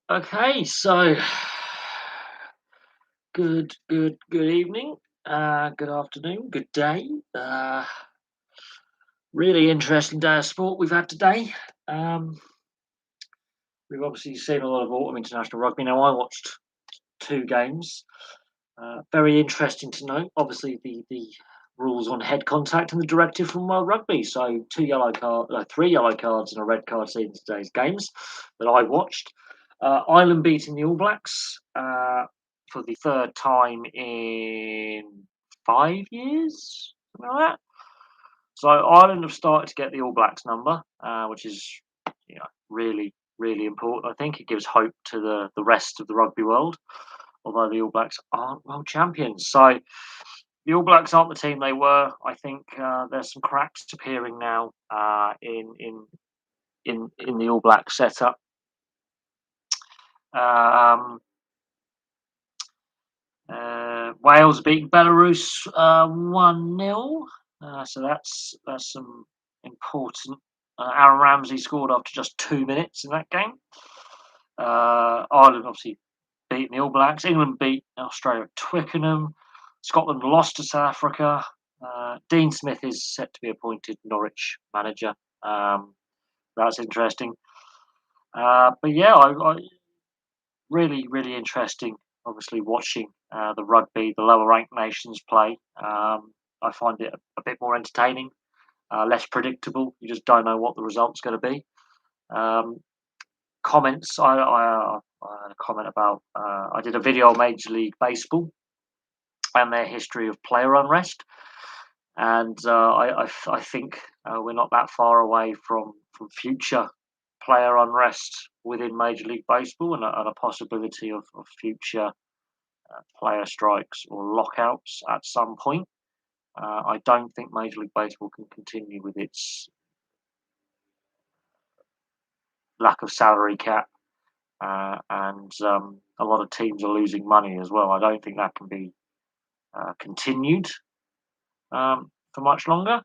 Okay, so good evening, good afternoon, good day. Really interesting day of sport we've had today. Um, we've obviously seen a lot of autumn international rugby. Now, I watched two games. Very interesting to note. Obviously, the rules on head contact and the directive from World Rugby. So, three yellow cards and a red card seen in today's games that I watched. Ireland beating the All Blacks for the third time in 5 years, something like that. So Ireland have started to get the All Blacks number, which is really important. I think it gives hope to the rest of the rugby world, although the All Blacks aren't world champions. So the All Blacks aren't the team they were. I think there's some cracks appearing now in the All Black setup. Um, Wales beating Belarus 1-0. So that's some important. Aaron Ramsey scored after just 2 minutes in that game. Ireland obviously beating the All Blacks. England beat Australia at Twickenham. Scotland lost to South Africa. Dean Smith is set to be appointed Norwich manager. Um, that's interesting. But yeah, I really interesting. Obviously, watching the rugby, the lower ranked nations play. I find it a bit more entertaining, less predictable. You just don't know what the result's going to be. Um, Comments. I had a comment about. I did a video on Major League Baseball and their history of player unrest, and I think we're not that far away from future player unrest within Major League Baseball and a possibility of future player strikes or lockouts at some point. I don't think Major League Baseball can continue with its lack of salary cap, and a lot of teams are losing money as well. I don't think that can be continued for much longer.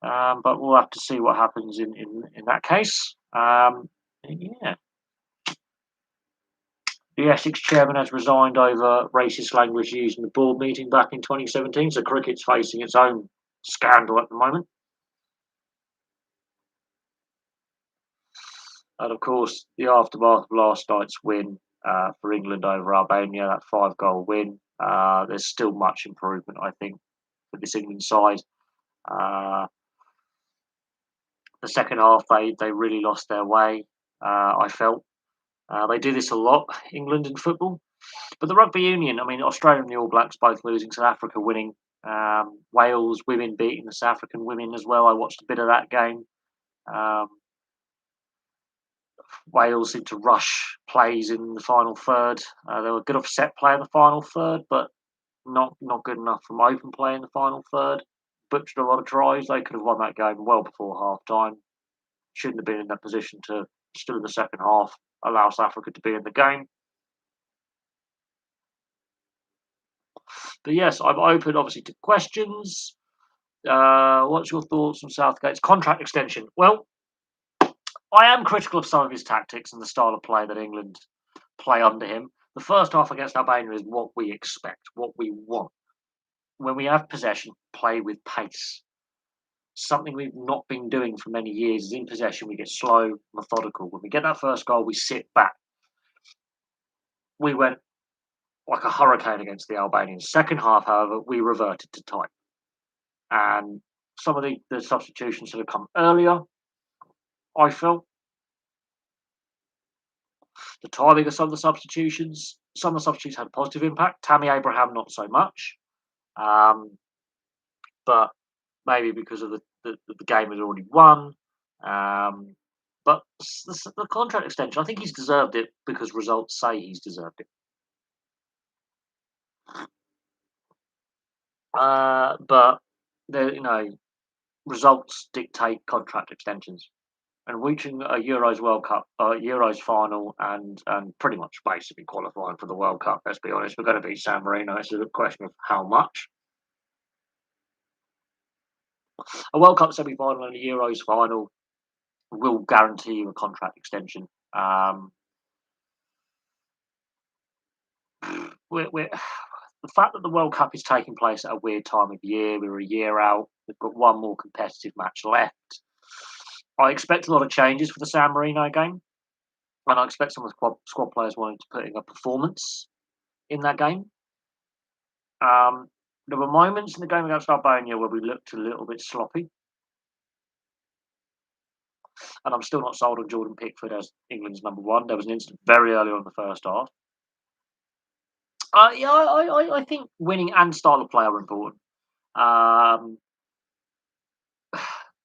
But we'll have to see what happens in that case. Yeah. The Essex chairman has resigned over racist language used in the board meeting back in 2017, so cricket's facing its own scandal at the moment. And of course, the aftermath of last night's win for England over Albania, that 5 goal win, there's still much improvement, I think, for this England side. Uh, the second half, they really lost their way, I felt. They do this a lot, England in football. But the rugby union, I mean, Australia and the All Blacks both losing, South Africa winning, Wales women beating the South African women as well. I watched a bit of that game. Um, Wales seemed to rush plays in the final third. They were good off set play in the final third, but not good enough from open play in the final third. Butchered a lot of tries. They could have won that game well before half time. Shouldn't have been in that position to still in the second half allow South Africa to be in the game. But yes, I'm open obviously to questions. What's your thoughts on Southgate's contract extension? Well, I am critical of some of his tactics and the style of play that England play under him. The first half against Albania is what we expect, what we want. When we have possession, play with pace. Something we've not been doing for many years is in possession, we get slow, methodical. When we get that first goal, we sit back. We went like a hurricane against the Albanians. Second half, however, we reverted to type. And some of the substitutions that have come earlier, I felt the timing of some of the substitutes had a positive impact. Tammy Abraham, not so much. Um, but maybe because of the game had already won. Um, but the contract extension, I think he's deserved it because results say he's deserved it. But results dictate contract extensions. And reaching a Euros World Cup, Euros final, and pretty much basically qualifying for the World Cup. Let's be honest, we're going to beat San Marino. It's a question of how much. A World Cup semi final and a Euros final will guarantee you a contract extension. we're the fact that the World Cup is taking place at a weird time of year. We're a year out. We've got one more competitive match left. I expect a lot of changes for the San Marino game, and I expect some of the squad players wanting to put in a performance in that game. Um, there were moments in the game against Albania where we looked a little bit sloppy, and I'm still not sold on Jordan Pickford as England's number one. There was an incident very early on in the first half. Yeah, I think winning and style of play are important. Um,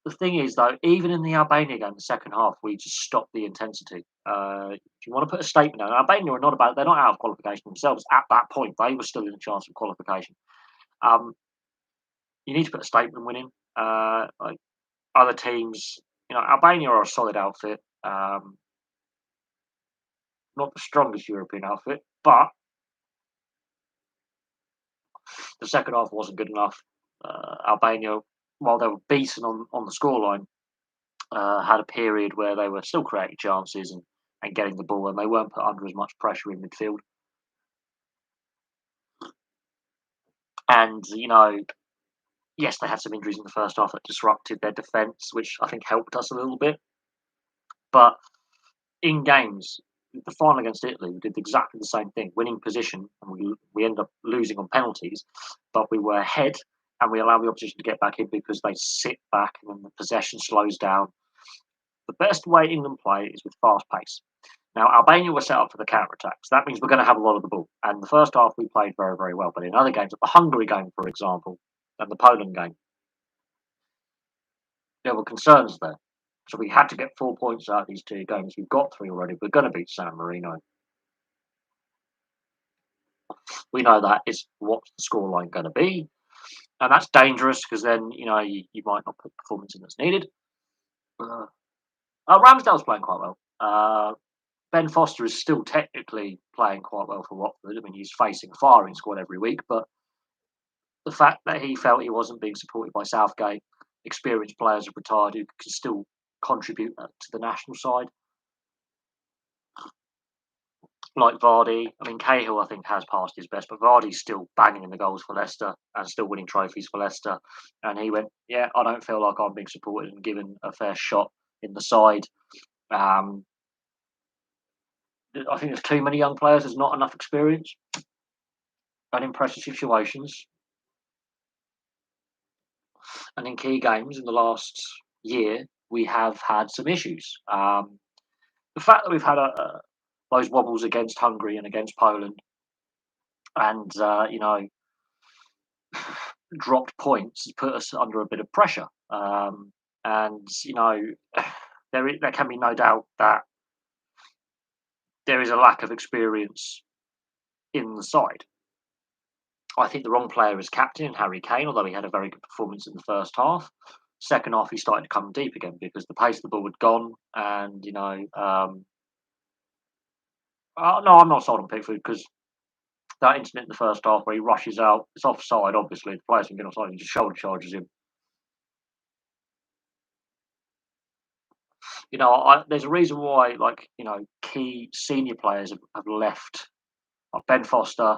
the thing is, though, even in the Albania game, the second half, we just stopped the intensity. If you want to put a statement out, Albania are not about, they're not out of qualification themselves at that point. They were still in a chance of qualification. Um, you need to put a statement winning. Like other teams, Albania are a solid outfit. Not the strongest European outfit, but the second half wasn't good enough. Albania, while they were beaten on the scoreline, had a period where they were still creating chances and getting the ball, and they weren't put under as much pressure in midfield. And yes, they had some injuries in the first half that disrupted their defence, which I think helped us a little bit. But in games, the final against Italy, we did exactly the same thing, winning position, and we ended up losing on penalties, but we were ahead and we allowed the opposition to get back in because they sit back and then the possession slows down. The best way England play is with fast pace. Now, Albania were set up for the counter attacks. That means we're going to have a lot of the ball. And the first half, we played very, very well. But in other games, like the Hungary game, for example, and the Poland game, there were concerns there. So we had to get 4 points out of these two games. We've got three already. We're going to beat San Marino. We know that is what's the scoreline going to be. And that's dangerous because then, you might not put performance in that's needed. Ramsdale's playing quite well. Ben Foster is still technically playing quite well for Watford. I mean, he's facing a firing squad every week, but the fact that he felt he wasn't being supported by Southgate, experienced players have retired who can still contribute to the national side, like Vardy. I mean, Cahill, I think, has passed his best, but Vardy's still banging in the goals for Leicester and still winning trophies for Leicester. And he went, yeah, I don't feel like I'm being supported and given a fair shot in the side. I think there's too many young players. There's not enough experience and in pressure situations. And in key games in the last year, we have had some issues. The fact that we've had those wobbles against Hungary and against Poland, and dropped points has put us under a bit of pressure. And there can be no doubt that there is a lack of experience in the side. I think the wrong player is captain, Harry Kane, although he had a very good performance in the first half. Second half, he started to come deep again because the pace of the ball had gone. And, no, I'm not sold on Pickford because that incident in the first half where he rushes out, it's offside, obviously. The player's been getting offside, he just shoulder charges him. There's a reason why, key senior players have left. Like Ben Foster,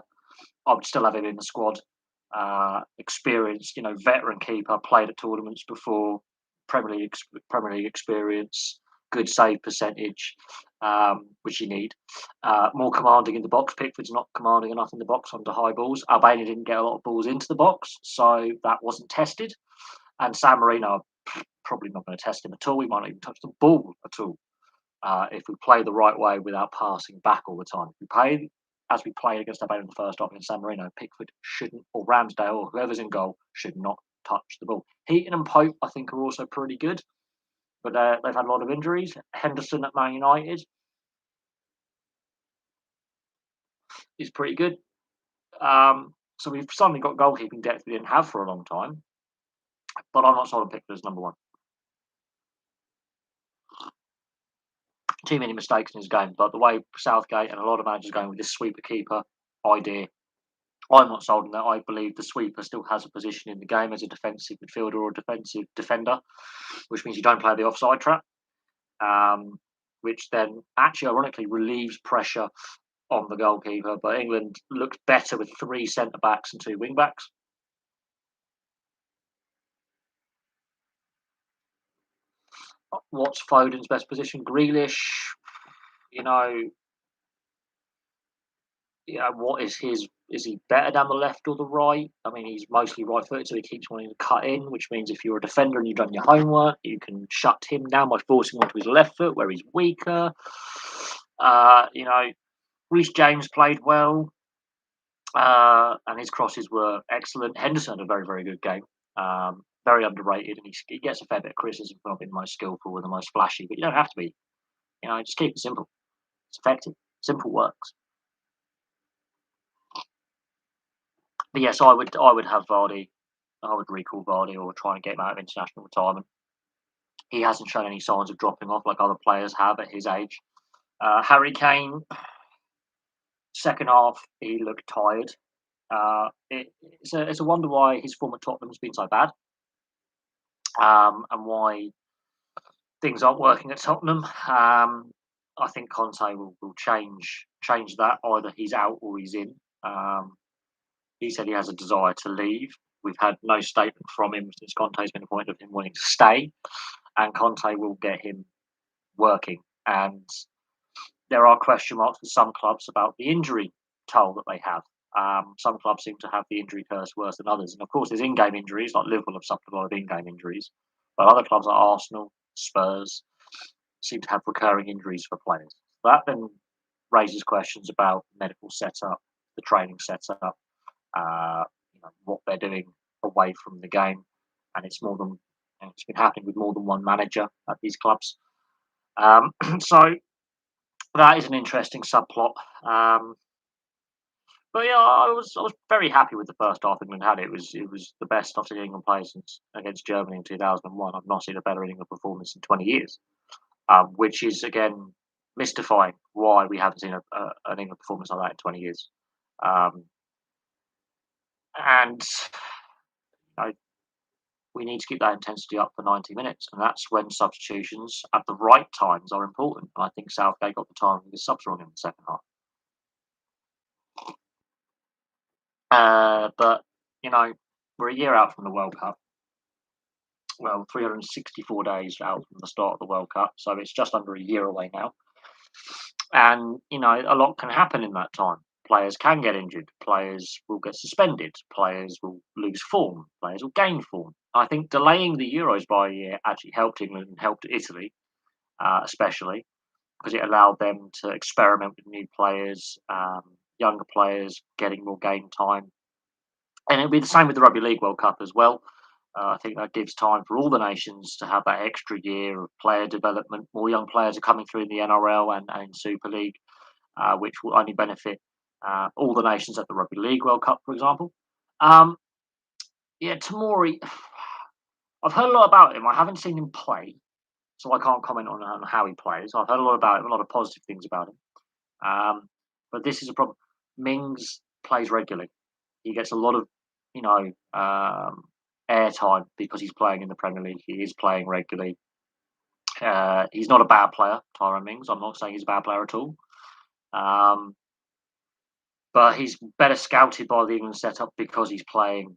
I would still have him in the squad. Experienced, veteran keeper, played at tournaments before, Premier League experience, good save percentage, which you need. More commanding in the box. Pickford's not commanding enough in the box under high balls. Albania didn't get a lot of balls into the box, so that wasn't tested. And San Marino, probably not going to test him at all. We might not even touch the ball at all if we play the right way without passing back all the time. If we play as we played against Albania in the first half against San Marino, Pickford shouldn't, or Ramsdale, or whoever's in goal, should not touch the ball. Heaton and Pope, I think, are also pretty good, but they've had a lot of injuries. Henderson at Man United is pretty good. So we've suddenly got goalkeeping depth we didn't have for a long time, but I'm not sold on Pickford as number one. Too many mistakes in his game, but the way Southgate and a lot of managers are going with this sweeper keeper idea, I'm not sold on that. I believe the sweeper still has a position in the game as a defensive midfielder or a defensive defender, which means you don't play the offside trap, which then actually ironically relieves pressure on the goalkeeper, but England looked better with 3 centre backs and 2 wing backs. What's Foden's best position? Grealish, you know, what is his? Is he better down the left or the right? I mean, he's mostly right-footed, so he keeps wanting to cut in, which means if you're a defender and you've done your homework, you can shut him down by forcing him onto his left foot where he's weaker. You know, Reece James played well, and his crosses were excellent. Henderson had a very, very good game. Very underrated, and he gets a fair bit of criticism for not being the most skillful or the most flashy, but you don't have to be. Just keep it simple. It's effective. Simple works. But yes, I would have Vardy. I would recall Vardy or try and get him out of international retirement. He hasn't shown any signs of dropping off like other players have at his age. Harry Kane, second half, he looked tired. It's a wonder why his form at Tottenham's been so bad, and why things aren't working at Tottenham. I think Conte will change that. Either he's out or he's in. He said he has a desire to leave. We've had no statement from him since Conte's been appointed of him wanting to stay, and Conte will get him working. And there are question marks with some clubs about the injury toll that they have. Some clubs seem to have the injury curse worse than others. And of course, there's in-game injuries, like Liverpool have suffered a lot of in-game injuries. But other clubs like Arsenal, Spurs, seem to have recurring injuries for players. That then raises questions about medical setup, the training setup, what they're doing away from the game. And it's been happening with more than one manager at these clubs. So that is an interesting subplot. But yeah, I was very happy with the first half England had. It was the best I've seen England play since against Germany in 2001. I've not seen a better England performance in 20 years, which is again mystifying why we haven't seen an England performance like that in 20 years. Um, and you know, we need to keep that intensity up for 90 minutes, and that's when substitutions at the right times are important. And I think Southgate got the timing of his subs wrong in the second half. But we're a year out from the World Cup. Well, 364 days out from the start of the World Cup, so it's just under a year away now. And a lot can happen in that time. Players can get injured. Players will get suspended. Players will lose form. Players will gain form. I think delaying the Euros by a year actually helped England and helped Italy, especially because it allowed them to experiment with new players, younger players getting more game time. And it'll be the same with the Rugby League World Cup as well. I think that gives time for all the nations to have that extra year of player development. More young players are coming through in the NRL and Super League, which will only benefit all the nations at the Rugby League World Cup, for example. Um, yeah, Tamori, I've heard a lot about him. I haven't seen him play, so I can't comment on how he plays. I've heard a lot about him, a lot of positive things about him. But this is a problem. Mings plays regularly. He gets a lot of, airtime because he's playing in the Premier League. He is playing regularly. He's not a bad player, Tyrone Mings. I'm not saying he's a bad player at all. But he's better scouted by the England setup because he's playing,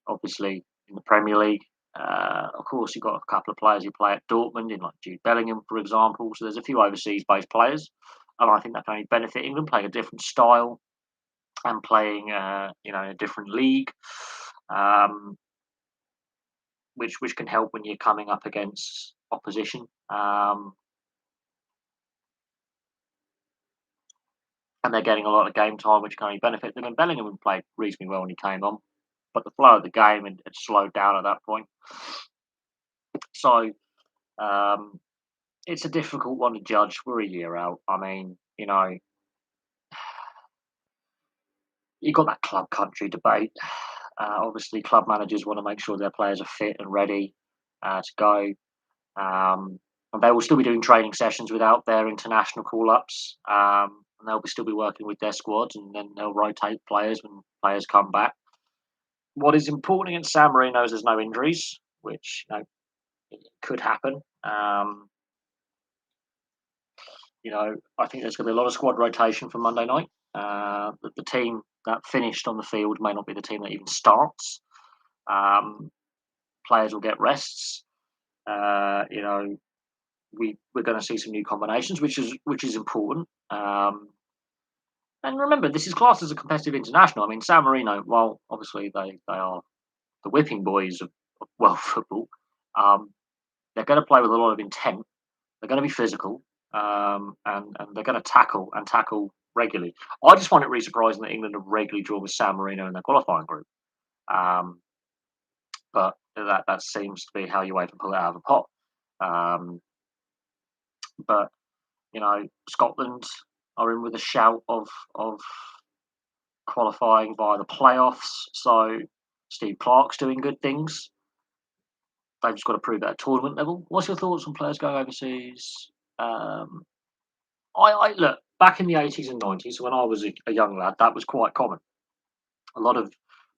obviously, in the Premier League. Of course, you've got a couple of players who play at Dortmund, in like Jude Bellingham, for example. So there's a few overseas-based players, and I think that can only benefit England playing a different style and playing, in a different league, which can help when you're coming up against opposition. And they're getting a lot of game time, which can only benefit them. And Bellingham played reasonably well when he came on, but the flow of the game had slowed down at that point. So it's a difficult one to judge. We're a year out. I mean, you've got that club country debate. Obviously, club managers want to make sure their players are fit and ready to go. And they will still be doing training sessions without their international call-ups. And they'll still be working with their squads, and then they'll rotate players when players come back. What is important against San Marino is there's no injuries, which it could happen. I think there's going to be a lot of squad rotation for Monday night. The team that finished on the field may not be the team that even starts. Um, Players will get rests. Uh, you know, we're going to see some new combinations, which is important. And remember, this is classed as a competitive international. I mean, San Marino, while obviously they are the whipping boys of world football, um, they're going to play with a lot of intent. They're going to be physical, and they're going to tackle regularly. I just find it really surprising that England have regularly drawn with San Marino in their qualifying group. Um, but that seems to be how you wait to pull it out of the pot. Um, but Scotland are in with a shout of qualifying via the playoffs. So Steve Clarke's doing good things. They've just got to prove that at tournament level. What's your thoughts on players going overseas? Um, I look back in the 80s and 90s when I was a young lad. That was quite common. A lot of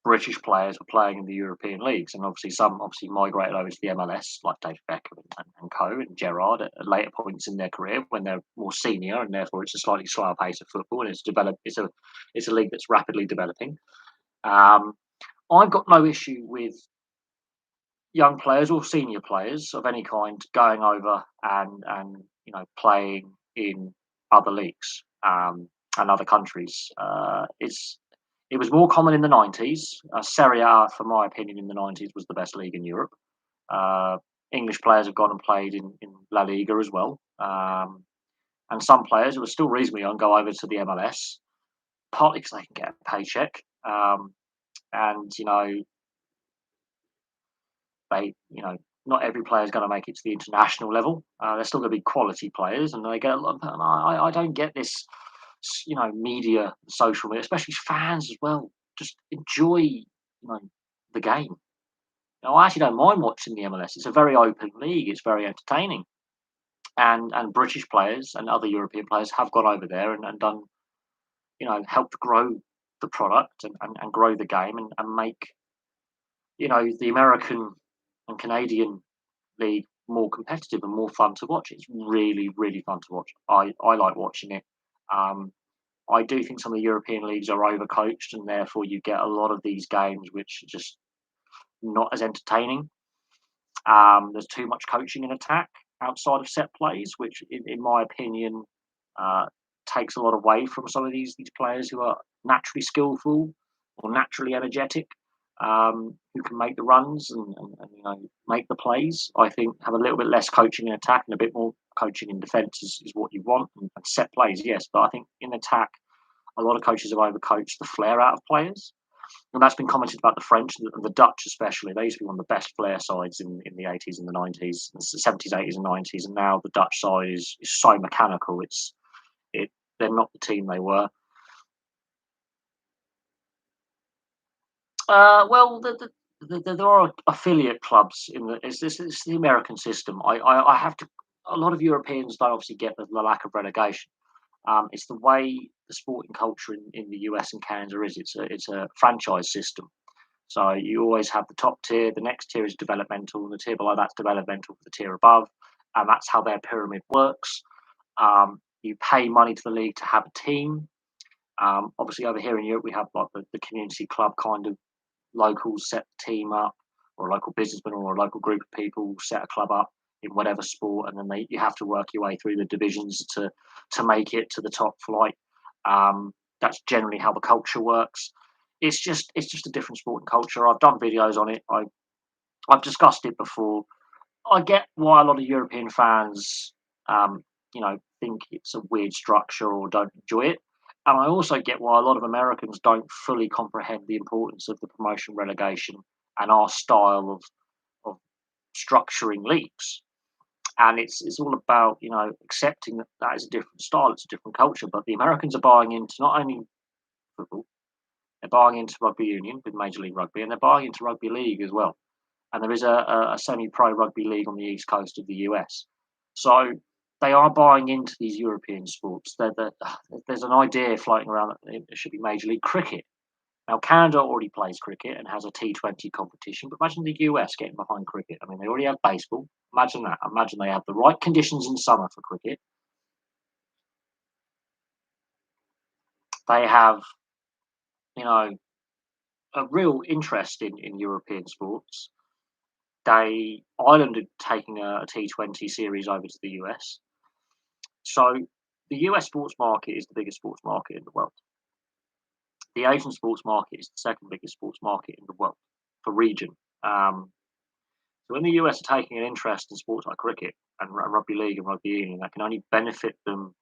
British players were playing in the European leagues, and obviously some migrated over to the MLS, like David Beckham and Co. and Gerrard at later points in their career when they're more senior, and therefore it's a slightly slower pace of football, and it's a league that's rapidly developing. Um, I've got no issue with young players or senior players of any kind going over and playing in other leagues and other countries. It was more common in the 90s. Serie A, for my opinion, in the 90s was the best league in Europe. Uh, English players have gone and played in La Liga as well. And some players who are still reasonably young go over to the MLS, partly because they can get a paycheck. And, not every player is going to make it to the international level. They're still going to be quality players, and they get a lot. And I don't get this, media, social media, especially fans as well. Just enjoy, the game. I actually don't mind watching the MLS. It's a very open league. It's very entertaining, and British players and other European players have gone over there and done, helped grow the product and grow the game and make the American and Canadian league more competitive and more fun to watch. It's really, really fun to watch. I like watching it. Um, I do think some of the European leagues are overcoached, and therefore you get a lot of these games which are just not as entertaining. There's too much coaching in attack outside of set plays, which, in my opinion, uh, takes a lot away from some of these players who are naturally skillful or naturally energetic, who can make the runs and make the plays. I think have a little bit less coaching in attack and a bit more coaching in defence is what you want, and set plays, yes. But I think in attack, a lot of coaches have overcoached the flair out of players. And that's been commented about the French and the Dutch, especially. They used to be one of the best flair sides in the 80s and the 90s, the 70s, 80s, and 90s. And now the Dutch side is so mechanical. They're not the team they were. Well, there are affiliate clubs in the. It's the American system. I have to. A lot of Europeans don't obviously get the lack of relegation. It's the way the sporting culture in the US and Canada is. It's a franchise system. So you always have the top tier, the next tier is developmental, and the tier below that's developmental for the tier above, and that's how their pyramid works. You pay money to the league to have a team. Obviously, over here in Europe, we have like the community club kind of locals set the team up, or a local businessman or a local group of people set a club up in whatever sport, and then you have to work your way through the divisions to make it to the top flight. That's generally how the culture works. It's just a different sporting culture. I've done videos on it. I've discussed it before. I get why a lot of European fans, think it's a weird structure or don't enjoy it, and I also get why a lot of Americans don't fully comprehend the importance of the promotion relegation and our style of structuring leagues. And it's all about accepting that is a different style, it's a different culture. But the Americans are buying into not only football, they're buying into rugby union with Major League Rugby, and they're buying into rugby league as well. And there is a semi-pro rugby league on the east coast of the US. So they are buying into these European sports. There's an idea floating around that it should be Major League Cricket. Now, Canada already plays cricket and has a T20 competition, but imagine the US getting behind cricket. I mean, they already have baseball. Imagine that. Imagine they have the right conditions in summer for cricket, They have, you know, a real interest in European sports. Ireland are taking a T20 series over to the US. So the US sports market is the biggest sports market in the world. The Asian sports market is the second biggest sports market in the world for region. So when the US are taking an interest in sports like cricket and rugby league and rugby union, that can only benefit them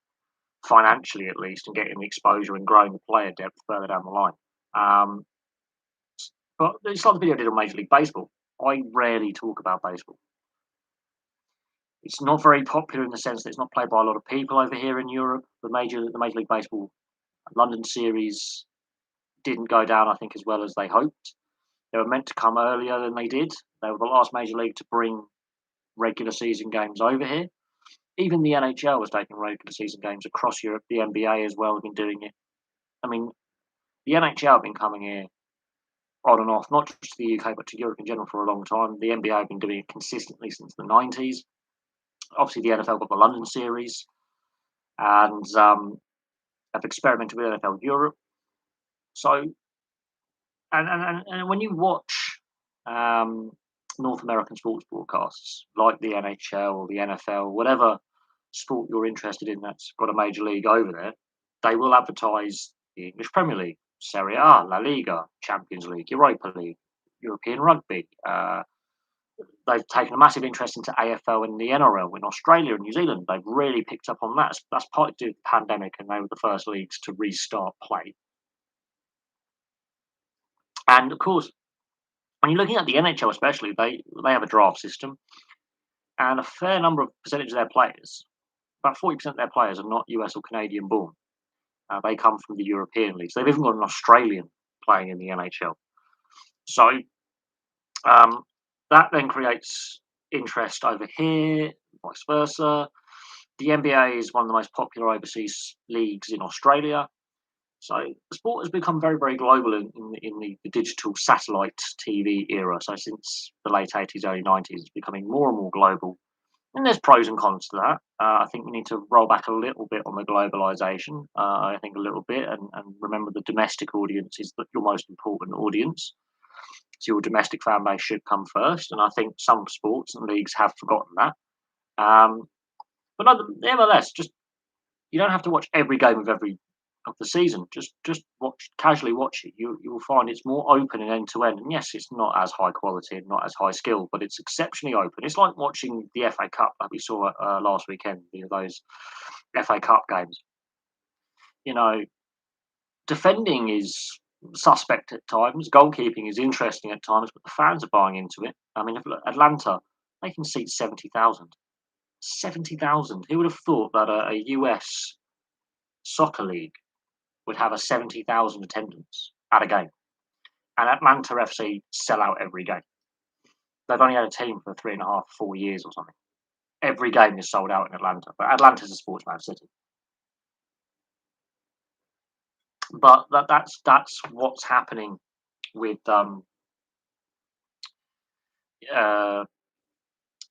financially, at least, and getting the exposure and growing the player depth further down the line. Um, but it's like the video I did on Major League Baseball. I rarely talk about baseball. It's not very popular in the sense that it's not played by a lot of people over here in Europe. The Major League Baseball London series didn't go down, I think, as well as they hoped. They were meant to come earlier than they did. They were the last major league to bring regular season games over here. Even the NHL was taking regular season games across Europe. The NBA as well have been doing it. I mean, the NHL have been coming here on and off, not just to the UK, but to Europe in general for a long time. The NBA have been doing it consistently since the 90s. Obviously, the NFL got the London series and have experimented with NFL Europe. So, and when you watch North American sports broadcasts like the NHL or the NFL, whatever sport you're interested in that's got a major league over there, they will advertise the English Premier League, Serie A, La Liga, Champions League, Europa League, European Rugby. They've taken a massive interest into AFL and the NRL in Australia and New Zealand. They've really picked up on that. That's partly due to the pandemic, and they were the first leagues to restart play. And of course, when you're looking at the NHL, especially, they have a draft system, and a fair number of percentage of their players, about 40% of their players, are not US or Canadian born. They come from the European leagues. They've even got an Australian playing in the NHL. So um, that then creates interest over here, vice versa. The NBA is one of the most popular overseas leagues in Australia. So the sport has become very, very global in the digital satellite TV era. So since the late 80s, early 90s, it's becoming more and more global. And there's pros and cons to that. I think we need to roll back a little bit on the globalization. I think a little bit, and remember the domestic audience is your most important audience. So your domestic fan base should come first. And I think some sports and leagues have forgotten that. Um, but nevertheless, just you don't have to watch every game of every of the season. Just casually watch it. You'll find it's more open and end to end. And yes, it's not as high quality and not as high skill, but it's exceptionally open. It's like watching the FA Cup that we saw last weekend. Those FA Cup games. You know, defending is suspect at times. Goalkeeping is interesting at times, but the fans are buying into it. I mean, if Atlanta, they can seat 70,000. 70,000. Who would have thought that a US soccer league would have a 70,000 attendance at a game? And Atlanta FC sell out every game. They've only had a team for 3.5, 4 years or something. Every game is sold out in Atlanta, but Atlanta's a sportsman city. But that's what's happening with uh,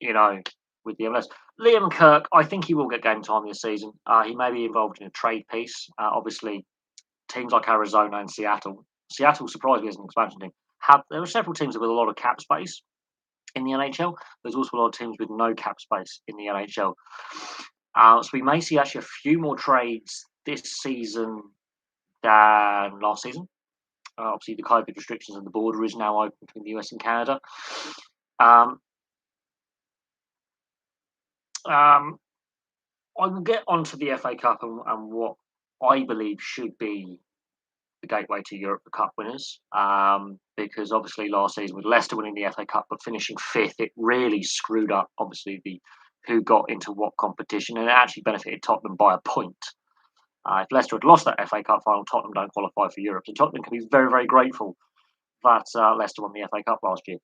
you know with the MLS. Liam Kirk, I think he will get game time this season. He may be involved in a trade piece. Obviously, teams like Arizona and Seattle. Seattle surprised me as an expansion team. There are several teams with a lot of cap space in the NHL. There's also a lot of teams with no cap space in the NHL. So we may see actually a few more trades this season than last season. Obviously, the COVID restrictions and the border is now open between the US and Canada. Um, I will get onto the FA Cup and what I believe should be the gateway to Europe, the Cup winners, because obviously last season with Leicester winning the FA Cup but finishing fifth, it really screwed up obviously the who got into what competition, and it actually benefited Tottenham by a point. If Leicester had lost that FA Cup final, Tottenham don't qualify for Europe, so Tottenham can be very, very grateful that Leicester won the FA Cup last year.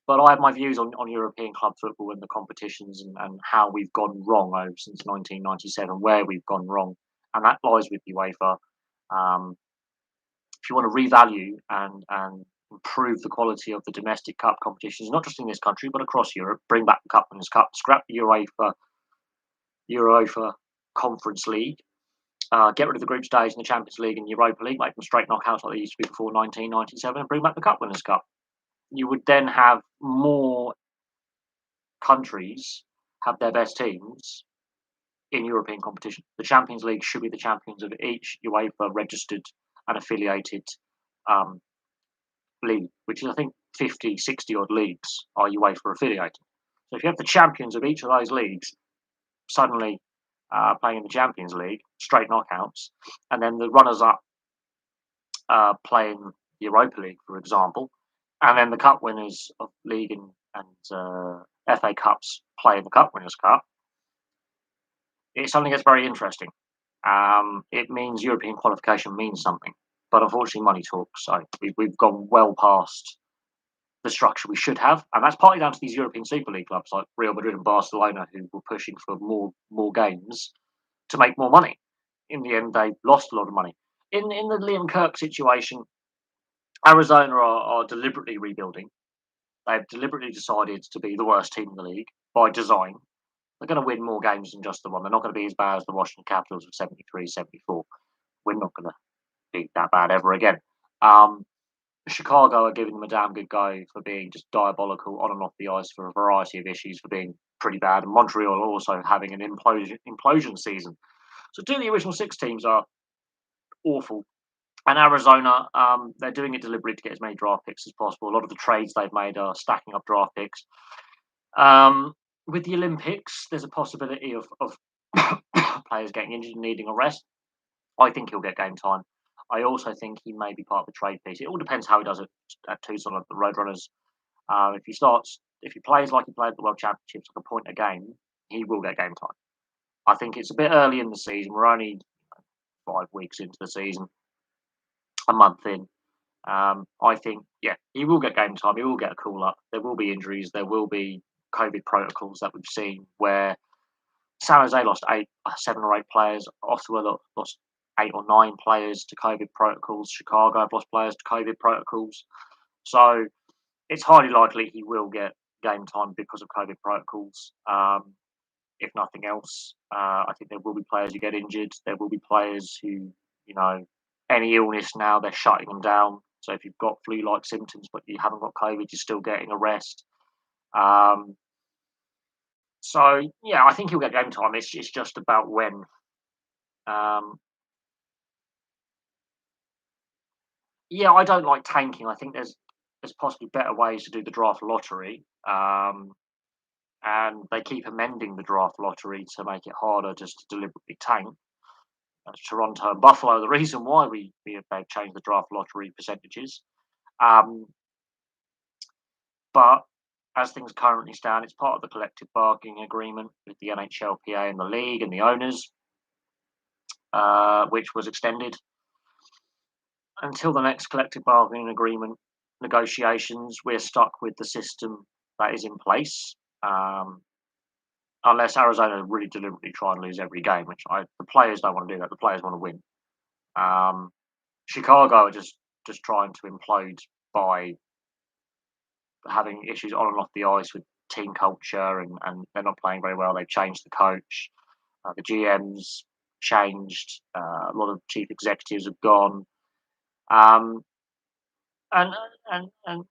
But I have my views on European club football and the competitions and how we've gone wrong over since 1997, where we've gone wrong, and that lies with UEFA. If you want to revalue and improve the quality of the domestic cup competitions, not just in this country but across Europe, bring back the Cup Winners' Cup, scrap the UEFA Conference League, get rid of the group stage in the Champions League and Europa League, make them straight knockouts like they used to be before 1997, and bring back the Cup Winners' Cup. You would then have more countries have their best teams in European competition. The Champions League should be the champions of each UEFA registered and affiliated um, league, which is, I think, 50, 60 odd leagues are UEFA affiliated. So if you have the champions of each of those leagues suddenly playing in the Champions League, straight knockouts, and then the runners up playing the Europa League, for example, and then the cup winners of league and FA Cups play in the Cup Winners' Cup, it suddenly gets very interesting. It means European qualification means something, but unfortunately, money talks. So we've gone well past the structure we should have, and that's partly down to these European Super League clubs like Real Madrid and Barcelona, who were pushing for more games to make more money. In the end, they lost a lot of money. In the Liam Kirk situation, Arizona are deliberately rebuilding. They've deliberately decided to be the worst team in the league by design. They're going to win more games than just the one. They're not going to be as bad as the Washington Capitals of 73, 74. We're not going to be that bad ever again. Um, Chicago are giving them a damn good go for being just diabolical on and off the ice for a variety of issues, for being pretty bad. And Montreal are also having an implosion season. So two of the original six teams are awful. And Arizona, they're doing it deliberately to get as many draft picks as possible. A lot of the trades they've made are stacking up draft picks. With the Olympics, there's a possibility of players getting injured and needing a rest. I think he'll get game time. I also think he may be part of the trade piece. It all depends how he does it at Tucson at the Roadrunners. If he plays like he played at the World Championships, like a point a game, he will get game time. I think it's a bit early in the season. We're only 5 weeks into the season, a month in. I think, yeah, he will get game time. He will get a call up. There will be injuries. There will be COVID protocols that we've seen where San Jose lost 7 or 8 players. Ottawa lost 8 or 9 players to COVID protocols. Chicago have lost players to COVID protocols. So it's highly likely he will get game time because of COVID protocols. If nothing else, I think there will be players who get injured. There will be players who, any illness now, they're shutting them down. So if you've got flu-like symptoms but you haven't got COVID, you're still getting a rest. So yeah, I think he'll get game time. It's just about when. Um, yeah, I don't like tanking. I think there's possibly better ways to do the draft lottery. And they keep amending the draft lottery to make it harder just to deliberately tank. That's Toronto and Buffalo. The reason why they've changed the draft lottery percentages. But as things currently stand, it's part of the collective bargaining agreement with the NHLPA and the league and the owners, which was extended until the next collective bargaining agreement negotiations. We're stuck with the system that is in place, unless Arizona really deliberately try and lose every game, which the players don't want to do that. The players want to win. Chicago are just trying to implode by having issues on and off the ice with team culture, and they're not playing very well. They've changed the coach, the GM's changed, a lot of chief executives have gone, um, and and and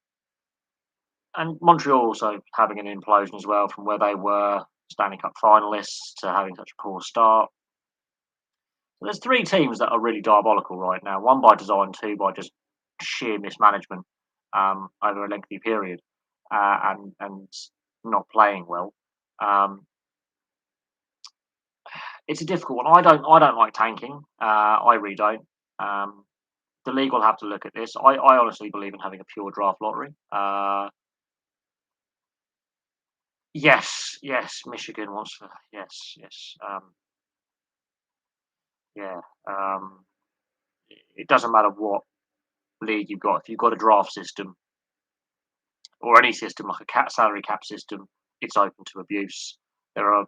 and Montreal also having an implosion as well, from where they were Stanley Cup finalists to having such a poor start. So there's 3 teams that are really diabolical right now. One by design, two by just sheer mismanagement over a lengthy period, and not playing well. Um, it's a difficult one. I don't like tanking. I really don't. Um, the league will have to look at this. I honestly believe in having a pure draft lottery. Yes. Michigan wants to. Yes. Yeah. It doesn't matter what league you've got. If you've got a draft system or any system like a salary cap system, it's open to abuse. There are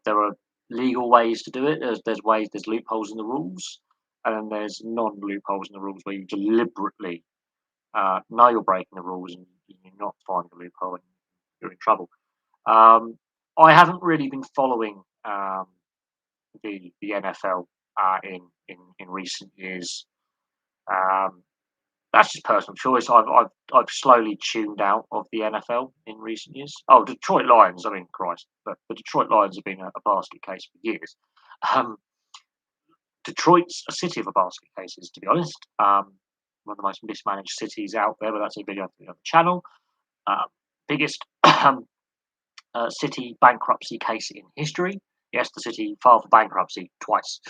legal ways to do it. There's loopholes in the rules, and then there's non loopholes in the rules where you deliberately know you're breaking the rules and you're not finding a loophole and you're in trouble. I haven't really been following the NFL. in recent years. Um, that's just personal choice. I've slowly tuned out of the NFL in recent years. Oh, Detroit Lions. I mean, Christ, but the Detroit Lions have been a basket case for years. Um, Detroit's a city of a basket cases, to be honest. One of the most mismanaged cities out there, but that's a video on the channel. Uh, Biggest city bankruptcy case in history. Yes, the city filed for bankruptcy twice.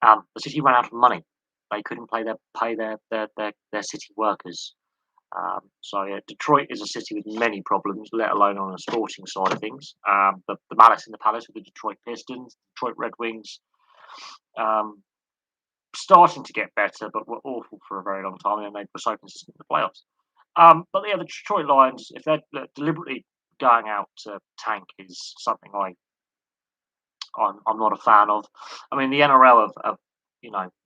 The city ran out of money. They couldn't pay their city workers. So yeah, Detroit is a city with many problems, let alone on the sporting side of things. The malice in the palace with the Detroit Pistons, Detroit Red Wings, um, starting to get better, but were awful for a very long time, and they were so consistent in the playoffs. But yeah, the Detroit Lions, if they're deliberately going out to tank, is something I'm not a fan of. I mean, the NRL have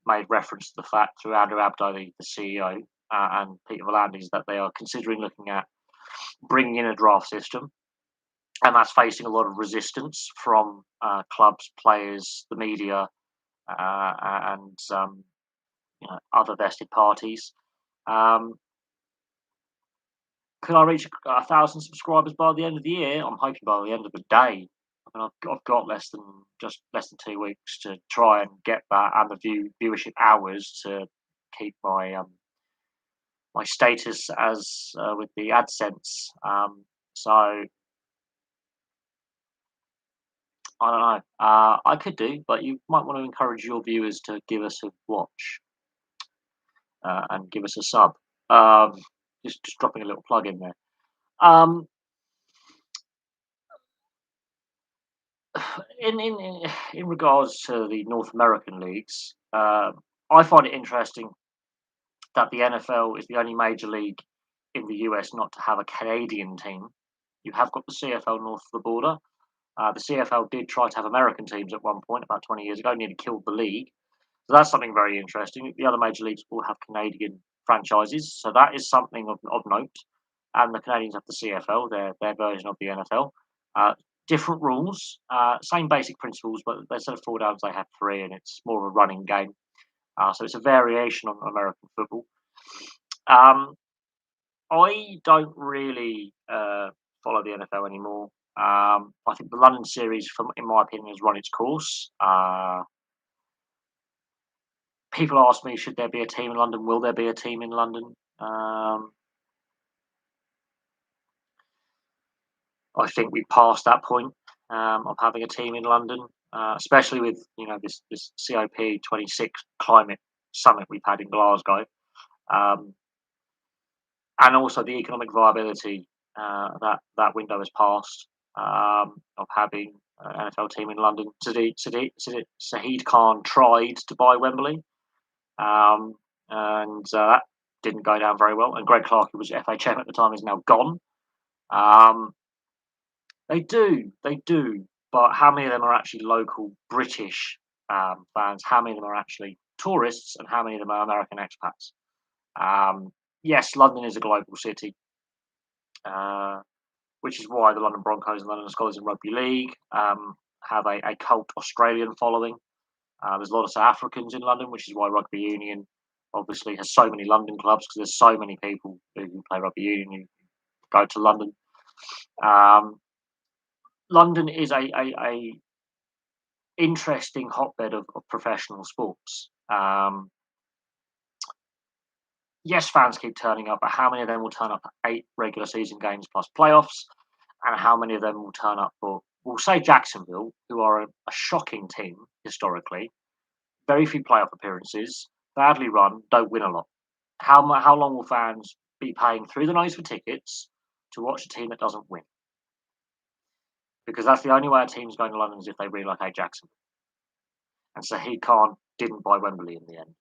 made reference to the fact through Andrew Abdo, the CEO, and Peter Volandis, that they are considering looking at bringing in a draft system, and that's facing a lot of resistance from clubs, players, the media, and other vested parties. Um, could I reach 1,000 subscribers by the end of the year? I'm hoping by the end of the day. I mean, I've got less than 2 weeks to try and get that, and the viewership hours to keep my status as with the AdSense. So I don't know. I could do, but you might want to encourage your viewers to give us a watch and give us a sub. Um, just dropping a little plug in there. Um, in regards to the North American leagues, I find it interesting that the NFL is the only major league in the US not to have a Canadian team. You have got the CFL north of the border. The CFL did try to have American teams at one point about 20 years ago, nearly killed the league. So that's something very interesting. The other major leagues all have Canadian franchises, so that is something of note. And the Canadians have the CFL, their version of the NFL. Uh, Different rules, same basic principles, but instead of 4 downs, they have three, and it's more of a running game. So it's a variation on American football. Um, I don't really follow the NFL anymore. I think the London series, in my opinion, has run its course. People ask me, should there be a team in London? Will there be a team in London? I think we passed that point of having a team in London, especially with this COP26 climate summit we've had in Glasgow, um, and also the economic viability that window has passed of having an NFL team in London. Shahid Khan tried to buy Wembley, and that didn't go down very well. And Greg Clark, who was FHM at the time, is now gone. They do. But how many of them are actually local British fans? How many of them are actually tourists? And how many of them are American expats? Yes, London is a global city, which is why the London Broncos and London Scholars in Rugby League have a cult Australian following. There's a lot of South Africans in London, which is why Rugby Union obviously has so many London clubs, because there's so many people who play Rugby Union who go to London. London is a interesting hotbed of professional sports. Yes, fans keep turning up, but how many of them will turn up at 8 regular season games plus playoffs? And how many of them will turn up for, we'll say, Jacksonville, who are a shocking team historically, very few playoff appearances, badly run, don't win a lot. How long will fans be paying through the nose for tickets to watch a team that doesn't win? Because that's the only way a team's going to London, is if they relocate Jacksonville. And Shahid Khan didn't buy Wembley in the end.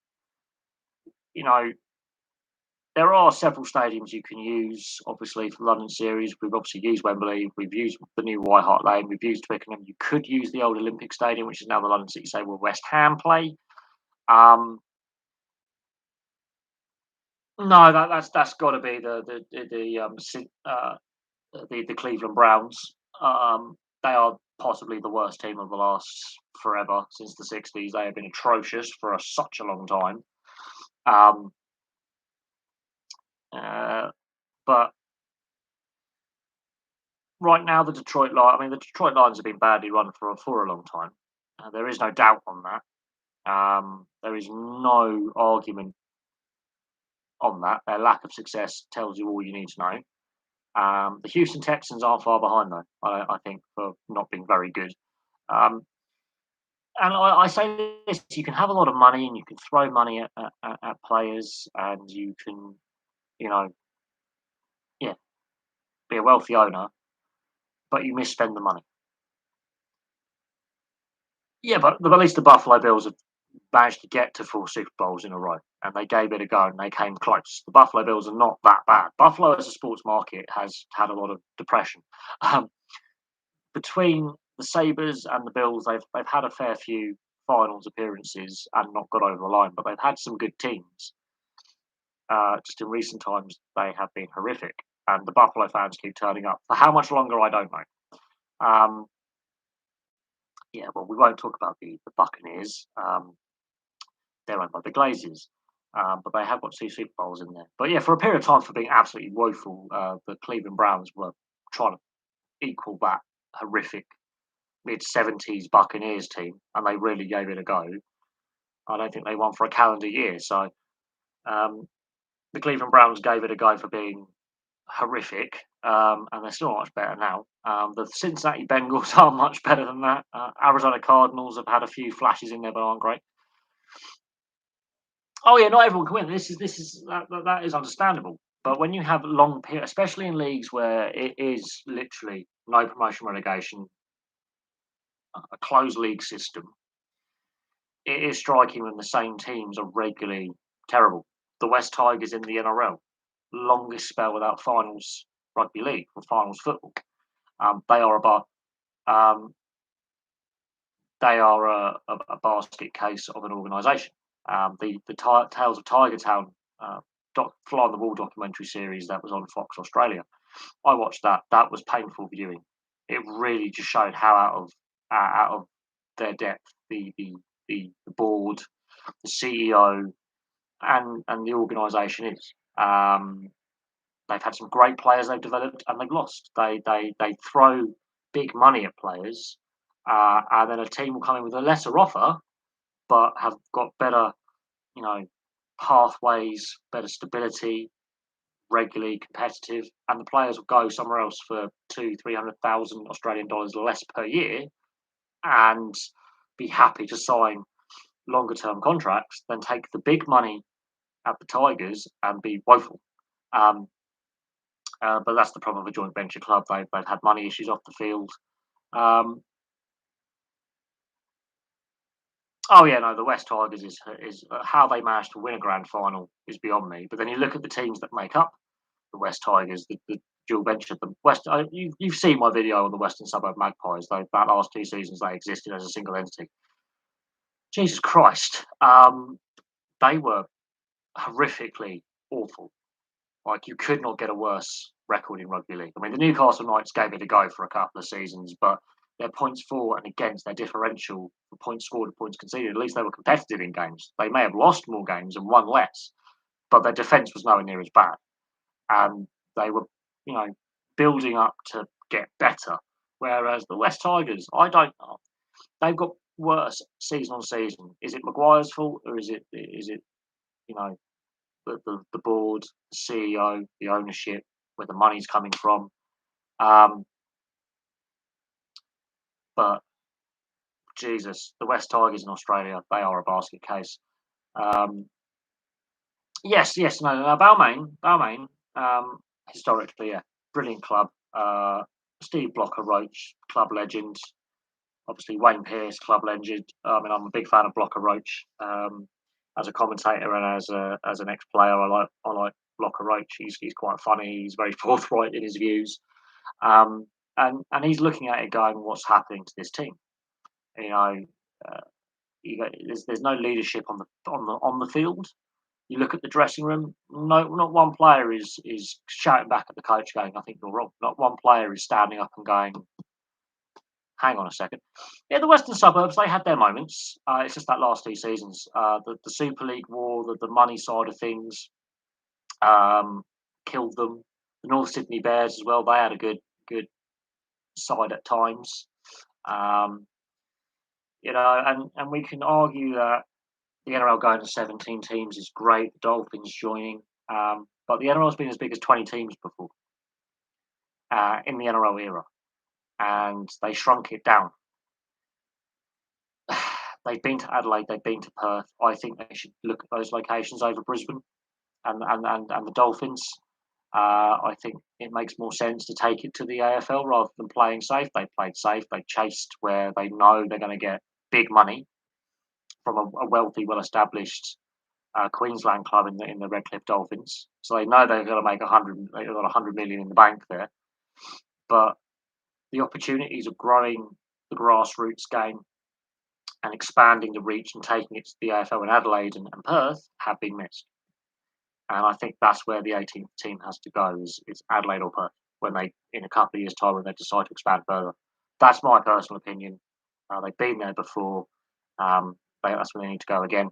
There are several stadiums you can use, obviously, for the London series. We've obviously used Wembley. We've used the new White Hart Lane. We've used Twickenham. You could use the old Olympic Stadium, which is now the London City Stadium where West Ham play. No, that's got to be the Cleveland Browns. They are possibly the worst team of the last forever since the '60s. They have been atrocious for such a long time. Um, uh, but right now, the Detroit Lions have been badly run for a long time. There is no doubt on that. There is no argument on that. Their lack of success tells you all you need to know. The Houston Texans aren't far behind, though, I think, for not being very good. Um, and I say this: you can have a lot of money, and you can throw money at players, and you can, you know, yeah, be a wealthy owner, but you misspend the money. Yeah, but at least the Buffalo Bills have managed to get to 4 Super Bowls in a row, and they gave it a go, and they came close. The Buffalo Bills are not that bad. Buffalo as a sports market has had a lot of depression. Um, between the Sabres and the Bills, they've had a fair few finals appearances and not got over the line, but they've had some good teams. Just in recent times, they have been horrific, and the Buffalo fans keep turning up. For how much longer, I don't know. Yeah, well, we won't talk about the Buccaneers. They're owned by the Glazers, but they have got 2 Super Bowls in there. But yeah, for a period of time, for being absolutely woeful, the Cleveland Browns were trying to equal that horrific mid '70s Buccaneers team, and they really gave it a go. I don't think they won for a calendar year, so um, the Cleveland Browns gave it a go for being horrific, and they're still much better now. The Cincinnati Bengals are much better than that. Arizona Cardinals have had a few flashes in there, but aren't great. Oh yeah, not everyone can win. That is understandable. But when you have long period, especially in leagues where it is literally no promotion relegation, a closed league system, it is striking when the same teams are regularly terrible. The West Tigers in the NRL, longest spell without finals rugby league or finals football. They are about um, they are a basket case of an organisation. The Tales of Tiger Town Fly on the Wall documentary series that was on Fox Australia. I watched that. That was painful viewing. It really just showed how out of their depth the board, the CEO, and the organisation is. They've had some great players they've developed, and they've lost. They throw big money at players, and then a team will come in with a lesser offer, but have got better, you know, pathways, better stability, regularly competitive, and the players will go somewhere else for 300,000 Australian dollars less per year, and be happy to sign longer term contracts than take the big money at the Tigers and be woeful. Um, but that's the problem of a joint venture club. They've had money issues off the field. Um, oh yeah, no, the West Tigers is how they managed to win a grand final is beyond me. But then you look at the teams that make up the West Tigers, the dual venture, the West. You've seen my video on the Western Suburb Magpies. That last 2 seasons they existed as a single entity. Jesus Christ, they were horrifically awful. Like you could not get a worse record in rugby league. I mean, the Newcastle Knights gave it a go for a couple of seasons, but their points for and against, their differential for points scored and points conceded, at least they were competitive in games. They may have lost more games and won less, but their defence was nowhere near as bad. And they were, you know, building up to get better. Whereas the West Tigers, I don't know. They've got worse season on season. Is it Maguire's fault or is it you know the board, the CEO, the ownership, where the money's coming from? Um, but Jesus, the West Tigers in Australia, they are a basket case. Um, yes, no, Balmain, historically, yeah, brilliant club. Steve Blocker Roach, club legend. Obviously, Wayne Pearce, club legend. I mean, I'm a big fan of Blocker Roach as a commentator and as an ex player. I like Blocker Roach. He's quite funny. He's very forthright in his views. Um, and he's looking at it, going, "What's happening to this team?" You know, uh, there's no leadership on the field. You look at the dressing room. No, not one player is shouting back at the coach, going, "I think you're wrong." Not one player is standing up and going, hang on a second. Yeah, the Western suburbs, they had their moments. It's just that last 2 seasons, the Super League war, the money side of things, um, killed them. The North Sydney Bears as well. They had a good side at times. Um, and we can argue that the NRL going to 17 teams is great. The Dolphins joining, but the NRL has been as big as 20 teams before in the NRL era, and they shrunk it down. They've been to Adelaide, they've been to Perth. I think they should look at those locations over Brisbane and the Dolphins. I think it makes more sense to take it to the AFL rather than playing safe. They played safe. They chased where they know they're going to get big money from a wealthy, well-established Queensland club in the Redcliffe Dolphins. So they know they're going to make 100. They've got 100 million in the bank there. But the opportunities of growing the grassroots game and expanding the reach and taking it to the AFL in Adelaide and Perth have been missed. And I think that's where the 18th team has to go is Adelaide or Perth when they, in a couple of years' time, when they decide to expand further. That's my personal opinion. They've been there before. That's where they need to go again.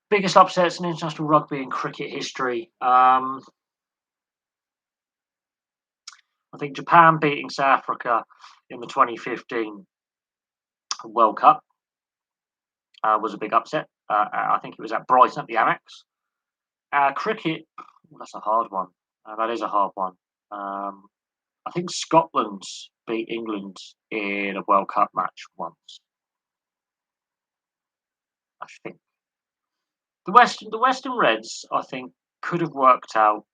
Biggest upsets in international rugby and cricket history. I think Japan beating South Africa in the 2015 World Cup was a big upset. I think it was at Brighton at the Amex. Cricket, that's a hard one. That is a hard one. I think Scotland beat England in a World Cup match once. I think the Western Reds, I think, could have worked out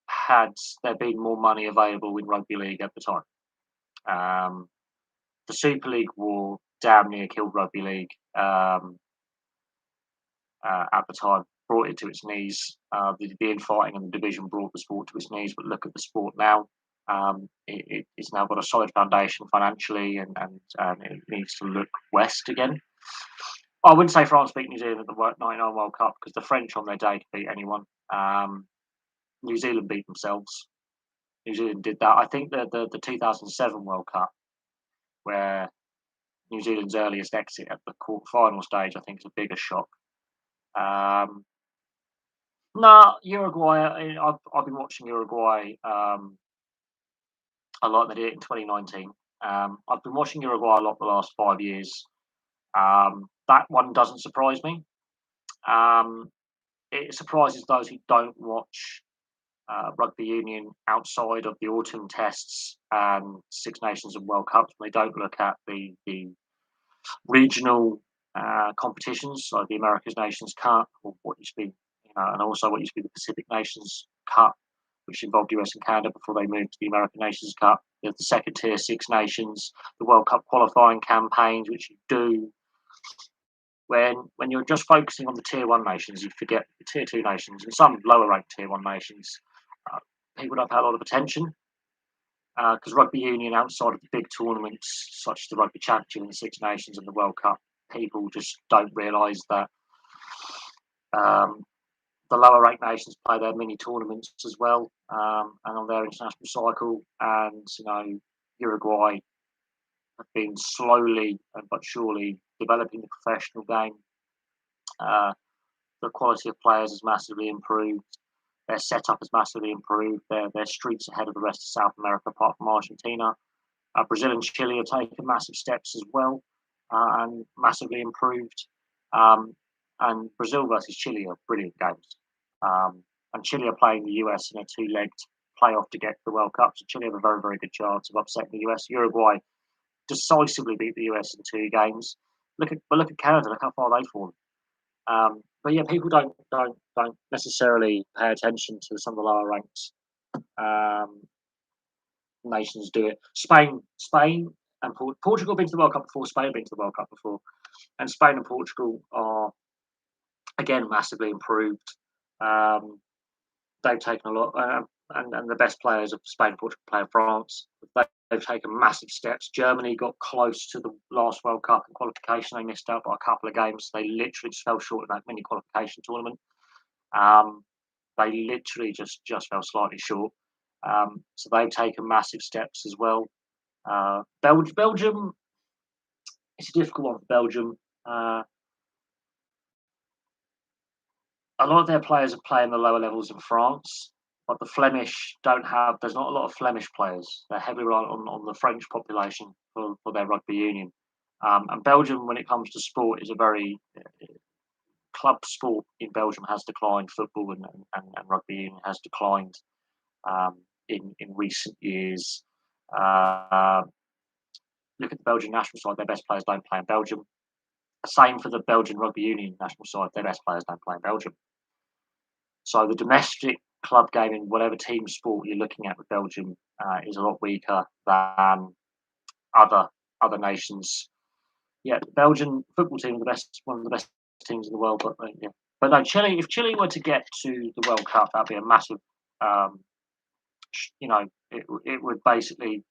had there been more money available in rugby league at the time. The Super League war damn near killed rugby league at the time, brought it to its knees. The infighting and the division brought the sport to its knees. But look at the sport now. It's now got a solid foundation financially, and it needs to look west again. I wouldn't say France beat New Zealand at the '99 World Cup because the French on their day could beat anyone. New Zealand beat themselves. New Zealand did that. I think the 2007 World Cup, where New Zealand's earliest exit at the quarter-final stage, I think is a bigger shock. No, Uruguay. I've been watching Uruguay a lot. They did it in 2019. I've been watching Uruguay a lot the last 5 years. That one doesn't surprise me. It surprises those who don't watch rugby union outside of the autumn tests and Six Nations and World Cups. They don't look at the regional competitions like the Americas Nations Cup, or what used to be, and also what used to be the Pacific Nations Cup, which involved US and Canada before they moved to the American Nations Cup. There's the second tier Six Nations, the World Cup qualifying campaigns, which you do. When you're just focusing on the tier one nations, you forget the tier two nations and some lower ranked tier one nations. People don't pay a lot of attention because rugby union outside of the big tournaments such as the Rugby Championship and the Six Nations and the World Cup, people just don't realise that the lower ranked nations play their mini tournaments as well and on their international cycle. And Uruguay have been slowly but surely developing the professional game. The quality of players has massively improved. Their setup has massively improved. Their streets ahead of the rest of South America, apart from Argentina. Brazil and Chile have taken massive steps as well and massively improved. And Brazil versus Chile are brilliant games. And Chile are playing the US in a two-legged playoff to get to the World Cup. So Chile have a very, very good chance of upsetting the US. Uruguay decisively beat the US in 2 games. Look at Canada. Look how far they've fallen. But yeah, people don't necessarily pay attention to some of the lower ranked nations do it. Spain, and Portugal have been to the World Cup before. Spain have been to the World Cup before, and Spain and Portugal are again massively improved. They've taken a lot, and the best players of Spain and Portugal play in France. They've taken massive steps. Germany got close to the last World Cup in qualification. They missed out by a couple of games. They literally just fell short of that mini qualification tournament. They literally just fell slightly short. So they've taken massive steps as well. Belgium, it's a difficult one for Belgium. Uh, a lot of their players are playing the lower levels in France, but the Flemish don't have. There's not a lot of Flemish players. They're heavily reliant on the French population for their rugby union. And Belgium, when it comes to sport, is a very club sport in Belgium has declined. Football and rugby union has declined in recent years. Uh, Look at the Belgian national side; their best players don't play in Belgium. Same for the Belgian rugby union national side; their best players don't play in Belgium. So the domestic club game in whatever team sport you're looking at with Belgium is a lot weaker than other other nations. Yeah, the Belgian football team are the best, one of the best teams in the world. But yeah, but no, Chile. If Chile were to get to the World Cup, that'd be a massive. Um, it would basically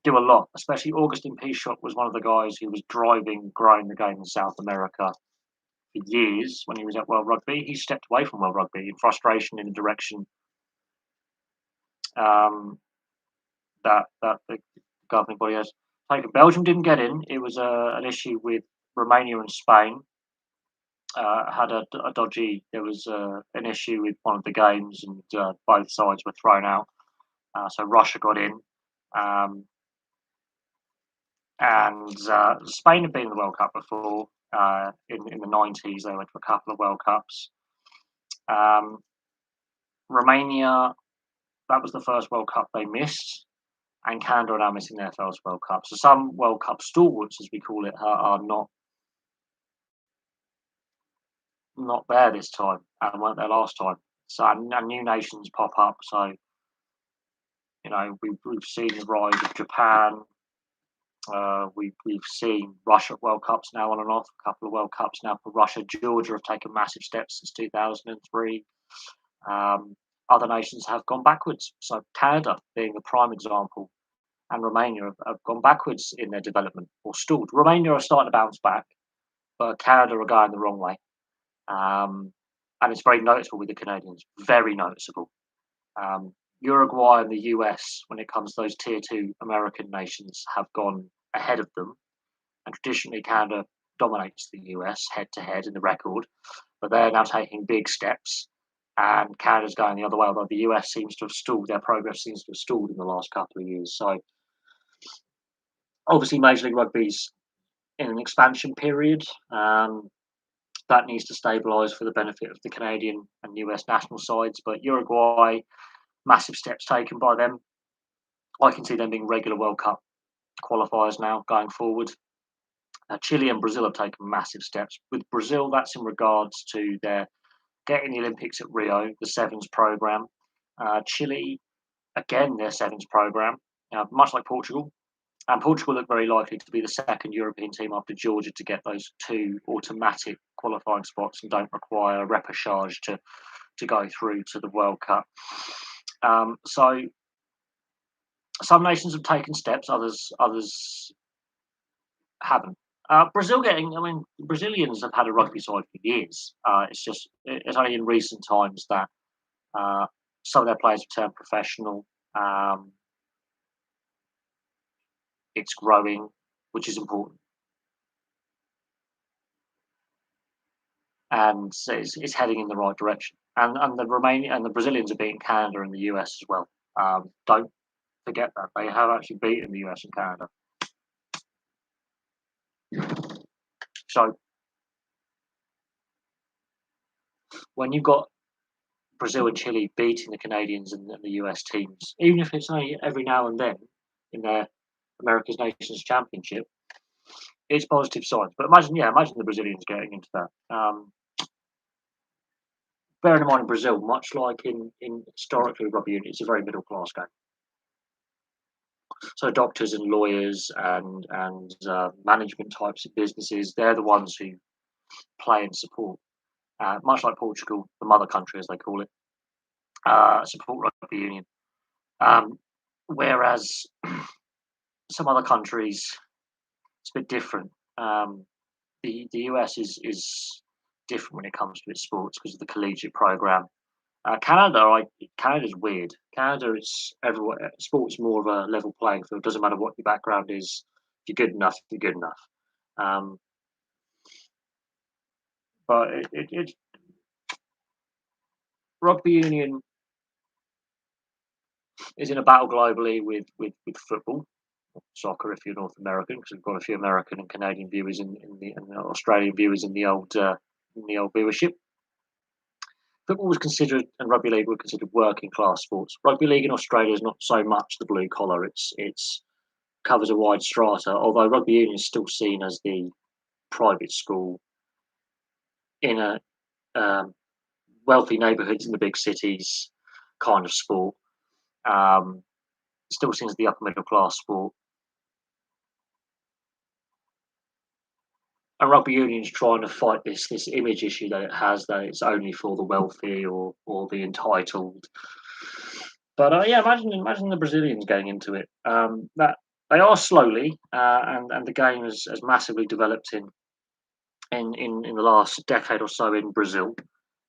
do a lot. Especially Augustin Pichot was one of the guys who was growing the game in South America for years when he was at World Rugby. He stepped away from World Rugby in frustration in the direction um, that the governing body has taken. Belgium didn't get in. It was an issue with Romania and Spain. Had a dodgy. There was an issue with one of the games, and both sides were thrown out. So Russia got in, um, and Spain had been in the World Cup before. In the 90s, they went to a couple of World Cups. Um, Romania, that was the first World Cup they missed, and Canada are now missing their first World Cup. So some World Cup stalwarts, as we call it, are not there this time and weren't there last time. So and new nations pop up. So we've seen the rise of Japan. We've seen Russia at World Cups now on and off. A couple of World Cups now for Russia. Georgia have taken massive steps since 2003. Other nations have gone backwards. So Canada being the prime example, and Romania have gone backwards in their development or stalled. Romania are starting to bounce back, but Canada are going the wrong way. And it's very noticeable with the Canadians. Very noticeable. Uruguay and the US, when it comes to those tier two American nations, have gone ahead of them. And traditionally, Canada dominates the US head to head in the record, but they're now taking big steps. And Canada's going the other way, although the US seems to have stalled. Their progress seems to have stalled in the last couple of years. So, obviously, Major League Rugby's in an expansion period. That needs to stabilise for the benefit of the Canadian and US national sides. But Uruguay, massive steps taken by them. I can see them being regular World Cup qualifiers now going forward. Chile and Brazil have taken massive steps. With Brazil, that's in regards to their getting the Olympics at Rio, the Sevens program. Chile, again, their Sevens program, much like Portugal. And Portugal look very likely to be the second European team after Georgia to get those two automatic qualifying spots and don't require a repechage to go through to the World Cup. So some nations have taken steps, others haven't. Brazilians have had a rugby side for years. It's only in recent times that some of their players have turned professional. It's growing, which is important, and it's heading in the right direction. And the Romania and the Brazilians are beating Canada and the US as well. Don't forget that they have actually beaten the US and Canada. So when you've got Brazil and Chile beating the Canadians and the US teams, even if it's only every now and then in their America's Nations Championship, it's positive signs. But imagine the Brazilians getting into that. Bearing in mind in Brazil, much like in historically rugby union, it's a very middle class game. So doctors and lawyers and management types of businesses, they're the ones who play and support. Much like Portugal, the mother country as they call it, support rugby union. Whereas some other countries, it's a bit different. The US is different when it comes to its sports because of the collegiate program. Canada, Canada's weird. Canada, it's everywhere. Sports more of a level playing field. Doesn't matter what your background is. If you're good enough, you're good enough. Um, but rugby union is in a battle globally with football, soccer if you're North American, because we've got a few American and Canadian viewers and the Australian viewers in the old viewership. Football was considered and rugby league were considered working class sports. Rugby league in Australia is not so much the blue collar. It's covers a wide strata. Although rugby union is still seen as the private school in a um, wealthy neighbourhoods in the big cities kind of sport. Um, Still seen as the upper middle class sport. And rugby union is trying to fight this image issue that it has, that it's only for the wealthy or the entitled. But yeah, imagine the Brazilians getting into it. That they are slowly, and the game has massively developed in the last decade or so in Brazil.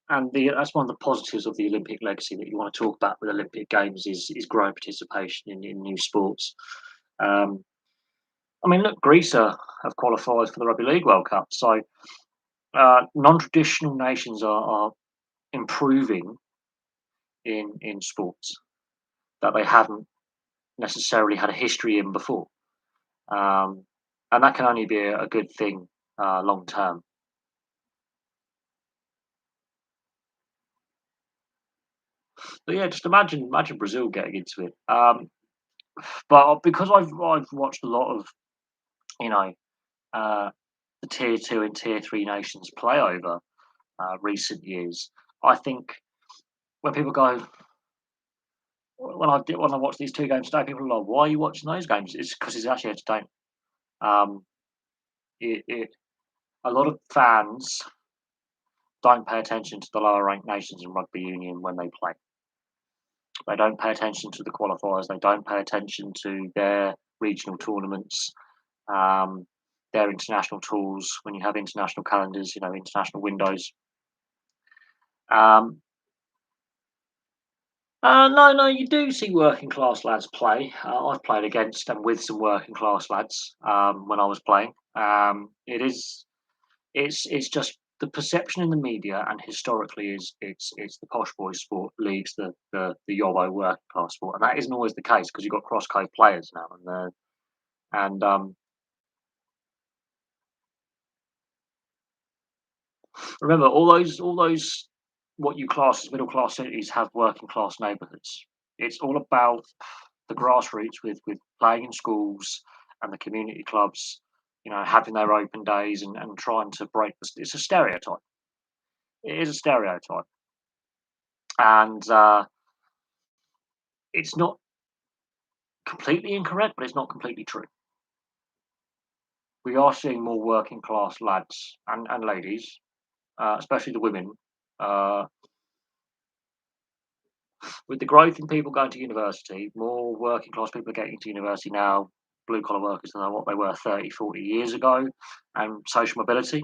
And that's one of the positives of the Olympic legacy that you want to talk about with Olympic Games is growing participation in new sports. Um, I mean, look, Greece have qualified for the Rugby League World Cup, so non-traditional nations are improving in sports that they haven't necessarily had a history in before, um, and that can only be a good thing long term. But yeah, just imagine Brazil getting into it. But because I've watched a lot of you know uh, the tier two and tier three nations play over recent years, I think when people go when I watch these two games today, people are like, "Why are you watching those games?" It's because it's actually entertaining. Um, it a lot of fans don't pay attention to the lower ranked nations in rugby union when they play. They don't pay attention to the qualifiers. They don't pay attention to their regional tournaments, um, their international tours. When you have international calendars, international windows. Um, no, no, you do see working class lads play. I've played against and with some working class lads when I was playing. It's just the perception in the media and historically is it's the posh boys sport leagues the yobbo working class sport, and that isn't always the case because you've got cross code players now and remember all those what you class as middle class cities have working class neighbourhoods. It's all about the grassroots with playing in schools and the community clubs, having their open days and trying to break this. It's a stereotype. It is a stereotype, and it's not completely incorrect, but it's not completely true. We are seeing more working class lads and ladies, especially the women, uh, with the growth in people going to university. More working class people are getting to university now, blue collar workers than what they were 30, 40 years ago, and social mobility.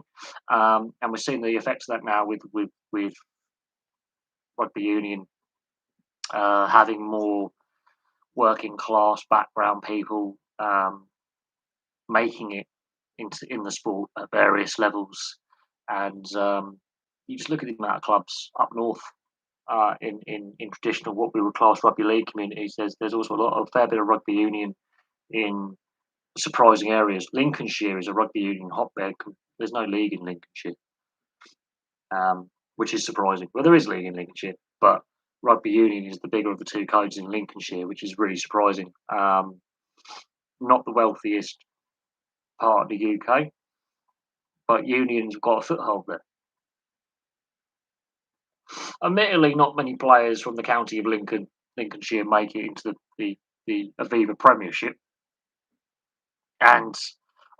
And we're seeing the effects of that now with rugby union having more working class background people making it in the sport at various levels. And you just look at the amount of clubs up north in traditional what we would class rugby league communities. There's also a fair bit of rugby union in surprising areas. Lincolnshire is a rugby union hotbed. There's no league in Lincolnshire, which is surprising. Well, there is league in Lincolnshire, but rugby union is the bigger of the two codes in Lincolnshire, which is really surprising. Not the wealthiest part of the UK, but unions have got a foothold there. Admittedly, not many players from the county of Lincolnshire make it into the Aviva Premiership, and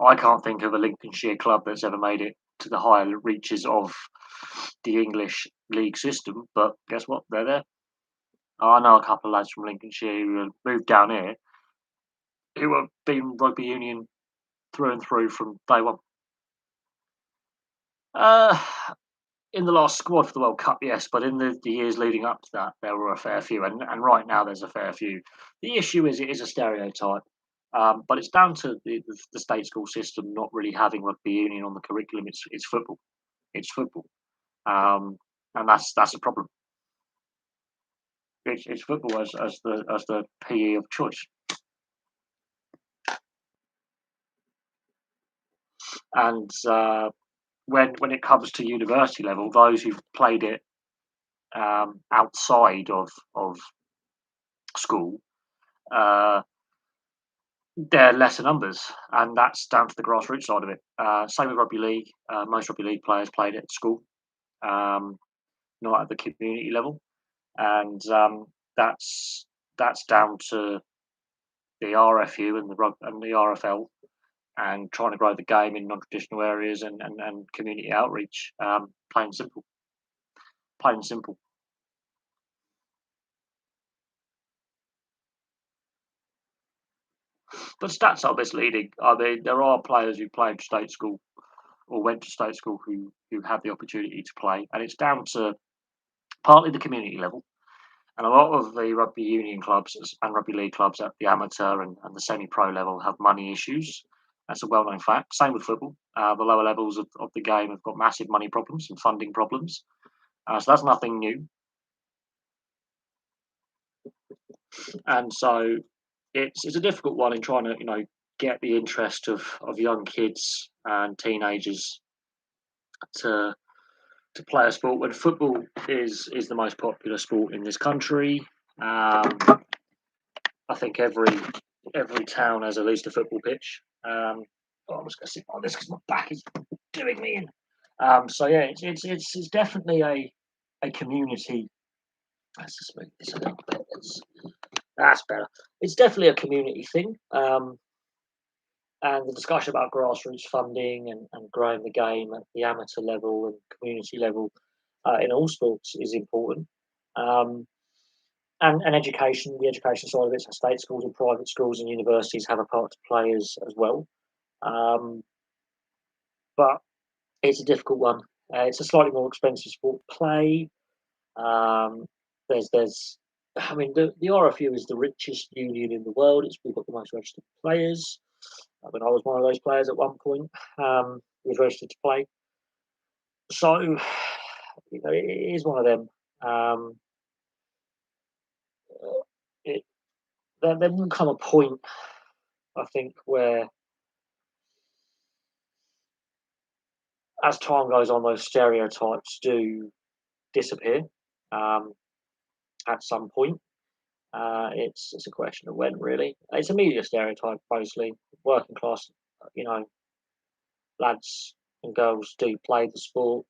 I can't think of a Lincolnshire club that's ever made it to the higher reaches of the English league system. But guess what? They're there. I know a couple of lads from Lincolnshire who have moved down here who have been rugby union through and through from day one. Uh, in the last squad for the World Cup, yes, but in the years leading up to that, there were a fair few, and right now there's a fair few. The issue is it is a stereotype, but it's down to the state school system not really having rugby union on the curriculum. It's football. It's football, um, and that's a problem. It's football as the PE of choice, and when it comes to university level, those who've played it outside of school. Uh, They're lesser numbers, and that's down to the grassroots side of it. Same with rugby league. Most rugby league players played it at school, um, not at the community level, and that's down to the RFU and the RFL, and trying to grow the game in non-traditional areas and community outreach. Plain and simple. Plain and simple. But stats are misleading. I mean, there are players who played state school or went to state school who have the opportunity to play, and it's down to partly the community level, and a lot of the rugby union clubs and rugby league clubs at the amateur and the semi-pro level have money issues. That's a well-known fact. Same with football. The lower levels of the game have got massive money problems and funding problems. So that's nothing new. And so it's a difficult one in trying to get the interest of young kids and teenagers to play a sport when football is the most popular sport in this country. Um, I think every town has at least a football pitch. I'm just going to sit on this because my back is doing me in. So yeah, it's definitely a community. Let's just move this a little bit. That's better. It's definitely a community thing. And the discussion about grassroots funding and growing the game at the amateur level and community level in all sports is important. Um, and education, the education side of it, so state schools and private schools and universities have a part to play as well. Um, but it's a difficult one. It's a slightly more expensive sport to play. Um, there's, I mean, the RFU is the richest union in the world. We've got the most registered players. I mean, I was one of those players at one point. Was registered to play. So, it is one of them. Um, it, there will come a point, I think, where as time goes on, those stereotypes do disappear um, at some point. It's a question of when, really. It's a media stereotype, mostly. Working class, you know, lads and girls do play the sport.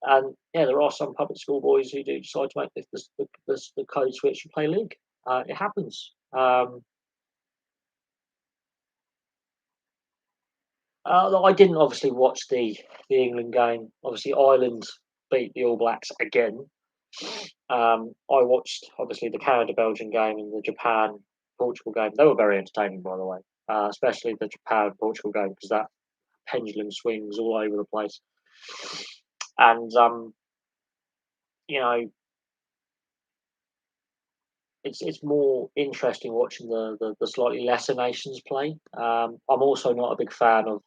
And yeah, there are some public school boys who do decide to make the code switch and play league. It happens. I didn't obviously watch the England game. Obviously, Ireland beat the All Blacks again. I watched obviously the Canada Belgian game and the Japan Portugal game. They were very entertaining, by the way, especially the Japan Portugal game because that pendulum swings all over the place. And you know, it's more interesting watching the slightly lesser nations play. I'm also not a big fan of.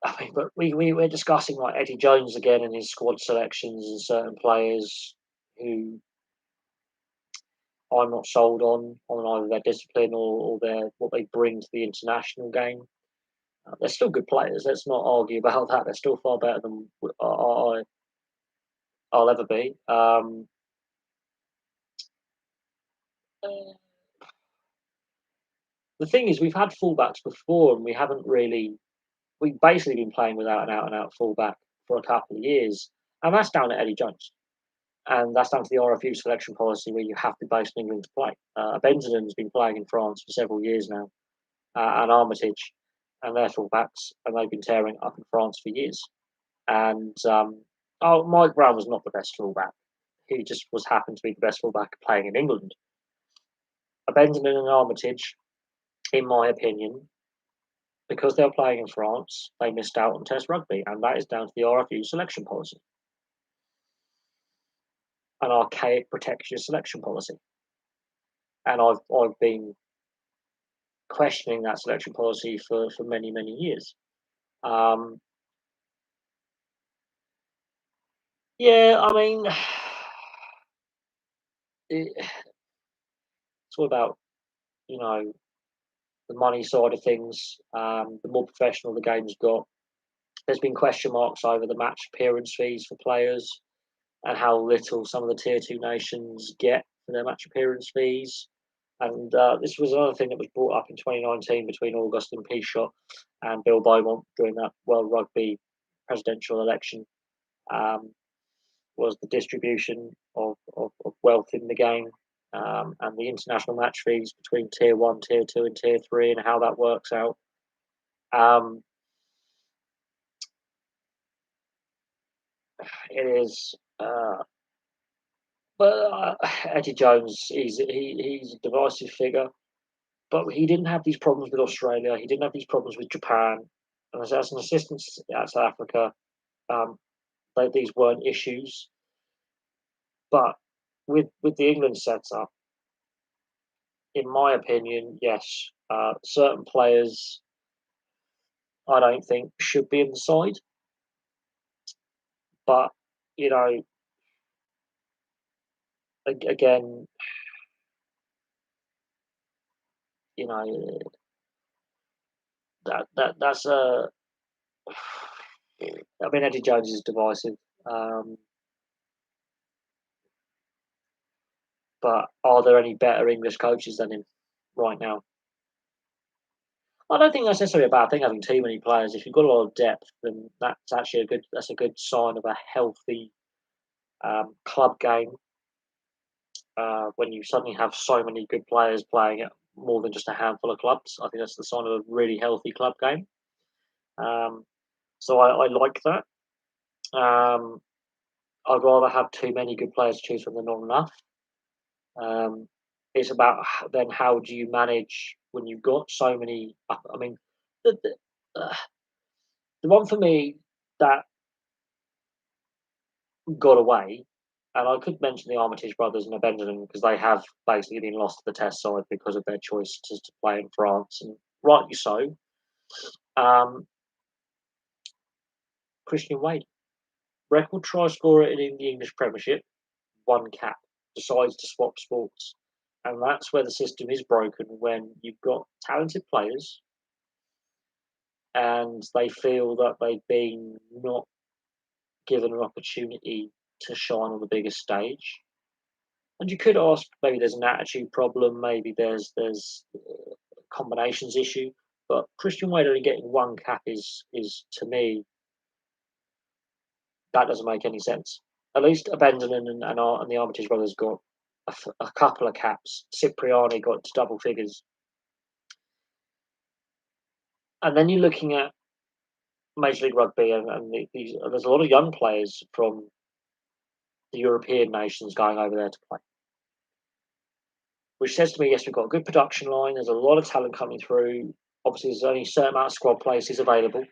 I mean, but we're discussing like Eddie Jones again and his squad selections and certain players who I'm not sold on either their discipline or their what they bring to the international game. They're still good players. Let's not argue about that. They're still far better than I'll ever be. The thing is, we've had fullbacks before, and we haven't really. We've basically been playing without an out and out fullback for a couple of years, and that's down to Eddie Jones. And that's down to the RFU selection policy where you have to be based in England to play. Benjamin's been playing in France for several years now, and Armitage, and their fullbacks, and they've been tearing up in France for years. And Mike Brown was not the best fullback. He just was happened to be the best fullback playing in England. A Benjamin and Armitage, in my opinion, because they were playing in France, they missed out on Test rugby, and that is down to the RFU selection policy, an archaic protectionist selection policy. And I've been questioning that selection policy for many years. Um, yeah, I mean, it's all about, you know, the money side of things. The more professional the game's got, there's been question marks over the match appearance fees for players and how little some of the tier two nations get for their match appearance fees. And this was another thing that was brought up in 2019 between Augustin Pichot and Bill Beaumont during that World Rugby presidential election. Um, was the distribution of wealth in the game, and the international match fees between tier one, tier two, and tier three, and how that works out. Um, it is, but Eddie Jones, he's a divisive figure, but he didn't have these problems with Australia. He didn't have these problems with Japan, and as an assistant at South Africa, um, these weren't issues. But with the England setup, in my opinion, yes, certain players I don't think should be in the side. But you know, again, you know that's a. I mean, Eddie Jones is divisive, um, but are there any better English coaches than him right now? I don't think that's necessarily a bad thing having too many players. If you've got a lot of depth, then that's actually a good sign of a healthy club game. When you suddenly have so many good players playing at more than just a handful of clubs, I think that's the sign of a really healthy club game. Um, so I like that. Um, I'd rather have too many good players to choose from than not enough. Um, it's about then how do you manage when you've got so many. I mean, uh, the one for me that got away, and I could mention the Armitage brothers and the Benjamin because they have basically been lost to the Test side because of their choice to play in France, and rightly so. Um, Christian Wade, record try scorer in the English Premiership, one cap, decides to swap sports. And that's where the system is broken when you've got talented players and they feel that they've been not given an opportunity to shine on the biggest stage. And you could ask, maybe there's an attitude problem, maybe there's a combinations issue. But Christian Wade only getting one cap is to me that doesn't make any sense. At least Benjamin and the Armitage brothers got a couple of caps. Cipriani got to double figures. And then you're looking at Major League Rugby, and there's a lot of young players from the European nations going over there to play. Which says to me, yes, we've got a good production line. There's a lot of talent coming through. Obviously, there's only a certain amount of squad places available.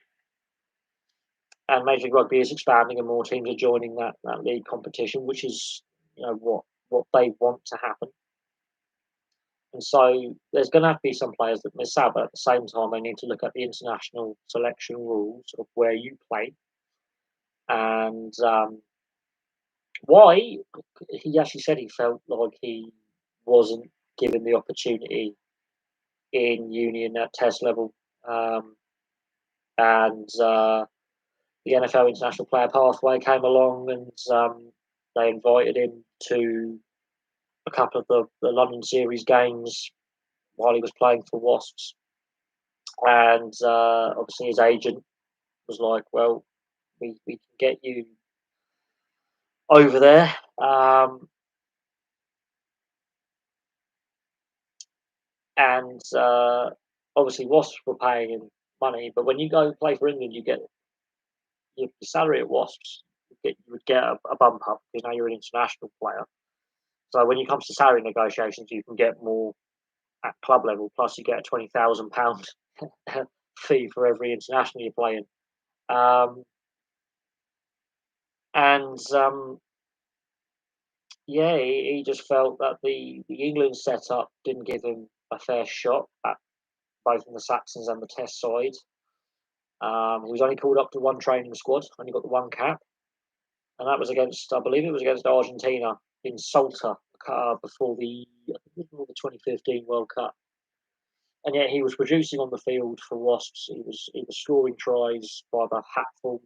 And Major League Rugby is expanding, and more teams are joining that league competition, which is what they want to happen. And so there's going to have to be some players that miss out, but at the same time, they need to look at the international selection rules of where you play and why he actually said he felt like he wasn't given the opportunity in union at test level. And the NFL International Player Pathway came along and they invited him to a couple of the London Series games while he was playing for Wasps. And obviously his agent was like, well, we can get you over there. And obviously Wasps were paying him money, but when you go play for England, you get your salary at Wasps. You would get a bump up because now you're an international player. So when it comes to salary negotiations, you can get more at club level. Plus, you get a £20,000 fee for every international you're playing. Um, and Yeah, he just felt that the England setup didn't give him a fair shot at both in the Saxons and the Test side. He was only called up to one training squad, only got the one cap, and that was against, I believe it was against Argentina in Salta before the 2015 World Cup. And yet he was producing on the field for Wasps. He was scoring tries by the hatful.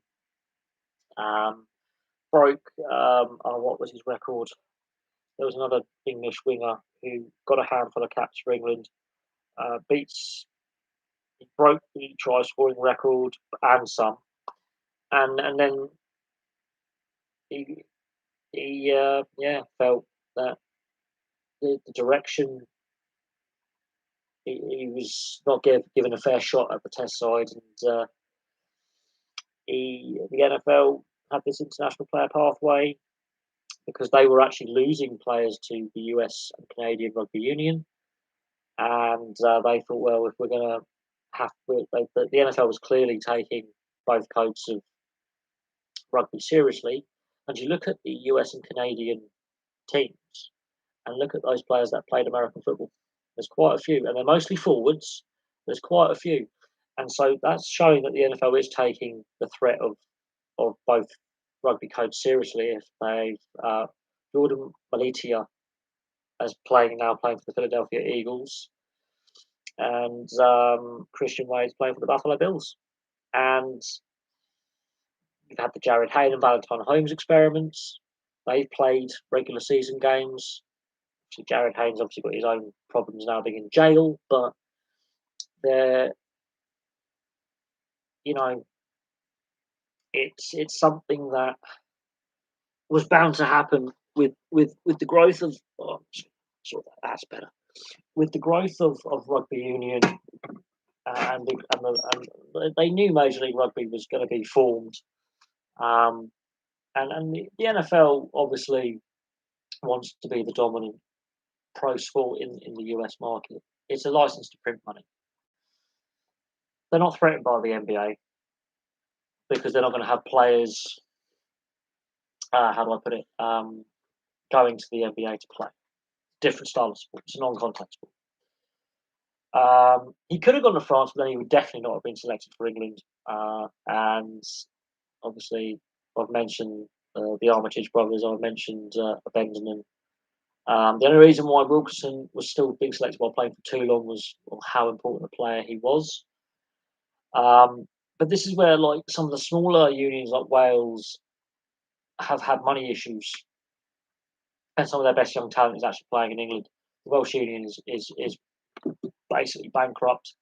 Um, broke what was his record? There was another English winger who got a handful of caps for England. Beats He broke the try scoring record and some, and then he he felt that the direction he was not given a fair shot at the Test side, and the NFL had this international player pathway because they were actually losing players to the US and Canadian Rugby Union, and they thought, well, if we're going to the NFL was clearly taking both codes of rugby seriously, and you look at the US and Canadian teams and look at those players that played American football. There's quite a few, and they're mostly forwards. There's quite a few, and so that's showing that the NFL is taking the threat of both rugby codes seriously. If they've Jordan Malitia as playing for the Philadelphia Eagles, and Christian Wade's playing for the Buffalo Bills, and you've had the Jared Hayne and Valentine Holmes experiments. They've played regular season games. Jared Hayne's obviously got his own problems now being in jail, but they're, you know, it's something that was bound to happen with the growth of that's better with the growth of rugby union and they knew Major League Rugby was going to be formed, um, and the NFL obviously wants to be the dominant pro sport in the US market. It's a license to print money. They're not threatened by the NBA because they're not going to have players. How do I put it? Going to the NBA to play. Different style of sport. It's a non-contact sport. He could have gone to France, but then he would definitely not have been selected for England. And obviously, I've mentioned the Armitage brothers. I've mentioned Benjamin. The only reason why Wilkinson was still being selected while playing for Toulon was how important a player he was. But this is where, like, some of the smaller unions like Wales have had money issues, and some of their best young talent is actually playing in England. The Welsh Union is basically bankrupt.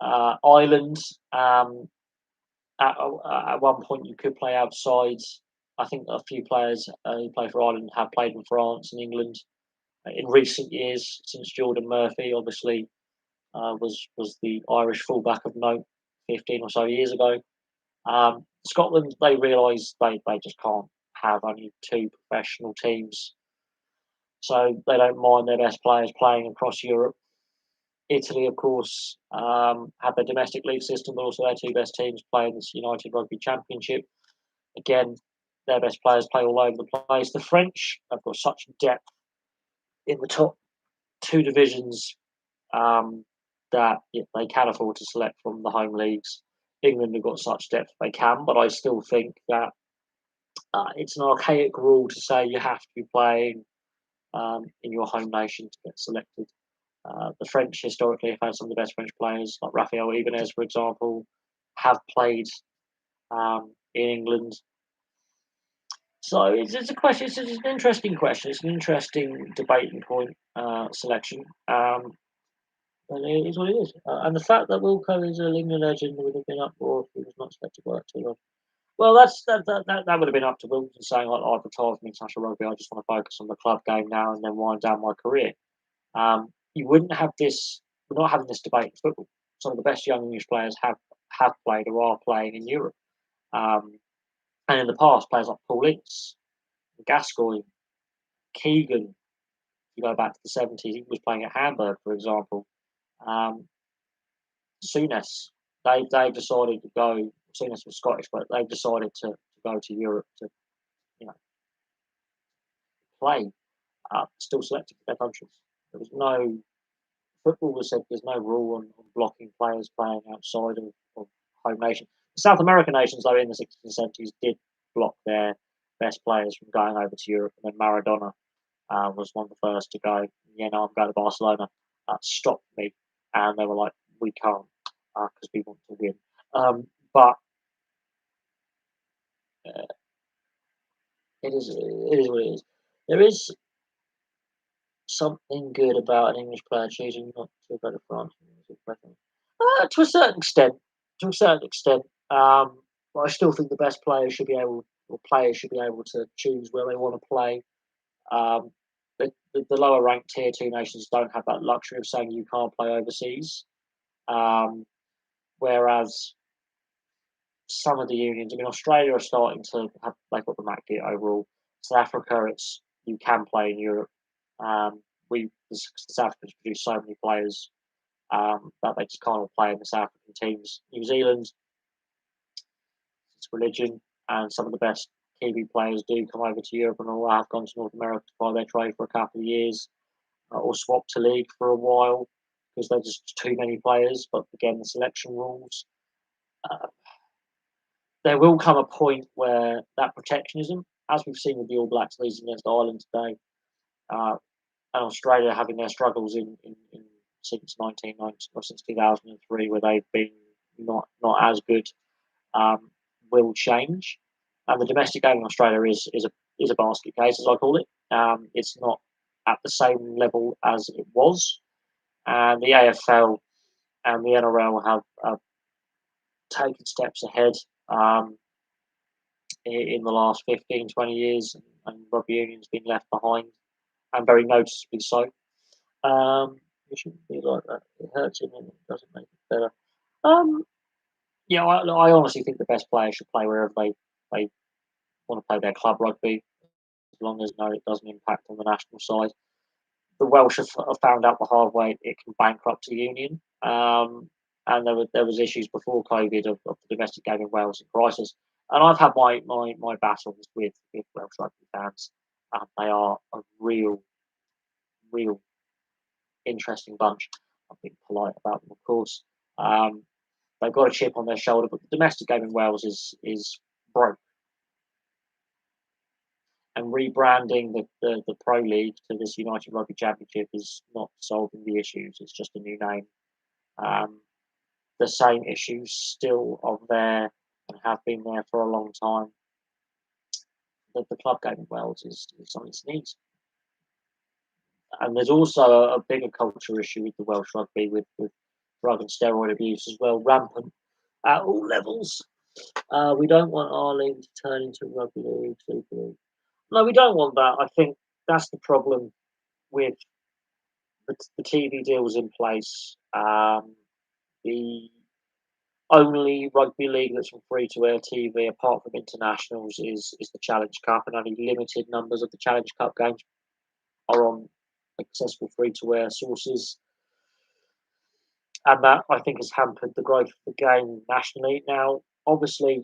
Ireland, at one point, you could play outside. I think a few players who play for Ireland have played in France and England in recent years, since Jordan Murphy obviously was the Irish fullback of note 15 or so years ago. Scotland, they realise they just can't have only two professional teams, so they don't mind their best players playing across Europe. Italy, of course, have their domestic league system, but also their two best teams play in this United Rugby Championship. Again, their best players play all over the place. The French have got such depth in the top two divisions that they can afford to select from the home leagues. England have got such depth they can, but I still think that it's an archaic rule to say you have to be playing in your home nation to get selected. The French historically have had some of the best French players, like Raphael Ibanez, for example, have played in England. So it's a question. It's an interesting question. It's an interesting debating point. Selection. And it is what it is. And the fact that Wilco is a England legend would have been up for if he was not expected to work too long. Well, that would have been up to Wilson saying, like, I've retired from international rugby. I just want to focus on the club game now and then wind down my career. You wouldn't have this. We're not having this debate in football. Some of the best young English players have played or are playing in Europe. And in the past, players like Paul Ince, Gascoigne, Keegan. If you go back to the 70s, he was playing at Hamburg, for example. Souness. They decided to go. Seeing as we're Scottish, but they've decided to go to Europe to you know play. Still selected for their countries. There was no football was said. There's no rule on blocking players playing outside of home nation. The South American nations, though, in the 60s and 70s, did block their best players from going over to Europe. And then Maradona was one of the first to go. Yeah, no, I'm going to Barcelona. Stopped me, and they were like, "We can't because we want to win." But uh, it is what it is. There is something good about an English player choosing not to go to France. To a certain extent, to a certain extent. But I still think the best players should be able, or players should be able to choose where they want to play. Um, the lower ranked tier two nations don't have that luxury of saying you can't play overseas. Um, whereas some of the unions, I mean, Australia are starting to have they've got the MAC deal overall. South Africa, it's you can play in Europe. The South Africans produce so many players that they just can't all play in the South African teams. New Zealand, it's religion, and some of the best Kiwi players do come over to Europe and all have gone to North America to buy their trade for a couple of years or swap to league for a while because there's just too many players. But again, the selection rules. Uh, there will come a point where that protectionism, as we've seen with the All Blacks losing against Ireland today, uh, and Australia having their struggles in since 1990 or since 2003, where they've been not as good, will change. And the domestic game in Australia is a basket case, as I call it. It's not at the same level as it was, and the AFL and the NRL have taken steps ahead in the last 15, 20 years, and rugby union's been left behind, and very noticeably so. It shouldn't be like that. It hurts him and it doesn't make it better. Um, yeah, I honestly think the best players should play wherever they want to play their club rugby, as long as no, it doesn't impact on the national side. The Welsh have found out the hard way it can bankrupt a union. And there was issues before COVID of the domestic game in Wales in crisis. And I've had my battles with Welsh rugby fans. They are a real interesting bunch. I'm being polite about them, of course. Um, they've got a chip on their shoulder, but the domestic game in Wales is broke. And rebranding the Pro League to this United Rugby Championship is not solving the issues. It's just a new name. Um, the same issues still are there and have been there for a long time. The club game in Wales is on its knees. And there's also a bigger culture issue with the Welsh rugby with drug and steroid abuse as well, rampant at all levels. We don't want our league to turn into rugby league, super league. No, we don't want that. I think that's the problem with the TV deals in place. The only rugby league that's on free to air TV, apart from internationals, is the Challenge Cup, and only limited numbers of the Challenge Cup games are on accessible free to air sources. And that I think has hampered the growth of the game nationally. Now, obviously,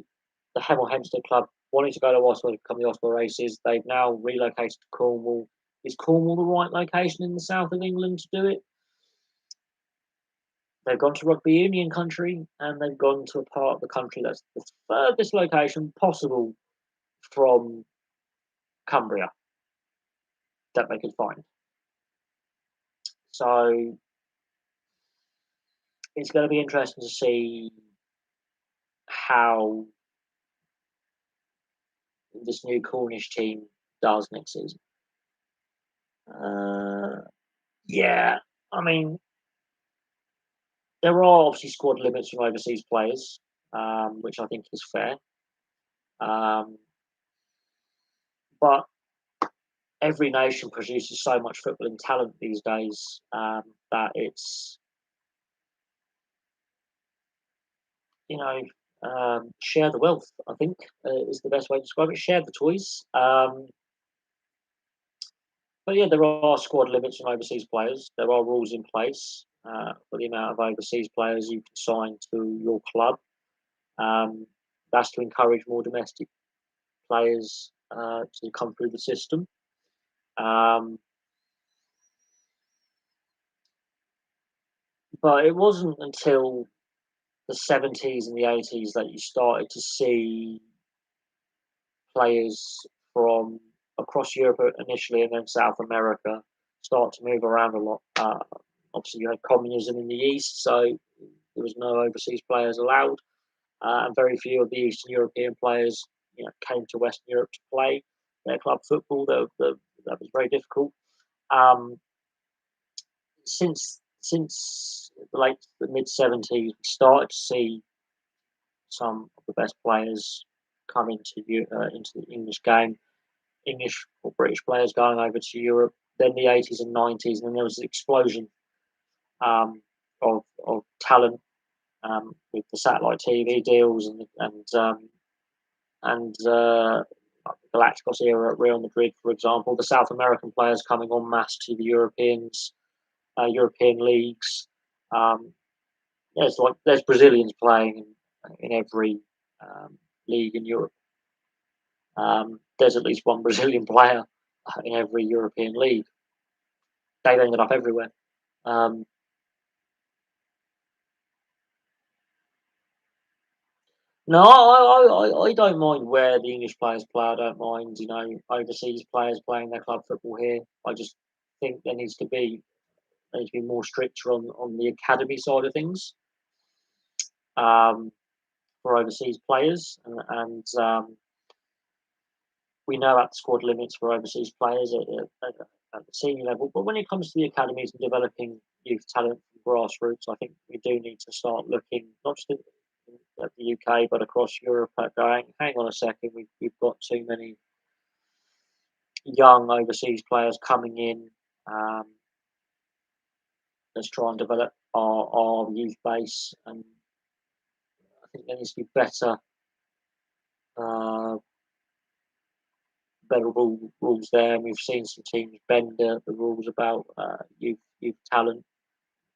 the Hemel Hempstead Club wanting to go to Oslo to become the Oslo races, they've now relocated to Cornwall. Is Cornwall the right location in the south of England to do it? They've gone to rugby union country, and they've gone to a part of the country that's the furthest location possible from Cumbria that they could find. So it's going to be interesting to see how this new Cornish team does next season. Yeah, I mean, there are obviously squad limits from overseas players, which I think is fair. Um, but every nation produces so much footballing talent these days that it's, you know, share the wealth, I think, is the best way to describe it. Share the toys. But yeah, there are squad limits on overseas players. There are rules in place. for the amount of overseas players you can sign to your club. Um, that's to encourage more domestic players to come through the system. Um, but it wasn't until the 70s and the 80s that you started to see players from across Europe initially and then South America start to move around a lot. Obviously, you had communism in the East, so there was no overseas players allowed, and very few of the Eastern European players, came to Western Europe to play their club football. That was very difficult. Um, since the mid 70s, we started to see some of the best players come into the English game. English or British players going over to Europe. Then the 80s and 90s, and then there was an explosion of talent with the satellite TV deals and Galacticos era at Real Madrid, for example. The South American players coming en masse to the European leagues. Um, there's Brazilians playing in every league in Europe. There's at least one Brazilian player in every European league. They've ended up everywhere. Um, no, I don't mind where the English players play. I don't mind, overseas players playing their club football here. I just think there needs to be more stricter on the academy side of things um, for overseas players, and we know at the squad limits for overseas players at the senior level. But when it comes to the academies and developing youth talent from grassroots, I think we do need to start looking not just at the UK but across Europe at going, hang on a second, we've got too many young overseas players coming in. Um, let's try and develop our youth base, and I think there needs to be uh, better rules there. And we've seen some teams bend the rules about youth talent,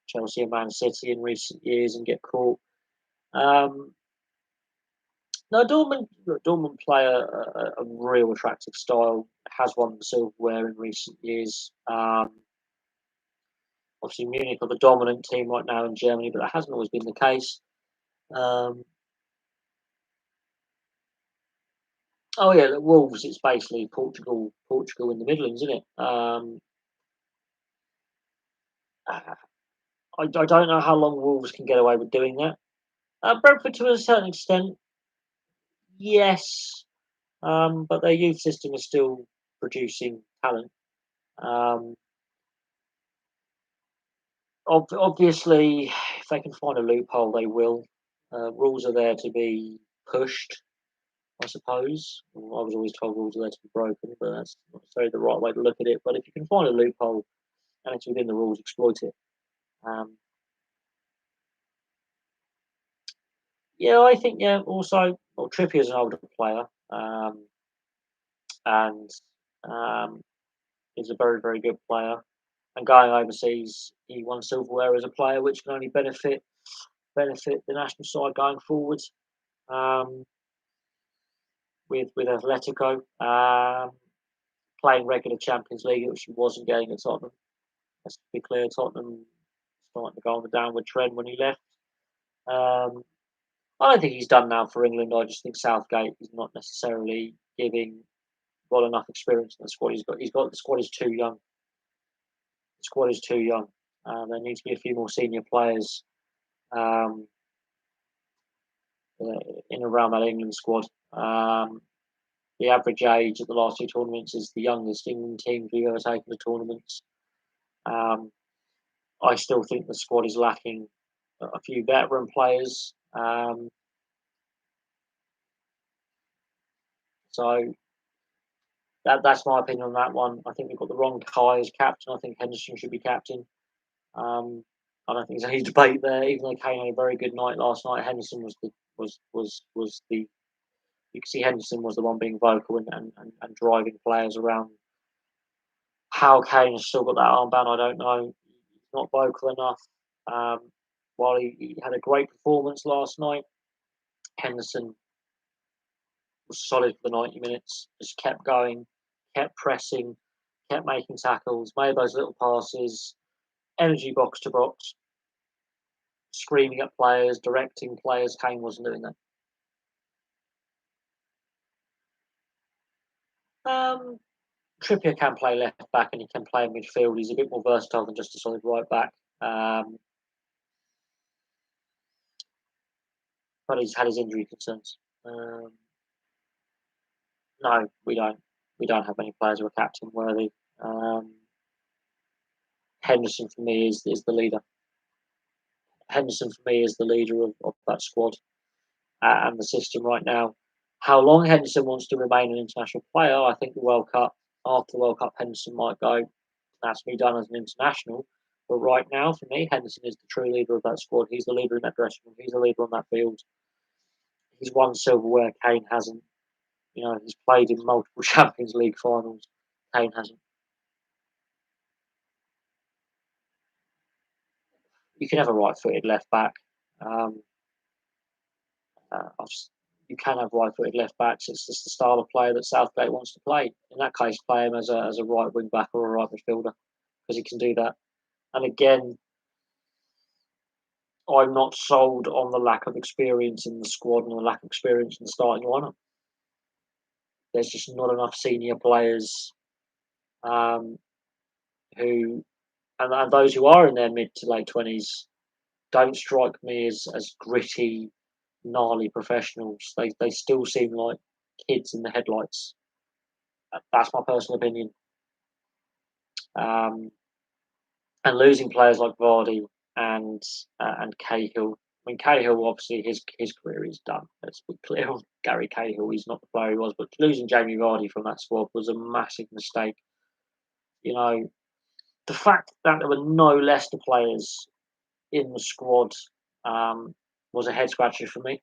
Chelsea and Man City in recent years, and get caught. Um, no, Dortmund play a real attractive style. Has won the silverware in recent years. Obviously, Munich are the dominant team right now in Germany, but that hasn't always been the case. Um, oh yeah, the Wolves. It's basically Portugal in the Midlands, isn't it? I don't know how long Wolves can get away with doing that. Brentford, to a certain extent, yes, but their youth system is still producing talent. Um, obviously, if they can find a loophole, they will. Rules are there to be pushed, I suppose. Well, I was always told rules are there to be broken, but that's not necessarily the right way to look at it. But if you can find a loophole and it's within the rules, exploit it. Um, yeah, I think Also, well, Trippier's an older player, and um, is a very very good player. And going overseas, he won silverware as a player, which can only benefit the national side going forward. Um, with Atletico, playing regular Champions League, which he wasn't getting at Tottenham. Let's be clear, Tottenham starting to go on the downward trend when he left. Um, I don't think he's done now for England. I just think Southgate is not necessarily giving got enough experience in the squad. The squad is too young. The squad is too young. There needs to be a few more senior players um, in around that England squad. The average age at the last two tournaments is the youngest England teams we've ever taken to tournaments. Um, I still think the squad is lacking a few veteran players. So that's my opinion on that one. I think we've got the wrong Kai as captain. I think Henderson should be captain. Um, I don't think there's any debate there. Even though Kane had a very good night last night, Henderson was the you can see Henderson was the one being vocal and driving players around. How Kane has still got that armband, I don't know. He's not vocal enough. While he had a great performance last night, Henderson was solid for the 90 minutes, just kept going, kept pressing, kept making tackles, made those little passes, energy box to box, screaming at players, directing players. Kane wasn't doing that. Trippier can play left back and he can play in midfield. He's a bit more versatile than just a solid right back. But he's had his injury concerns. No, we don't. We don't have any players who are captain worthy. Henderson for me is the leader. Henderson for me is the leader of that squad and the system right now. How long Henderson wants to remain an international player, I think after the World Cup, Henderson might go, that's me done as an international. But right now, for me, Henderson is the true leader of that squad. He's the leader in that dressing room. He's the leader on that field. He's won silverware. Kane hasn't. He's played in multiple Champions League finals. Kane hasn't. You can have a right-footed left back. You can have right-footed left backs. It's just the style of player that Southgate wants to play. In that case, play him as a right wing back or a right midfielder because he can do that. And again, I'm not sold on the lack of experience in the squad and the lack of experience in the starting lineup. There's just not enough senior players who, and those who are in their mid to late 20s, don't strike me as gritty, gnarly professionals. They still seem like kids in the headlights. That's my personal opinion. And losing players like Vardy and Cahill. I mean, Cahill, obviously, his career is done. Let's be clear on Gary Cahill. He's not the player he was, but losing Jamie Vardy from that squad was a massive mistake. The fact that there were no Leicester players in the squad was a head scratcher for me.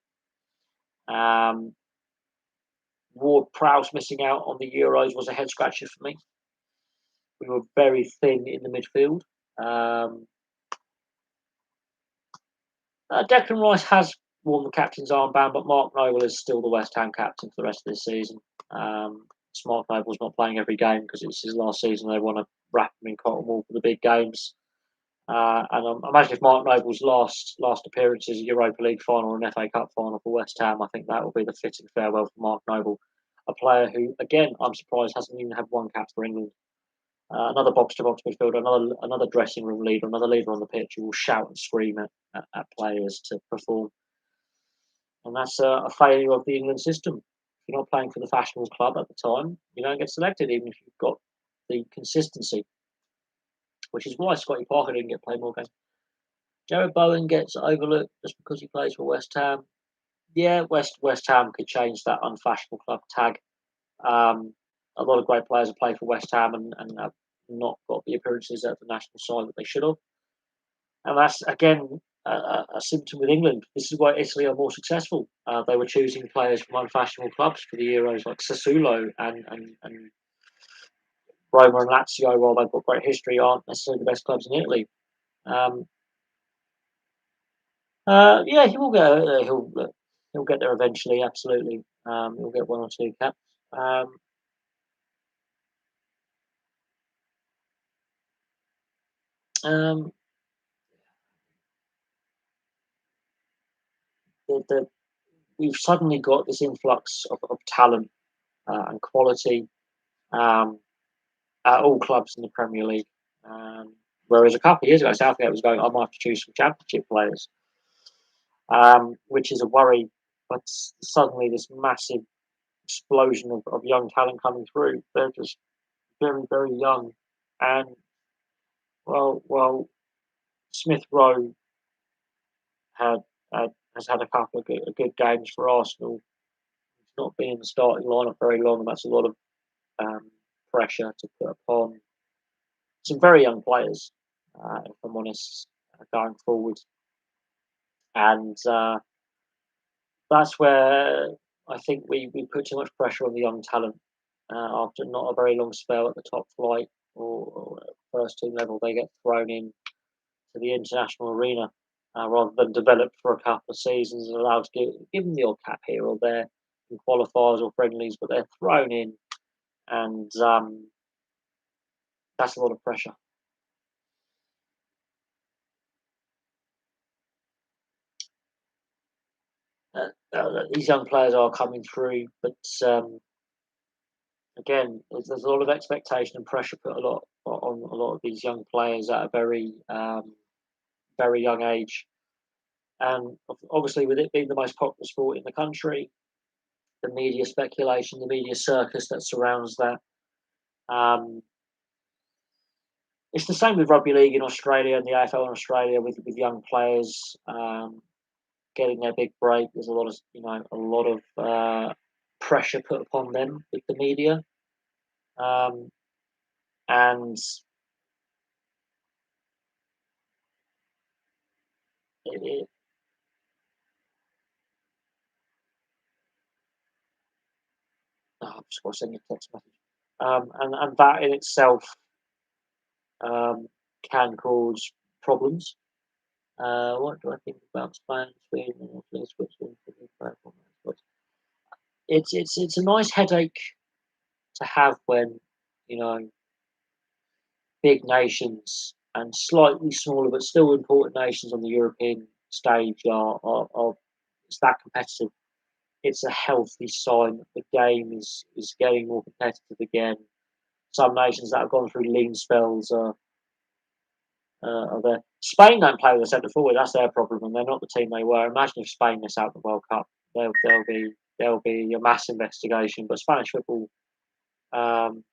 Ward-Prowse missing out on the Euros was a head scratcher for me. We were very thin in the midfield. Declan Rice has worn the captain's armband, but Mark Noble is still the West Ham captain for the rest of this season. Mark Noble's not playing every game because it's his last season. They want to wrap him in cotton wool for the big games. And imagine if Mark Noble's last appearance is a Europa League final or an FA Cup final for West Ham. I think that will be the fitting farewell for Mark Noble, a player who, again, I'm surprised hasn't even had one cap for England. Another box-to-box midfielder, another dressing room leader, another leader on the pitch who will shout and scream at players to perform. And that's a failure of the England system. If you're not playing for the fashionable club at the time, you don't get selected, even if you've got the consistency, which is why Scotty Parker didn't get played more games. Jared Bowen gets overlooked just because he plays for West Ham. Yeah, West Ham could change that unfashionable club tag. A lot of great players have played for West Ham and have not got the appearances at the national side that they should have. And that's, again, a symptom with England. This is why Italy are more successful. They were choosing players from unfashionable clubs for the Euros, like Sassuolo and Roma and Lazio, while they've got great history, aren't necessarily the best clubs in Italy. Yeah, he will go. He'll get there eventually. Absolutely, he'll get one or two caps. We've suddenly got this influx of talent and quality at all clubs in the Premier League. Whereas a couple of years ago, Southgate was going, I might have to choose some Championship players, which is a worry. But suddenly, this massive explosion of young talent coming through. They're just very, very young. And, well, Smith Rowe has had a couple of good games for Arsenal. He's not been in the starting lineup very long, and that's a lot of pressure to put upon some very young players, if I'm honest, going forward. And that's where I think we put too much pressure on the young talent. After not a very long spell at the top flight or first team level, they get thrown in to the international arena rather than developed for a couple of seasons and allowed to give them the odd cap here or there in qualifiers or friendlies, but they're thrown in, and that's a lot of pressure. These young players are coming through, but again, there's a lot of expectation and pressure put on a lot of these young players at a very young age. And obviously, with it being the most popular sport in the country, the media speculation, the media circus that surrounds that. It's the same with rugby league in Australia and the AFL in Australia with young players getting their big break. There's a lot of pressure put upon them with the media, and it, I've just got to send you a text message. And that in itself can cause problems. What do I think about Spain, Sweden, and Switzerland? It's a nice headache to have when you know big nations and slightly smaller but still important nations on the European stage are it's that competitive. It's a healthy sign that the game is getting more competitive again. Some nations that have gone through lean spells are there. Spain don't play with a centre forward. That's their problem, and they're not the team they were. Imagine if Spain miss out the World Cup. There'll be a mass investigation. But Spanish football, um,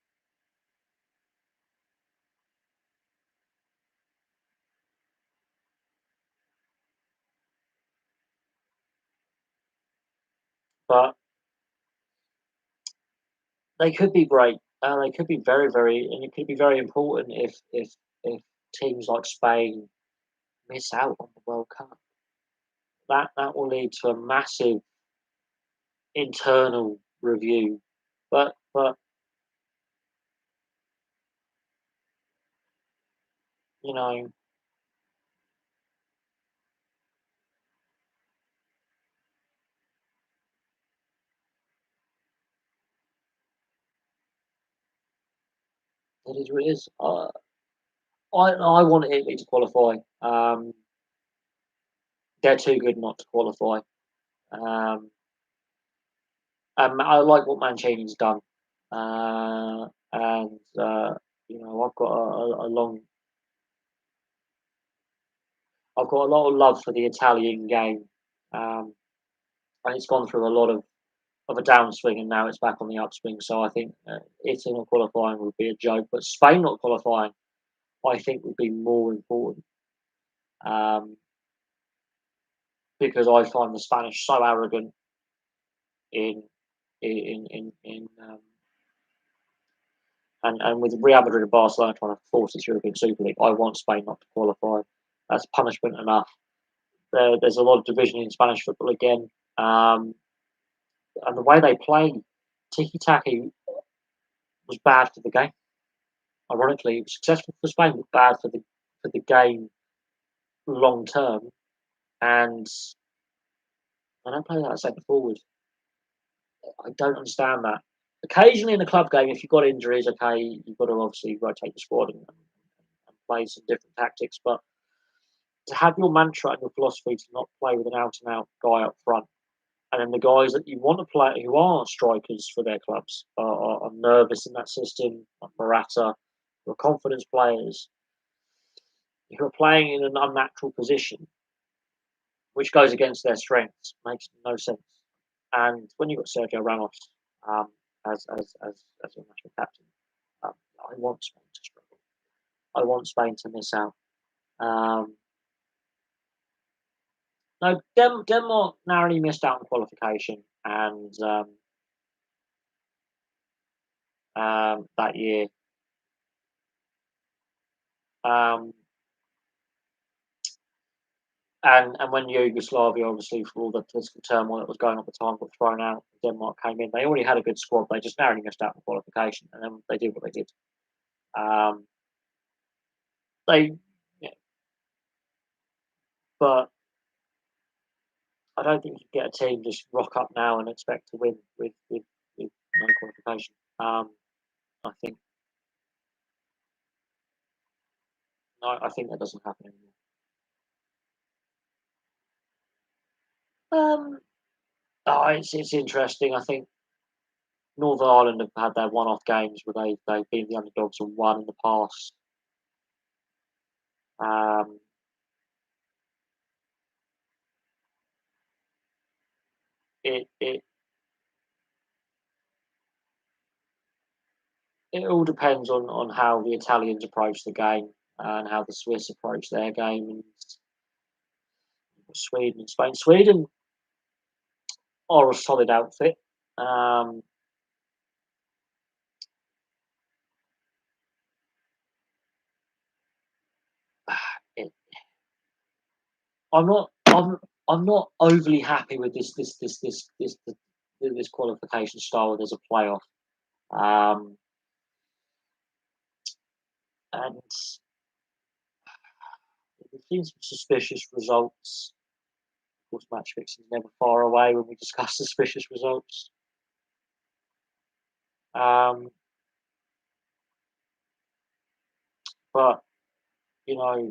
but they could be great. They could be very, and it could be very important if teams like Spain miss out on the World Cup. That will lead to a massive internal review. But you know, it is what it is. I want Italy to qualify. They're too good not to qualify. Um, I like what Mancini's done, and I've got I've got a lot of love for the Italian game, um, and it's gone through a lot of a downswing, and now it's back on the upswing. So I think Italy not qualifying would be a joke, but Spain not qualifying, I think, would be more important um, because I find the Spanish so arrogant in in and with Real Madrid and Barcelona trying to force this European Super League, I want Spain not to qualify. That's punishment enough. There's a lot of division in Spanish football again, and the way they play tiki taka was bad for the game. Ironically, it was successful for Spain, but bad for the game long term. And I don't play that second forward. I don't understand that. Occasionally in a club game, if you've got injuries, okay, you've got to obviously rotate the squad and play some different tactics. But to have your mantra and your philosophy to not play with an out and out guy up front, and then the guys that you want to play who are strikers for their clubs are nervous in that system, like Morata, who are confidence players who are playing in an unnatural position, which goes against their strengths, makes no sense. And when you've got Sergio Ramos um, as your national captain, I want Spain to struggle. I want Spain to miss out. Um, no, Denmark narrowly missed out on qualification, and that year. Um, and when Yugoslavia, obviously, for all the political turmoil that was going on at the time, got thrown out, Denmark came in. They already had a good squad. They just narrowly missed out on qualification, and then they did what they did. Um, they, yeah, but I don't think you can get a team just rock up now and expect to win with no qualification. I think I think that doesn't happen anymore. It's interesting. I think Northern Ireland have had their one-off games where they've been the underdogs and won in the past. Um, it it all depends on how the Italians approach the game and how the Swiss approach their game, and Sweden and Spain. Sweden are a solid outfit. Um, it, I'm not I'm not overly happy with this qualification style. There's a playoff, um, and we've seen some suspicious results. Of course, match fixing is never far away when we discuss suspicious results. Um, but you know,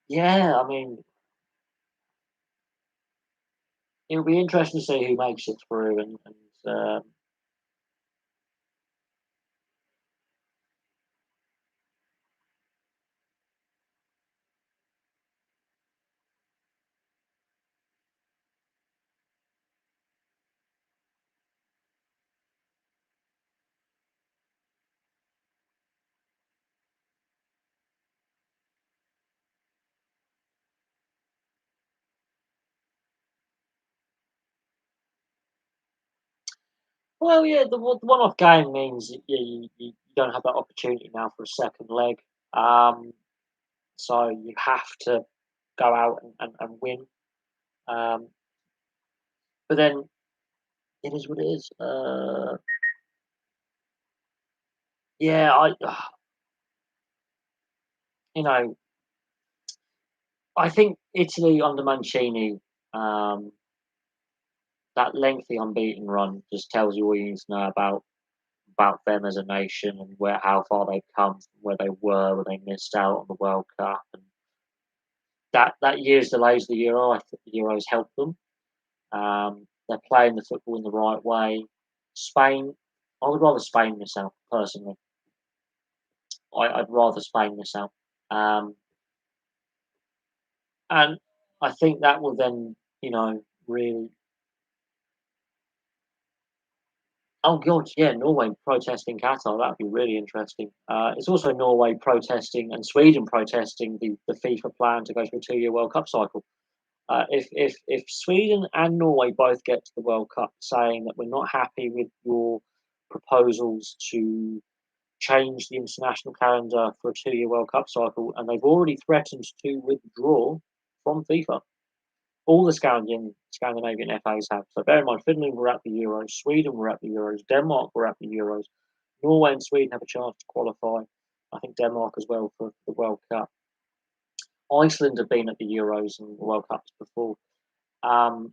yeah, I mean, it'll be interesting to see who makes it through, and well, yeah, the one-off game means you don't have that opportunity now for a second leg. Um, so you have to go out and win. Um, but then it is what it is. Yeah, you know, I think Italy under Mancini, um, that lengthy unbeaten run just tells you all you need to know about them as a nation and where how far they've come from where they were when they missed out on the World Cup. And that year's delays the Euro. I think the Euros helped them. They're playing the football in the right way. Spain, I would rather Spain miss out personally. I'd rather Spain miss out. Um, and I think that will then, really. Oh god, yeah, Norway protesting Qatar. That'd be really interesting. It's also Norway protesting and Sweden protesting the FIFA plan to go through a 2-year World Cup cycle. If Sweden and Norway both get to the World Cup saying that we're not happy with your proposals to change the international calendar for a 2-year World Cup cycle, and they've already threatened to withdraw from FIFA. All the Scandinavian FAs have. So bear in mind, Finland were at the Euros, Sweden were at the Euros, Denmark were at the Euros, Norway and Sweden have a chance to qualify. I think Denmark as well for the World Cup. Iceland have been at the Euros and the World Cups before. Um,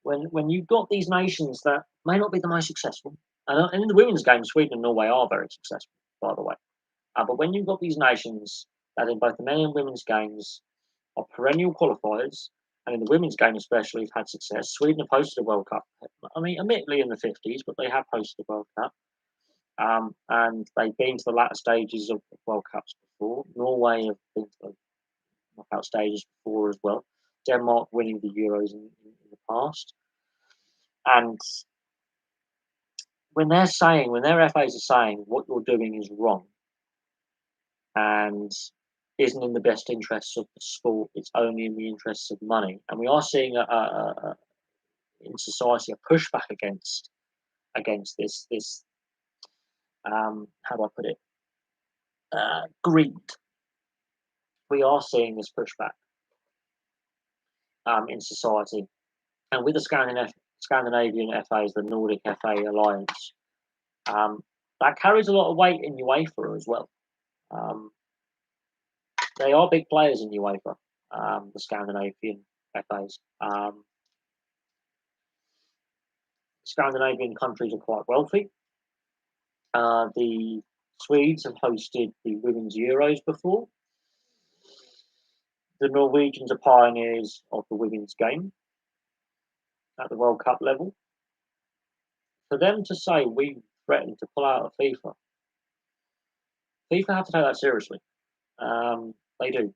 when you've got these nations that may not be the most successful, and in the women's game, Sweden and Norway are very successful, by the way. But when you've got these nations that in both the men and women's games are perennial qualifiers, and in the women's game especially have had success. Sweden have hosted a World Cup. I mean, admittedly in the 50s, but they have hosted a World Cup. And they've been to the latter stages of World Cups before. Norway have been to the knockout stages before as well. Denmark winning the Euros in the past. And when their FAs are saying what you're doing is wrong and isn't in the best interests of the sport, it's only in the interests of money. And we are seeing in society a pushback against this how do I put it, greed. We are seeing this pushback in society, and with the Scandinavian FA is the Nordic FA Alliance. That carries a lot of weight in UEFA as well. Um, they are big players in UEFA, the Scandinavian FAs. Scandinavian countries are quite wealthy. The Swedes have hosted the Women's Euros before. The Norwegians are pioneers of the women's game at the World Cup level. For them to say we threatened to pull out of FIFA, FIFA have to take that seriously. They do.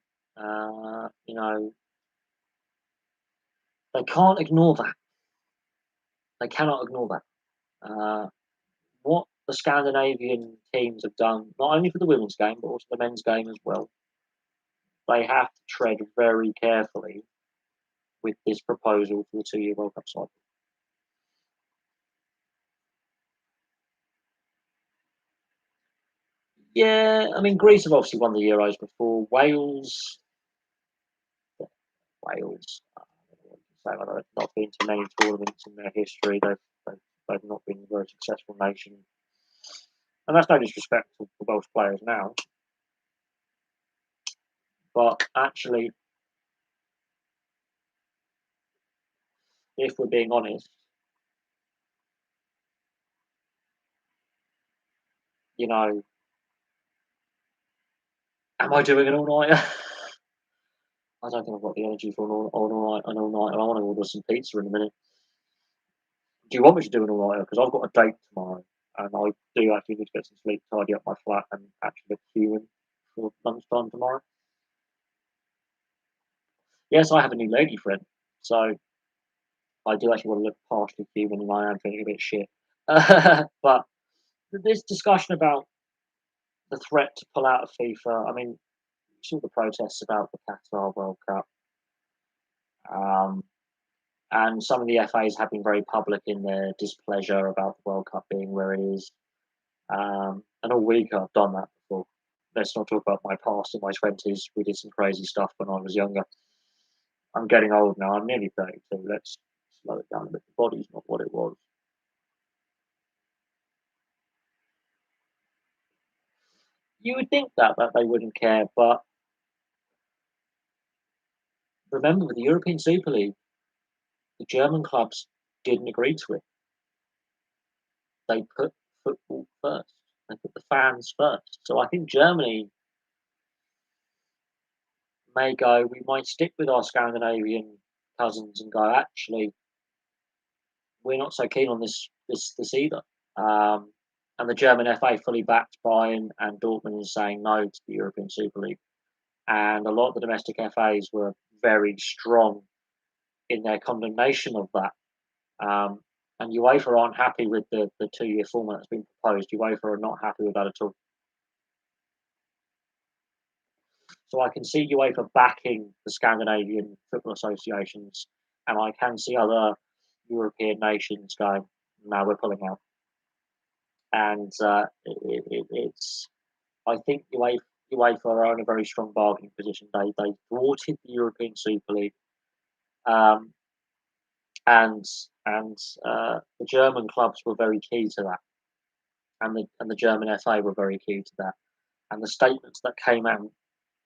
You know, they can't ignore that. They cannot ignore that. What the Scandinavian teams have done, not only for the women's game, but also the men's game as well, they have to tread very carefully with this proposal for the 2-year World Cup cycle. Yeah, I mean, Greece have obviously won the Euros before. Wales, they've not been to many tournaments in their history. They've not been a very successful nation. And that's no disrespect to the Welsh players now. But actually, if we're being honest, you know, am I doing an all-nighter? I don't think I've got the energy for an all-nighter. I want to order some pizza in a minute. Do you want me to do an all-nighter? Because I've got a date tomorrow, and I do actually need to get some sleep, tidy up my flat, and actually look human for lunchtime tomorrow. Yes, I have a new lady friend, so I do actually want to look partially human, and I am feeling a bit shit. But this discussion about the threat to pull out of FIFA, I mean, you saw the protests about the Qatar World Cup. And some of the FAs have been very public in their displeasure about the World Cup being where it is. And all week I've done that before. Let's not talk about my past in my 20s. We did some crazy stuff when I was younger. I'm getting old now. I'm nearly 32. Let's slow it down a bit. The body's not what it was. You would think that they wouldn't care, but remember with the European Super League, the German clubs didn't agree to it. They put football first. They put the fans first. So I think Germany may go, we might stick with our Scandinavian cousins and go, actually, we're not so keen on this either. And the German FA fully backed Bayern and Dortmund is saying no to the European Super League. And a lot of the domestic FAs were very strong in their condemnation of that. And UEFA aren't happy with the 2-year format that's been proposed. UEFA are not happy with that at all. So I can see UEFA backing the Scandinavian football associations, and I can see other European nations going, "No, we're pulling out." And it's, I think UEFA are in a very strong bargaining position. They brought in the European Super League, um, and the German clubs were very key to that, and the German FA were very key to that, and the statements that came out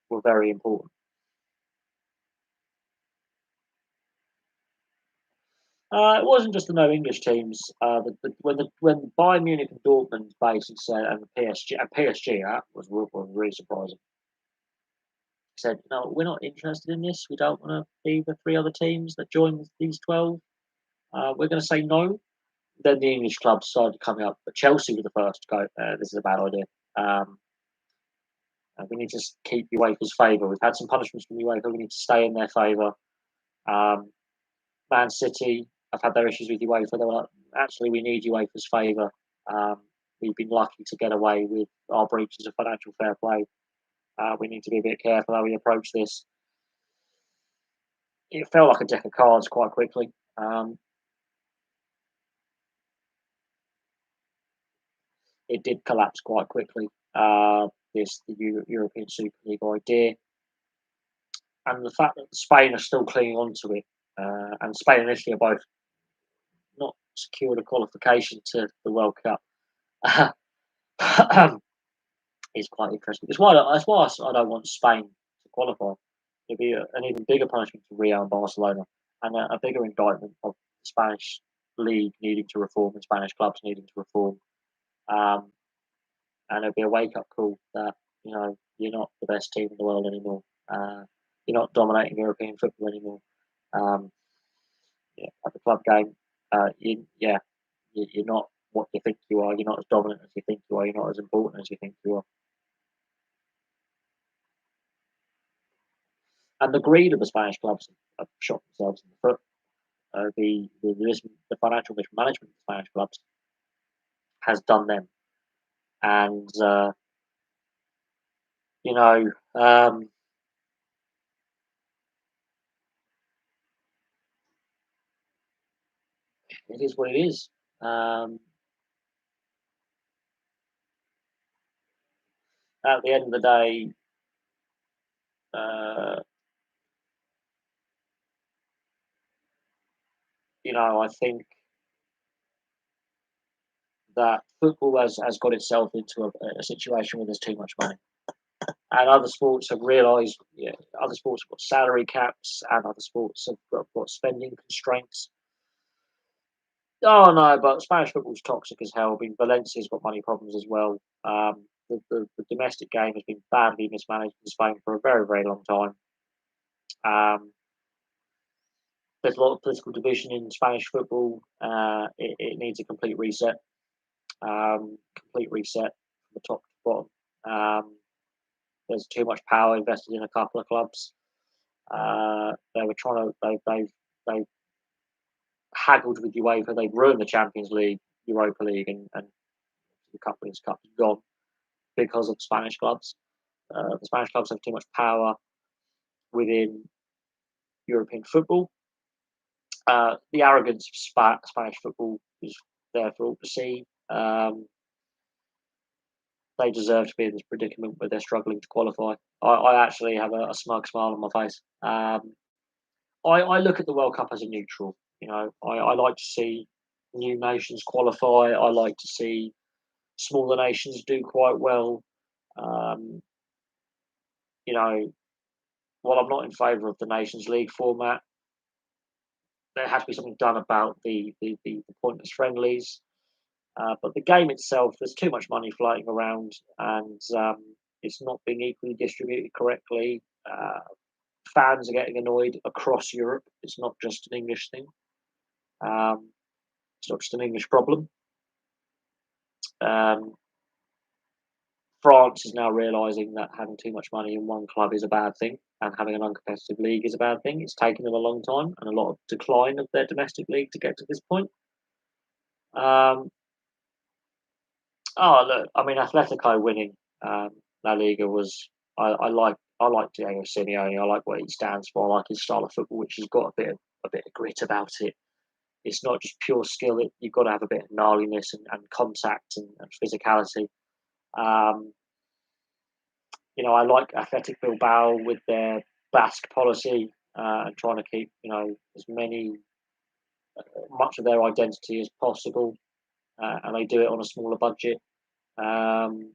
were very important. It wasn't just the no English teams. When Bayern Munich and Dortmund basically said, and PSG that was really surprising. Said, no, we're not interested in this. We don't want to be the 3 other teams that join these 12. We're going to say no. Then the English clubs started coming up, but Chelsea were the first to go. This is a bad idea. We need to keep UEFA's favour. We've had some punishments from UEFA. We need to stay in their favour. Man City have had their issues with UEFA. They were like, actually, we need UEFA's favour. We've been lucky to get away with our breaches of financial fair play. We need to be a bit careful how we approach this. It felt like a deck of cards quite quickly. It did collapse quite quickly. The European Super League idea, and the fact that Spain are still clinging on to it, and Spain and Italy are both not secured a qualification to the World Cup. Is quite interesting. That's why I don't want Spain to qualify. It'd be an even bigger punishment for Real and Barcelona, and a bigger indictment of the Spanish league needing to reform and Spanish clubs needing to reform. Um, and it'd be a wake up call that you're not the best team in the world anymore. Uh, you're not dominating European football anymore. Um, yeah, at the club game, you're not what you think you are. You're not as dominant as you think you are. You're not as important as you think you are. And the greed of the Spanish clubs have shot themselves in the foot. The financial mismanagement of the Spanish clubs has done them, and you know it is what it is. Um, at the end of the day, uh, I think that football has got itself into a situation where there's too much money, and other sports have realised. Yeah, other sports have got salary caps, and other sports have got spending constraints. Oh no, but Spanish football's toxic as hell. I mean, Valencia's got money problems as well. The domestic game has been badly mismanaged in Spain for a very, very long time. Um, there's a lot of political division in Spanish football. It needs a complete reset from the top to bottom. There's too much power invested in a couple of clubs. They were trying to they haggled with UEFA. They've ruined the Champions League, Europa League, and the Companies Cup is gone because of Spanish clubs. The Spanish clubs have too much power within European football. The arrogance of Spanish football is there for all to see. They deserve to be in this predicament where they're struggling to qualify. I actually have a smug smile on my face. I look at the World Cup as a neutral. I like to see new nations qualify. I like to see smaller nations do quite well. Um, you know, while I'm not in favour of the Nations League format, there has to be something done about the pointless friendlies. But the game itself, there's too much money floating around, and it's not being equally distributed correctly. Fans are getting annoyed across Europe. It's not just an English thing. Um, it's not just an English problem. Um, France is now realising that having too much money in one club is a bad thing, and having an uncompetitive league is a bad thing. It's taken them a long time and a lot of decline of their domestic league to get to this point. Um, oh look, I mean, Atletico winning La Liga was. I like Diego Simeone. I like what he stands for. I like his style of football, which has got a bit of grit about it. It's not just pure skill. You've got to have a bit of gnarliness and contact and physicality. Um, I like Athletic Bilbao with their Basque policy and trying to keep as much of their identity as possible, and they do it on a smaller budget. Um,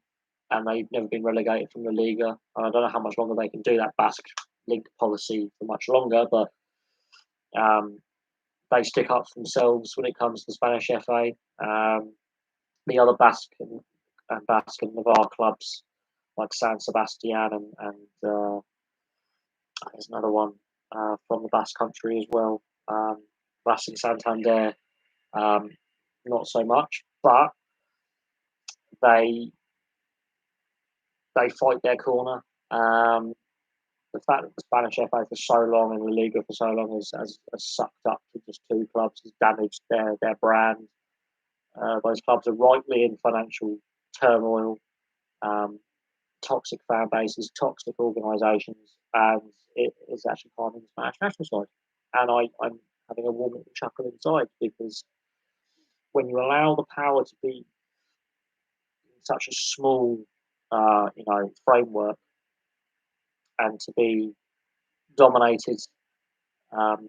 and they've never been relegated from the Liga. And I don't know how much longer they can do that Basque link policy for much longer, but um, they stick up for themselves when it comes to the Spanish FA. The other Basque and Navarre clubs like San Sebastian and there's another one from the Basque country as well. Racing Santander, um, not so much, but they they fight their corner. The fact that the Spanish FA for so long and the Liga for so long has sucked up to just two clubs has damaged their brand. Those clubs are rightly in financial turmoil, um, toxic fan bases, toxic organisations, and it is actually harming the Spanish national side. And I'm having a warm little chuckle inside because when you allow the power to be in such a small, framework and to be dominated um,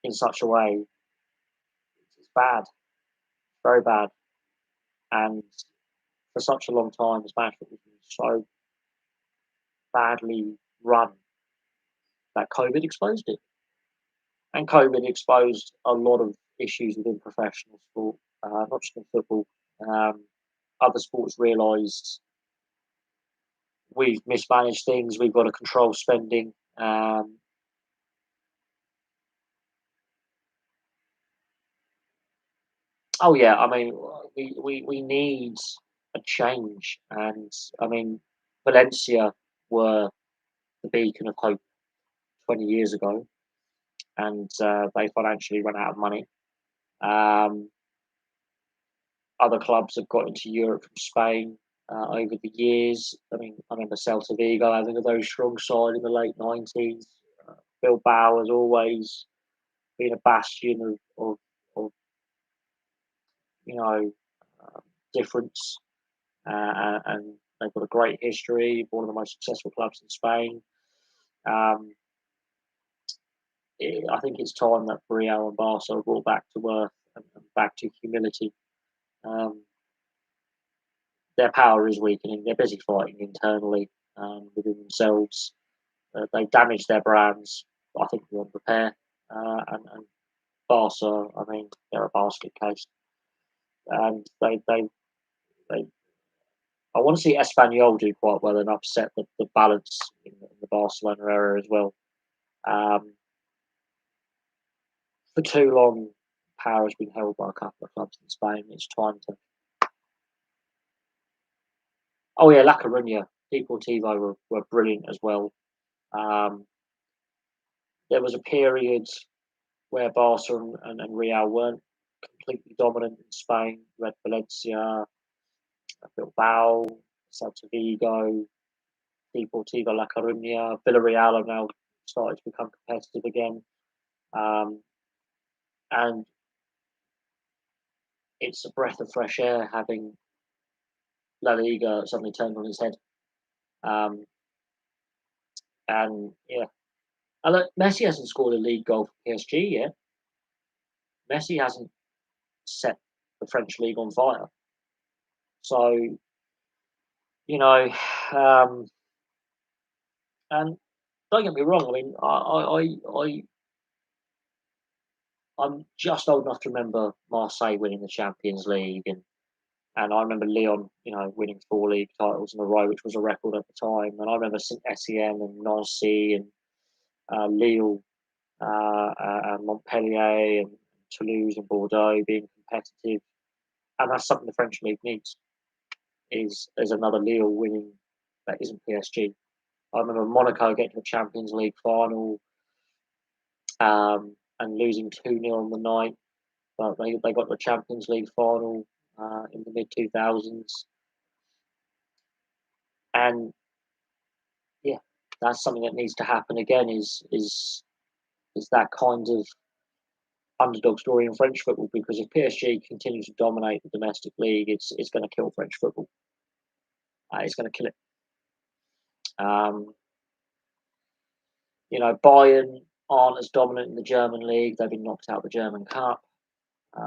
in such a way, bad, very bad, and for such a long time, Spanish football has been so badly run that COVID exposed it, and COVID exposed a lot of issues within professional sport, not just in football. Um, Other sports realised we've mismanaged things. We've got to control spending. Oh yeah, I mean, we need a change, and I mean, Valencia were the beacon of hope 20 years ago, and they financially ran out of money. Um, Other clubs have got into Europe from Spain over the years. I mean, I remember Celta Vigo having a very strong side in the late 90s. Bilbao has always been a bastion of you know, um, difference, and they've got a great history. One of the most successful clubs in Spain. Um, I think it's time that Real and Barca are brought back to earth and back to humility. Um, their power is weakening. They're busy fighting internally within themselves. They damaged their brands, I think, beyond repair. And Barca, I mean, they're a basket case, and they I want to see Espanyol do quite well and upset the balance in the Barcelona area as well. Um, for too long, power has been held by a couple of clubs in Spain. It's time to. Oh yeah, La Coruña, Deportivo were brilliant as well. Um, there was a period where Barca and Real weren't completely dominant in Spain. You had Valencia, Bilbao, Celta Vigo, Deportivo La Coruña, Villarreal have now started to become competitive again. Um, and it's a breath of fresh air having La Liga suddenly turned on its head. Um, and yeah, and look, Messi hasn't scored a league goal for PSG yet. Messi hasn't set the French league on fire. So you know, um, and don't get me wrong. I mean, I'm just old enough to remember Marseille winning the Champions League, and I remember Lyon, winning 4 league titles in a row, which was a record at the time. And I remember St Etienne and Nancy and Lille, and Montpellier and Toulouse and Bordeaux being competitive, and that's something the French league needs. Is another Lille winning that isn't PSG. I remember Monaco getting to the Champions League final, and losing 2-0 on the night, but they got the Champions League final in the mid 2000s, and yeah, that's something that needs to happen again. Is that kind of underdog story in French football, because if PSG continues to dominate the domestic league, it's going to kill French football. It's going to kill it. Um, Bayern aren't as dominant in the German league. They've been knocked out of the German Cup.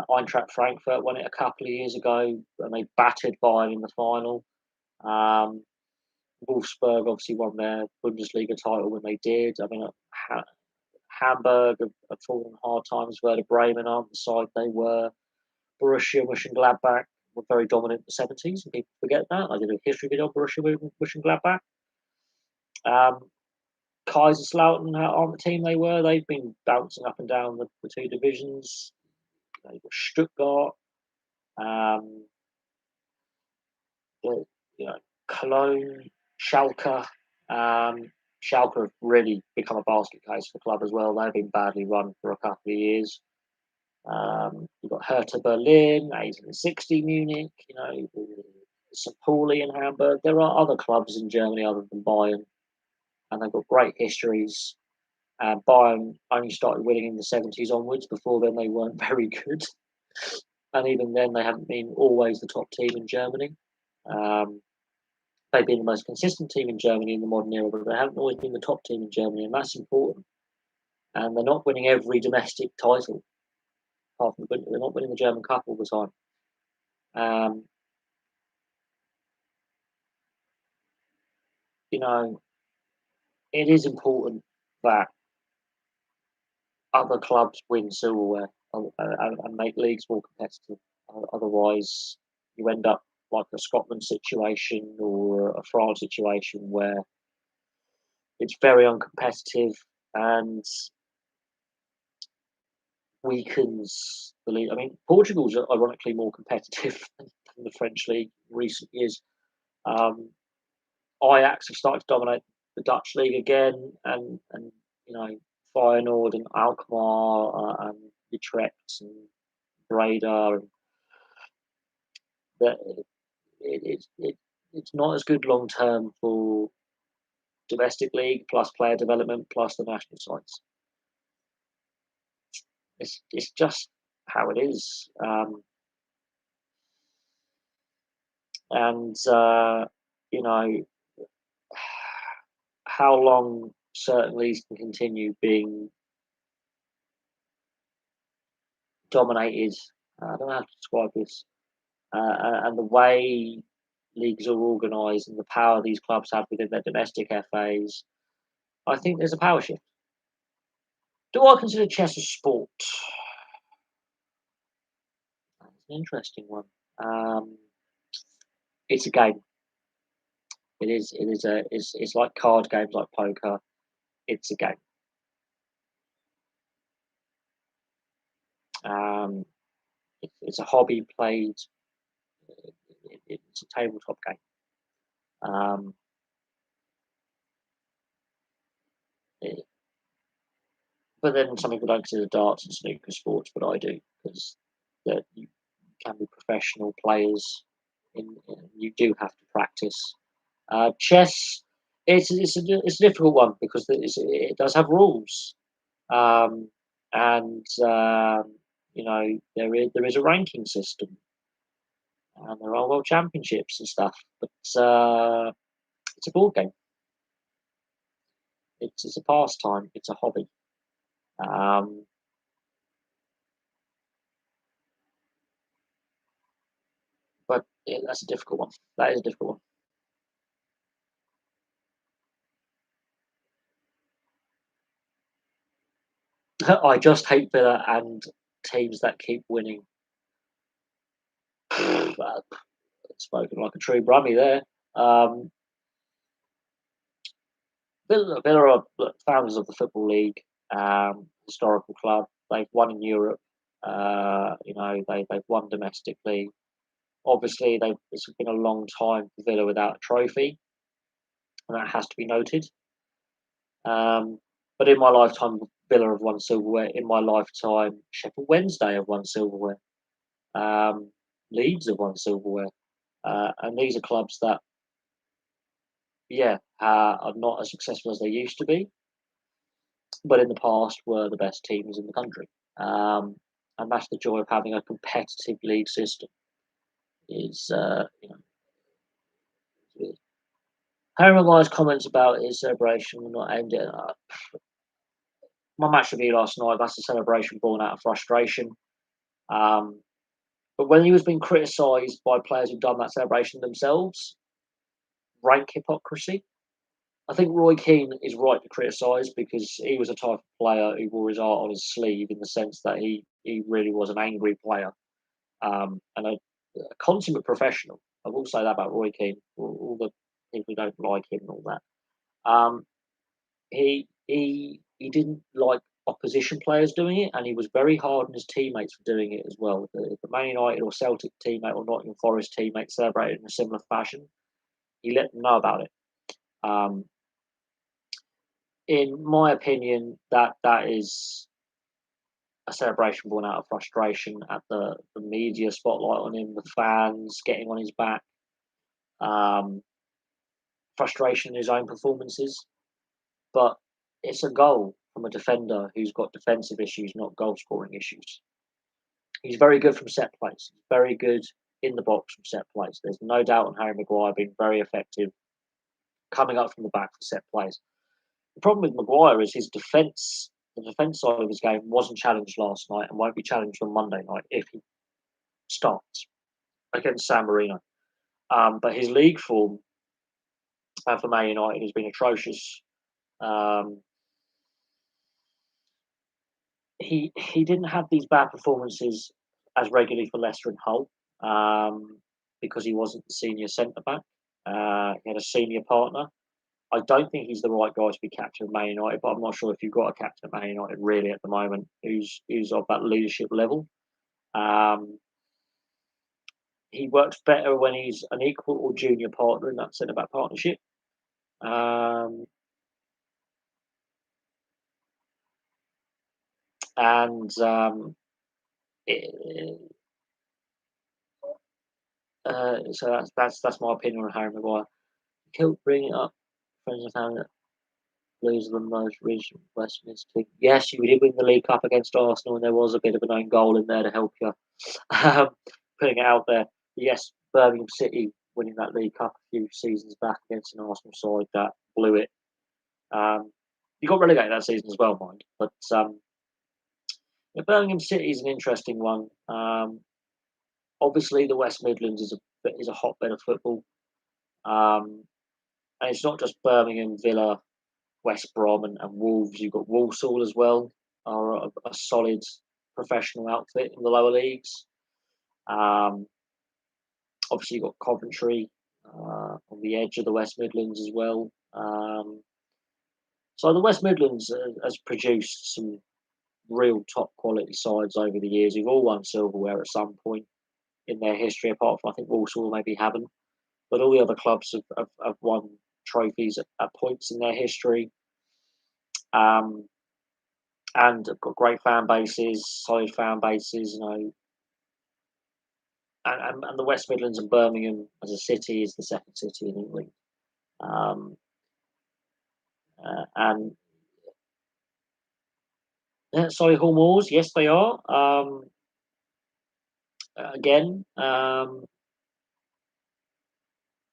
Eintracht Frankfurt won it a couple of years ago, and they battered Bayern in the final. Um, Wolfsburg obviously won their Bundesliga title when they did. I mean, Hamburg have fallen hard times. Werder Bremen aren't the side they were. Borussia Mönchengladbach were very dominant in the 70s, and people forget that. I did a history video on Borussia Mönchengladbach. Kaiserslautern aren't the team they were. They've been bouncing up and down the two divisions. You've got Stuttgart, um, Cologne, Schalke. Schalke have really become a basket case for the club as well. They've been badly run for a couple of years. You've got Hertha Berlin, 1860 Munich, St. Pauli in Hamburg. There are other clubs in Germany other than Bayern, and they've got great histories. Bayern only started winning in the 70s onwards. Before then, they weren't very good. And even then, they haven't been always the top team in Germany. They've been the most consistent team in Germany in the modern era, but they haven't always been the top team in Germany, and that's important. And they're not winning every domestic title. apart from they're not winning the German Cup all the time. You know, it is important that other clubs win silverware and make leagues more competitive. Otherwise, you end up like a Scotland situation or a France situation where it's very uncompetitive and weakens the league. I mean, Portugal's ironically more competitive than the French league in recent years. Um, Ajax have started to dominate the Dutch league again, and you know Feyenoord and Alkmaar and Utrecht and Breda, and that it's not as good long term for domestic league plus player development plus the national sides. It's just how it is, and you know how long certain leagues can continue being dominated. I don't know how to describe this, and the way leagues are organised and the power these clubs have within their domestic FAs. I think there's a power shift. Do I consider chess a sport? That's an interesting one. It's a game. It is. It is a. It's like card games, like poker. It's a game. Um, it's a hobby played. It's a tabletop game. Um, it, but then some people don't consider darts and snooker sports, but I do because that you can be professional players. You do have to practice. Chess, it's a difficult one because it does have rules, um, and you know there is a ranking system, and there are world championships and stuff. But it's a board game. It's a pastime. It's a hobby. Um, but that's a difficult one. That is a difficult one. I just hate Villa and teams that keep winning. Spoken like a true Brummie there. Um, Villa are founders of the Football League, historical club. They've won in Europe. They've won domestically. Obviously, it's been a long time for Villa without a trophy, and that has to be noted. But in my lifetime, Villa have won silverware. In my lifetime, Sheffield Wednesday have won silverware. Um, Leeds have won silverware, and these are clubs that, yeah, are not as successful as they used to be, but in the past were the best teams in the country. And that's the joy of having a competitive league system. Is Harry Maguire's comments about his celebration were not aimed at my match review last night. That's a celebration born out of frustration. Um, but when he was being criticised by players who've done that celebration themselves, rank hypocrisy. I think Roy Keane is right to criticise because he was a type of player who wore his heart on his sleeve in the sense that he really was an angry player, and a consummate professional. I will say that about Roy Keane. All the people who don't like him and all that. Um, he didn't like opposition players doing it, and he was very hard on his teammates for doing it as well. If the Man United or Celtic teammate or Nottingham Forest teammate celebrated in a similar fashion, he let them know about it. Um, in my opinion, that is a celebration born out of frustration at the media spotlight on him, the fans getting on his back, um, frustration in his own performances. But it's a goal from a defender who's got defensive issues, not goal scoring issues. He's very good from set plays. He's very good in the box from set plays. There's no doubt on Harry Maguire being very effective coming up from the back for set plays. The problem with Maguire is his defence the defence side of his game wasn't challenged last night and won't be challenged on Monday night if he starts against San Marino. But his league form for Man United has been atrocious. Um, he didn't have these bad performances as regularly for Leicester and Hull because he wasn't the senior centre back. He had a senior partner. I don't think he's the right guy to be captain of Man United, but I'm not sure if you've got a captain of Man United really at the moment who's of that leadership level. Um, he works better when he's an equal or junior partner in that centre back partnership. Um, and it, so that's my opinion on Harry Maguire. He'll bring it up. Friends and family lose the most recent Westminster. Yes, you did win the League Cup against Arsenal, and there was a bit of an own goal in there to help you. Um, Putting it out there. Yes, Birmingham City winning that League Cup a few seasons back against an Arsenal side that blew it. You got relegated that season as well, mind. But Birmingham City is an interesting one. Obviously, the West Midlands is a hotbed of football, and it's not just Birmingham, Villa, West Brom, and Wolves. You've got Walsall as well, are a solid professional outfit in the lower leagues. Obviously, you've got Coventry on the edge of the West Midlands as well. So the West Midlands has produced some real top quality sides over the years who've all won silverware at some point in their history, apart from I think Walsall maybe haven't. But all the other clubs have won trophies at points in their history. And have got great fan bases, solid fan bases, and the West Midlands and Birmingham as a city is the second city in England. Um, and sorry, Hull Moors, yes, they are. Again,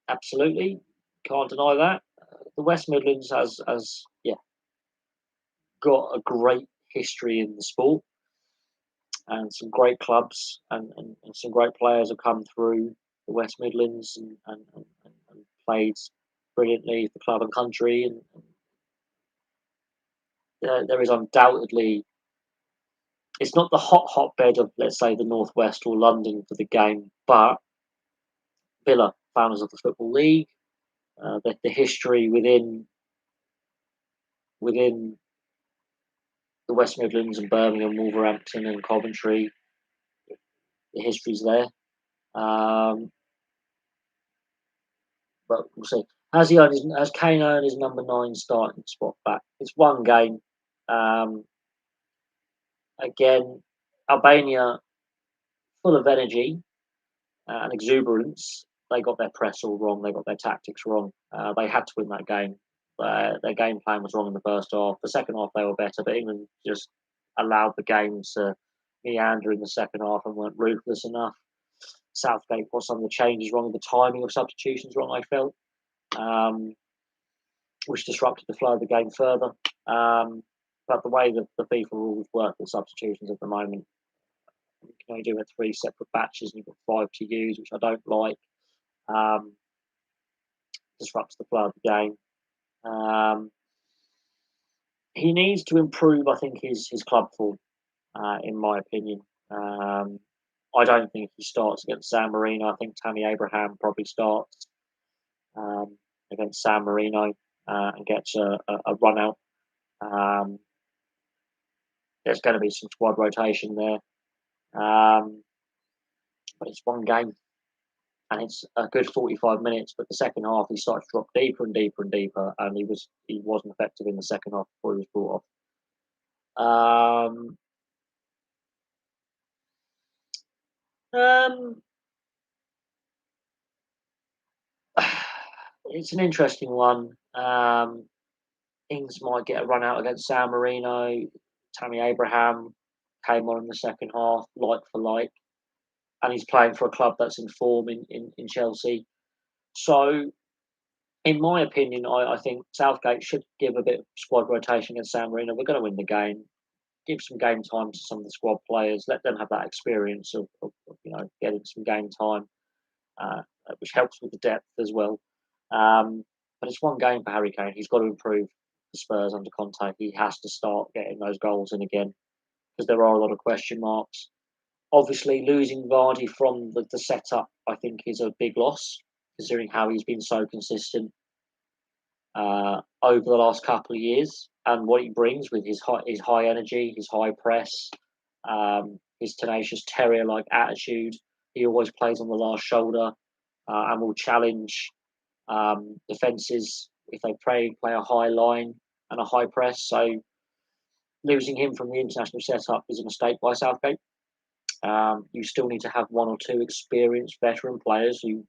absolutely, can't deny that. The West Midlands has got a great history in the sport, and some great clubs and some great players have come through the West Midlands and played brilliantly for club and country. And there is undoubtedly, it's not the hotbed of, let's say, the Northwest or London for the game, but Villa, founders of the Football League, the history within the West Midlands and Birmingham, Wolverhampton, and Coventry, the history's there. But we'll see. Has Kane earned his number 9 starting spot back? It's one game. Again, Albania, full of energy and exuberance. They got their press all wrong. They got their tactics wrong. They had to win that game. Their game plan was wrong in the first half. The second half, they were better, but England just allowed the game to meander in the second half and weren't ruthless enough. Southgate got some of the changes wrong, the timing of substitutions wrong, I felt, which disrupted the flow of the game further. But the way that the FIFA rules work with substitutions at the moment, you can only do it in 3 separate batches and you've got 5 to use, which I don't like. Disrupts the flow of the game. He needs to improve, I think, his club form, in my opinion. I don't think he starts against San Marino. I think Tammy Abraham probably starts against San Marino and gets a run out. There's going to be some squad rotation there. But it's one game and it's a good 45 minutes. But the second half, he started to drop deeper and deeper and deeper, and he wasn't effective in the second half before he was brought off. It's an interesting one. Ings might get a run out against San Marino. Tammy Abraham came on in the second half, like for like, and he's playing for a club that's in form in Chelsea. So, in my opinion, I think Southgate should give a bit of squad rotation against San Marino. We're going to win the game. give some game time to some of the squad players. Let them have that experience of getting some game time, uh, which helps with the depth as well. But it's one game for Harry Kane. He's got to improve the Spurs under Conte. He has to start getting those goals in again because there are a lot of question marks. Obviously, losing Vardy from the setup, I think, is a big loss, considering how he's been so consistent over the last couple of years and what he brings with his high energy, his high press, his tenacious terrier-like attitude. He always plays on the last shoulder and will challenge defences if they play a high line and a high press. So losing him from the international setup is a mistake by Southgate. You still need to have one or two experienced veteran players who've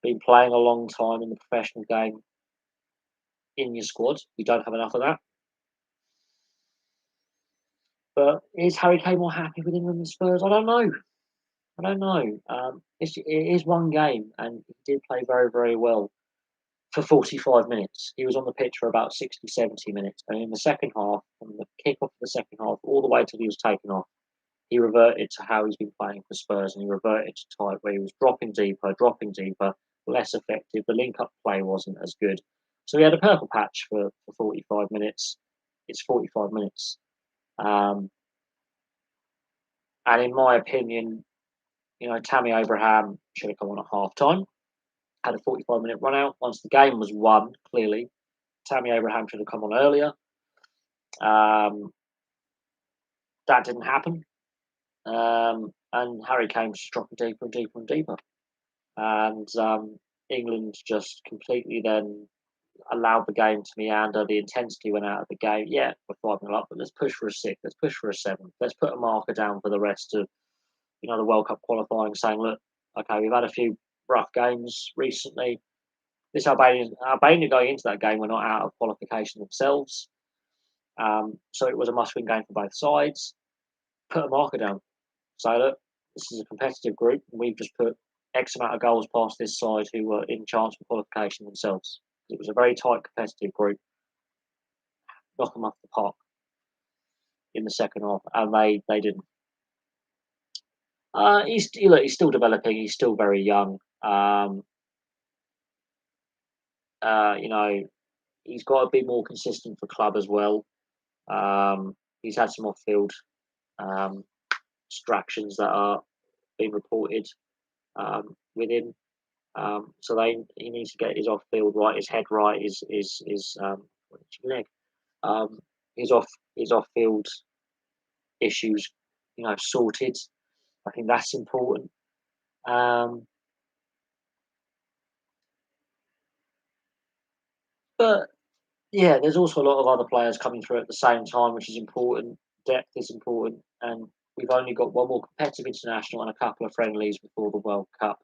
been playing a long time in the professional game in your squad. You don't have enough of that. But is Harry Kane more happy with England than Spurs? I don't know. It is one game, and he did play very, very well for 45 minutes. He was on the pitch for about 60, 70 minutes. And in the second half, from the kick-off of the second half all the way till he was taken off, he reverted to how he's been playing for Spurs, and he reverted to type where he was dropping deeper, less effective. The link-up play wasn't as good. So he had a purple patch for 45 minutes. It's 45 minutes. And in my opinion, Tammy Abraham should have come on at half-time, had a 45-minute run-out. Once the game was won, clearly, Tammy Abraham should have come on earlier. That didn't happen. And Harry Kane was just dropping deeper and deeper and deeper. And England just completely then allowed the game to meander. The intensity went out of the game. Yeah, we're 5-0 up, but let's push for a 6. Let's push for a 7. Let's put a marker down for the rest of the World Cup qualifying, saying, look, okay, we've had a few rough games recently. This Albania going into that game were not out of qualification themselves. So it was a must-win game for both sides. Put a marker down. So look, this is a competitive group, and we've just put X amount of goals past this side who were in chance for qualification themselves. It was a very tight, competitive group. Knock them off the park in the second half, and they didn't. He's still developing. He's still very young. He's got to be more consistent for club as well. He's had some off-field distractions that are being reported with him. So he needs to get his off-field right, his head right, his leg, his off-field issues, sorted. I think that's important. But yeah, there's also a lot of other players coming through at the same time, which is important. Depth is important, and we've only got one more competitive international and a couple of friendlies before the World Cup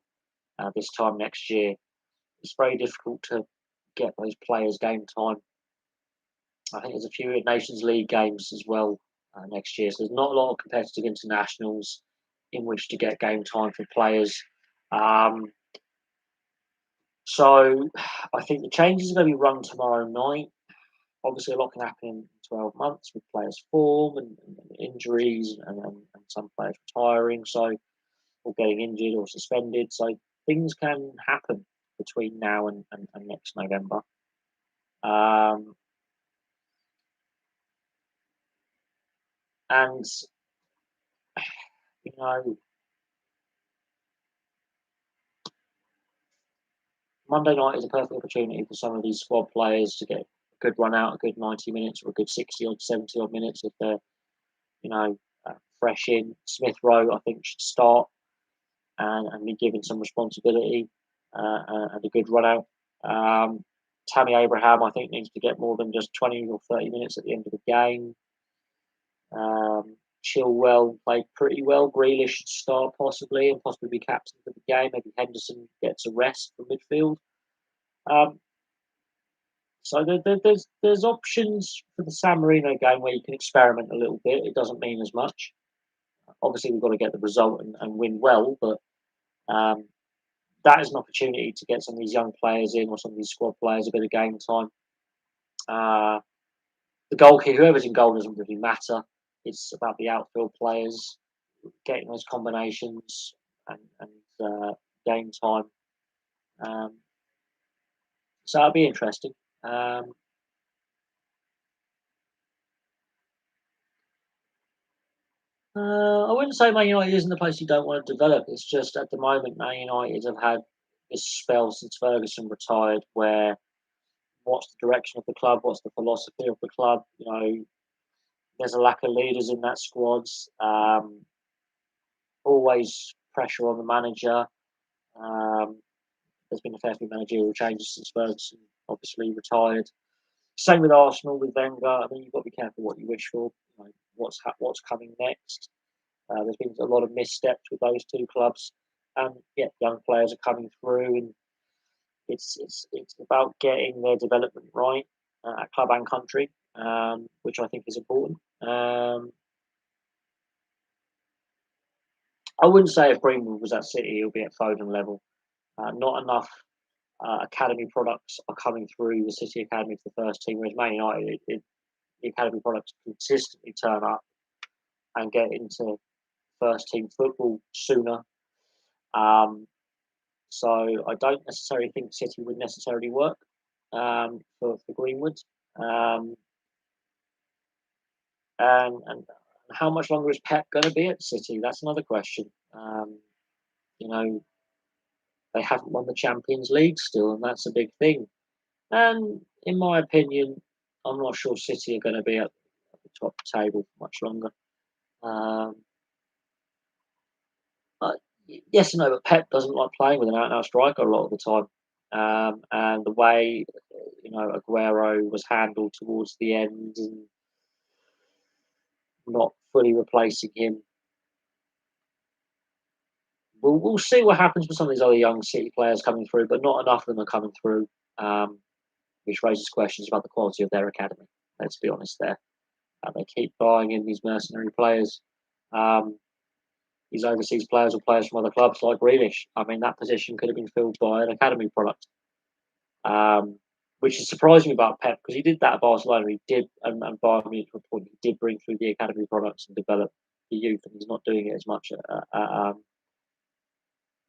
this time next year. It's very difficult to get those players game time. I think there's a few Nations League games as well next year, so there's not a lot of competitive internationals in which to get game time for players. So I think the changes are going to be run tomorrow night. Obviously, a lot can happen in 12 months with players' form and injuries and some players retiring, or getting injured or suspended. So things can happen between now and next November. And Monday night is a perfect opportunity for some of these squad players to get a good run out, a good 90 minutes or a good 60 or 70 odd minutes if they're, fresh in. Smith Rowe, I think, should start and be given some responsibility and a good run out. Tammy Abraham, I think, needs to get more than just 20 or 30 minutes at the end of the game. Chilwell played pretty well. Grealish should start possibly be captain for the game. Maybe Henderson gets a rest from midfield. So there's options for the San Marino game where you can experiment a little bit. It doesn't mean as much. Obviously, we've got to get the result and win well, but that is an opportunity to get some of these young players in or some of these squad players a bit of game time. The goalkeeper, whoever's in goal, doesn't really matter. It's about the outfield players getting those combinations and game time. Um, so it'll be interesting. Um, I wouldn't say Man United isn't the place you don't want to develop. It's just at the moment, Man United have had this spell since Ferguson retired where what's the direction of the club, what's the philosophy of the club. There's a lack of leaders in that squad. Always pressure on the manager. Um, there's been a fair few managerial changes since Ferguson obviously retired. Same with Arsenal with Wenger. I mean, you've got to be careful what you wish for. What's coming next. There's been a lot of missteps with those two clubs, and yeah, young players are coming through, and it's about getting their development right at club and country, which I think is important. I wouldn't say if Greenwood was at City, he'll be at Foden level. Not enough academy products are coming through the City Academy to the first team, whereas Man United, the academy products consistently turn up and get into first team football sooner. Um, so I don't necessarily think City would necessarily work for Greenwood. Um, and how much longer is Pep going to be at City? That's another question. You know, they haven't won the Champions League still, and that's a big thing. And in my opinion, I'm not sure City are going to be at the top table for much longer. Um, but yes and no, but Pep doesn't like playing with an out-and-out striker a lot of the time. And the way Aguero was handled towards the end and not fully replacing him. We'll see what happens with some of these other young City players coming through, but not enough of them are coming through, which raises questions about the quality of their academy. Let's be honest there. They keep buying in these mercenary players. These overseas players or players from other clubs like Grealish. I mean, that position could have been filled by an academy product, which is surprising about Pep because he did that at Barcelona. He did, and Bayern Munich report, he did bring through the academy products and develop the youth, and he's not doing it as much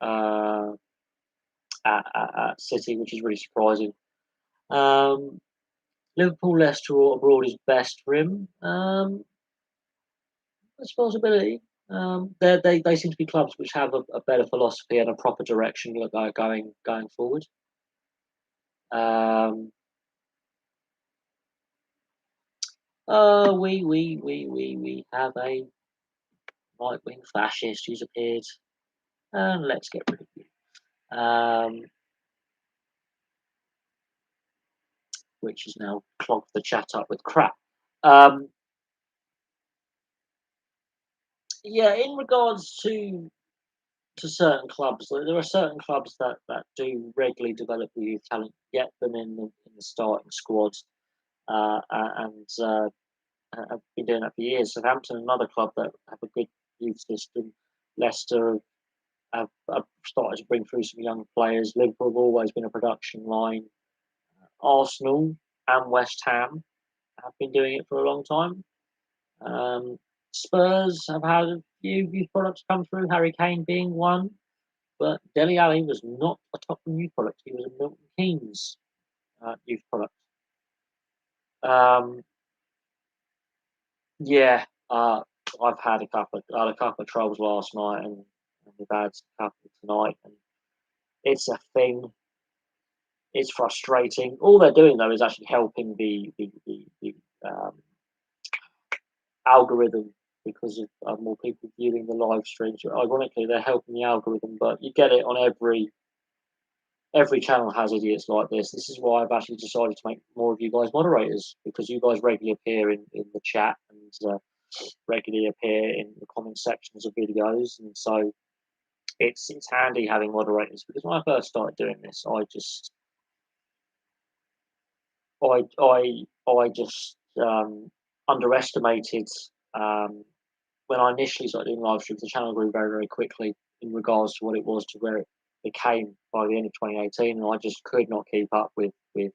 uh, at City, which is really surprising. Um, Liverpool, Leicester abroad is best for him. That's a possibility. They seem to be clubs which have a better philosophy and a proper direction going forward. We have a right wing fascist who's appeared, and let's get rid of you. Which has now clogged the chat up with crap. Yeah, in regards to certain clubs, there are certain clubs that do regularly develop the youth talent, get them in the starting squads, and have been doing that for years. Southampton, another club that have a good youth system. Leicester have started to bring through some young players. Liverpool have always been a production line. Arsenal and West Ham have been doing it for a long time. Spurs have had a few youth products come through, Harry Kane being one, but Dele Alli was not a top youth product. He was a Milton Keynes youth product. Yeah, I've had a couple of troubles last night, and we've had a couple tonight, and it's a thing. It's frustrating. All they're doing though is actually helping the algorithm because of more people viewing the live streams. Ironically, they're helping the algorithm, but you get it on every channel has idiots like this. This is why I've actually decided to make more of you guys moderators because you guys regularly appear in the chat and regularly appear in the comment sections of videos, and so it's handy having moderators because when I first started doing this, I just underestimated when I initially started doing live streams. The channel grew very very quickly in regards to what it was to where it became by the end of 2018, and I just could not keep up with the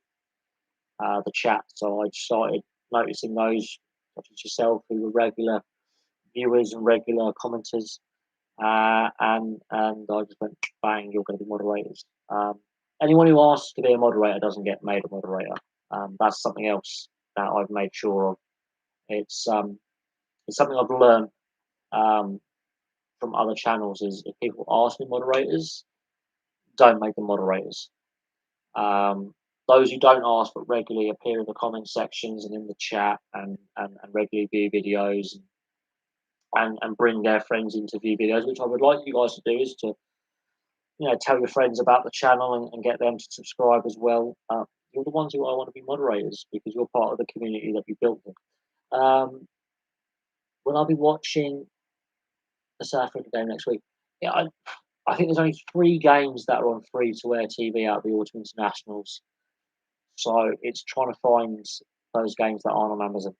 chat. So I started noticing those, such as yourself, who were regular viewers and regular commenters. And I just went, bang, you're going to be moderators. Anyone who asks to be a moderator doesn't get made a moderator. That's something else that I've made sure of. It's something I've learned from other channels is if people ask me moderators, don't make them moderators. Those who don't ask but regularly appear in the comment sections and in the chat and regularly view videos and bring their friends into view videos, which I would like you guys to do, is to tell your friends about the channel and get them to subscribe as well. You're the ones who I want to be moderators because you're part of the community that we built. Will I be watching the South Africa game next week? Yeah, I think there's only 3 games that are on free-to-air TV out of the Autumn Internationals. So it's trying to find those games that aren't on Amazon.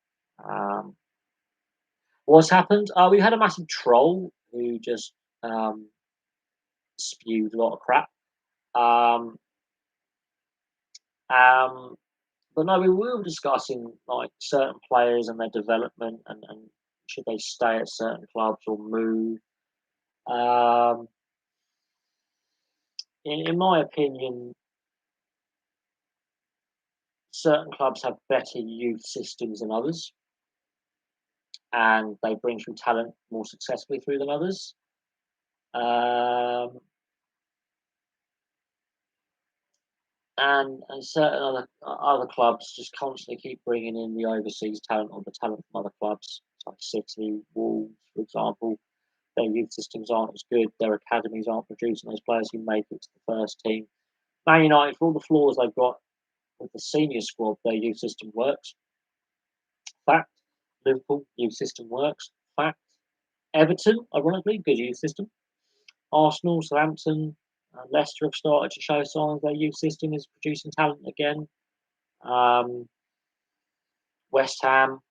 What's happened? We had a massive troll who just spewed a lot of crap. But no, we were discussing like certain players and their development and should they stay at certain clubs or move. In my opinion, certain clubs have better youth systems than others, and they bring through talent more successfully through than others. And certain other clubs just constantly keep bringing in the overseas talent or the talent from other clubs, like City, Wolves, for example. Their youth systems aren't as good. Their academies aren't producing those players who make it to the first team. Man United, for all the flaws they've got with the senior squad, their youth system works. Fact. Liverpool, youth system works. Fact. Everton, ironically, good youth system. Arsenal, Southampton, Leicester have started to show signs their youth system is producing talent again. West Ham,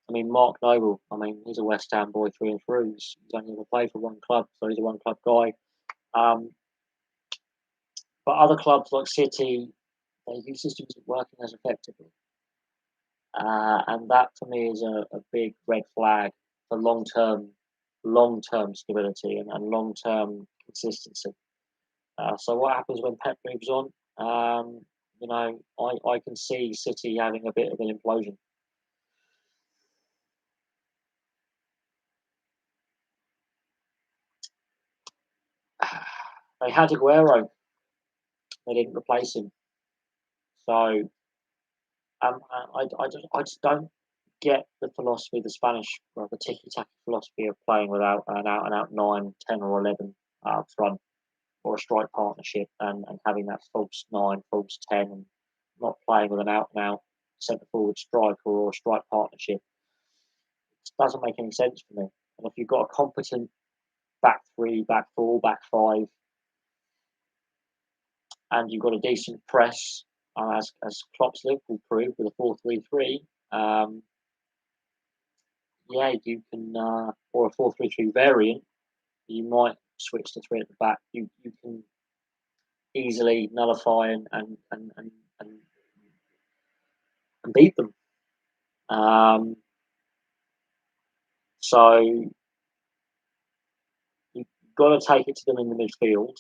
I mean, Mark Noble, I mean, he's a West Ham boy through and through. He's only ever played for one club, so he's a one club guy. But other clubs like City, their youth system isn't working as effectively. And that for me is a big red flag for long-term stability and long-term consistency. So what happens when Pep moves on? I can see City having a bit of an implosion. They had Aguero. They didn't replace him. So I just don't get the philosophy, the Spanish, well, the tiki-taka philosophy of playing without an out-and-out 9, 10 or 11 front or a strike partnership and having that false 9, false 10 and not playing with an out-and-out centre-forward striker or a strike partnership. It doesn't make any sense for me. And if you've got a competent back 3, back 4, back 5, and you've got a decent press, as Klopp's Liverpool proved with a 4-3-3, yeah, you can, or a 4-3-3 variant, you might switch to 3 at the back. You can easily nullify and beat them. So you've got to take it to them in the midfield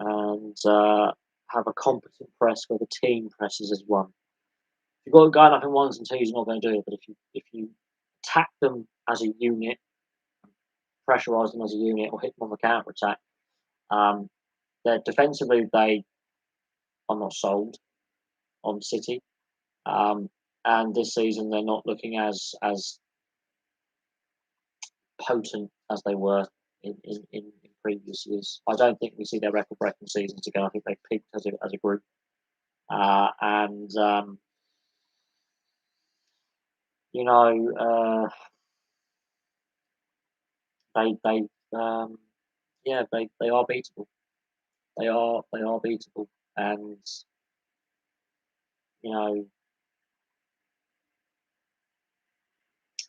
and have a competent press where the team presses as one. If you've got to go up in ones and twos, you're not going to do it. But if you attack them as a unit, pressurise them as a unit, or hit them on the counter attack, they're defensively I'm not sold on City. And this season they're not looking as potent as they were in previous years. I don't think we see their record-breaking seasons again. I think they peaked as a group, and they are beatable. They are beatable, and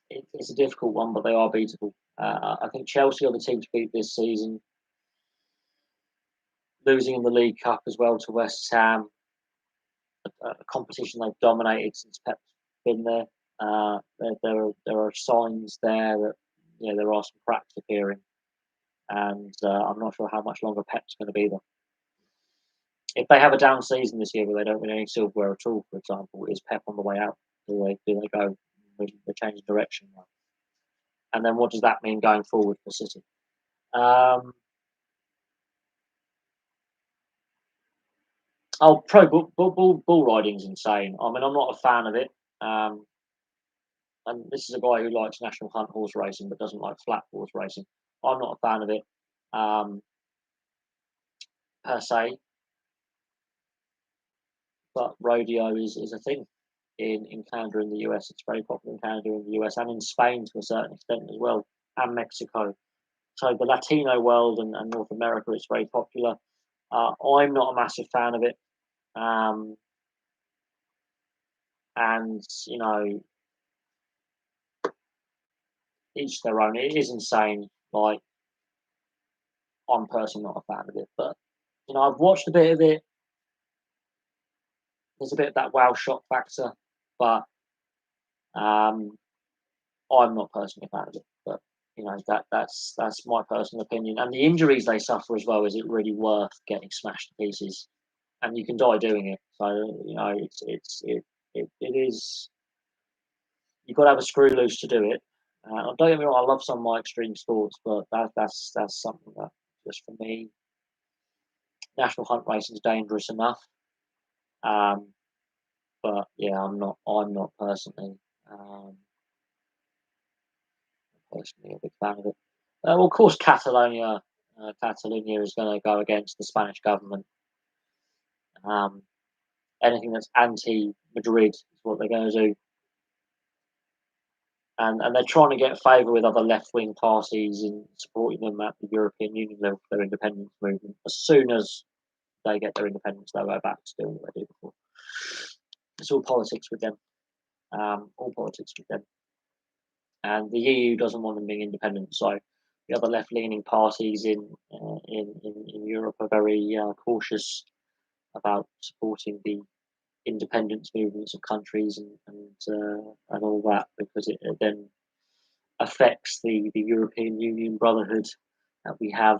it's a difficult one, but they are beatable. I think Chelsea are the team to beat this season. Losing in the League Cup as well to West Ham, a competition they've dominated since Pep been there. There are signs there that there are some cracks appearing, and I'm not sure how much longer Pep's going to be there. If they have a down season this year where they don't win any silverware at all, for example, is Pep on the way out? Do they go with the change of direction now? And then what does that mean going forward for City? Pro bull riding's insane. I mean, I'm not a fan of it. And this is a guy who likes national hunt horse racing but doesn't like flat horse racing. I'm not a fan of it per se, but rodeo is a thing in Canada in the US. It's very popular in Canada in the US and in Spain to a certain extent as well, and Mexico. So the Latino world and North America, it's very popular. I'm not a massive fan of it. And each their own. It is insane. Like, I'm personally not a fan of it, but I've watched a bit of it. There's a bit of that wow shock factor, but I'm not personally a fan of it. But that's my personal opinion. And the injuries they suffer as well, is it really worth getting smashed to pieces? And you can die doing it. So it is. You've got to have a screw loose to do it. Don't get me wrong, I love some of my extreme sports, but that's something that, just for me, national hunt racing is dangerous enough. But yeah, I'm not personally a big fan of it. Well, of course, Catalonia is going to go against the Spanish government. Anything that's anti-Madrid is what they're going to do. And they're trying to get favour with other left-wing parties in supporting them at the European Union level for their independence movement. As soon as they get their independence, they'll go back to doing what they did before. It's all politics with them. All politics with them. And the EU doesn't want them being independent. So the other left-leaning parties in Europe are very cautious about supporting the independence movements of countries and all that, because it then affects the European Union brotherhood that we have.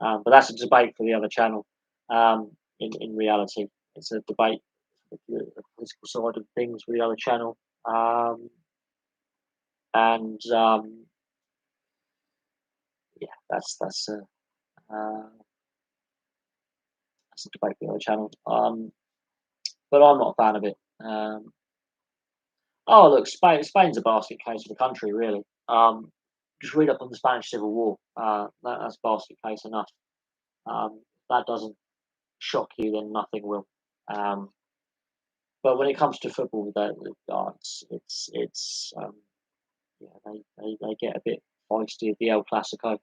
But that's a debate for the other channel. In reality, it's a debate for the political side of things for the other channel. And yeah, that's a debate for the other channel. But I'm not a fan of it. Oh, look, Spain's a basket case of the country, really. Just read up on the Spanish Civil War. That's basket case enough. That doesn't shock you, then nothing will. But when it comes to football, they get a bit feisty at the El Clasico.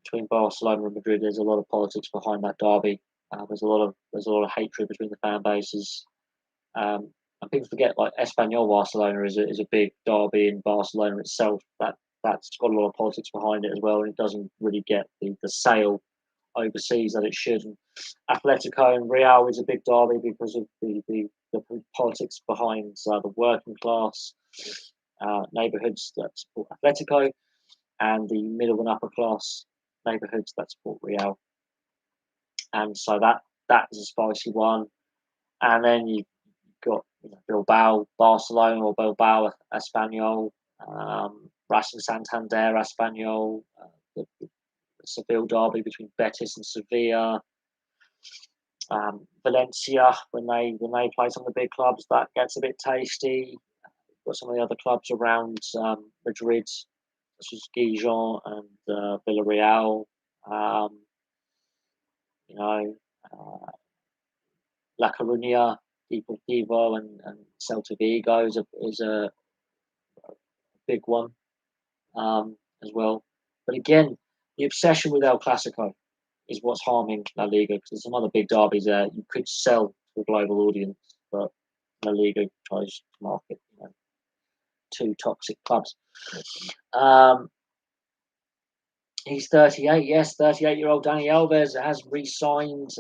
Between Barcelona and Madrid, there's a lot of politics behind that derby. There's a lot of hatred between the fan bases. And people forget, like, Espanyol Barcelona is a big derby in Barcelona itself. That's got a lot of politics behind it as well, and it doesn't really get the sale overseas that it should. And Atletico and Real is a big derby because of the politics behind the working class neighbourhoods that support Atletico, and the middle and upper class neighbourhoods that support Real. And so that is a spicy one. And then you've got Bilbao Barcelona, or Bilbao Espanyol, Racing Santander Espanyol, the Seville derby between Betis and Sevilla, Valencia when they play some of the big clubs, that gets a bit tasty. You've got some of the other clubs around Madrid, such as Gijon and Villarreal. La Coruña, Deportivo, and Celta Vigo is a big one as well. But again, the obsession with El Clasico is what's harming La Liga, because there's some other big derbies there you could sell to a global audience, but La Liga tries to market two toxic clubs. He's 38. Yes, 38-year-old Dani Alves has re-signed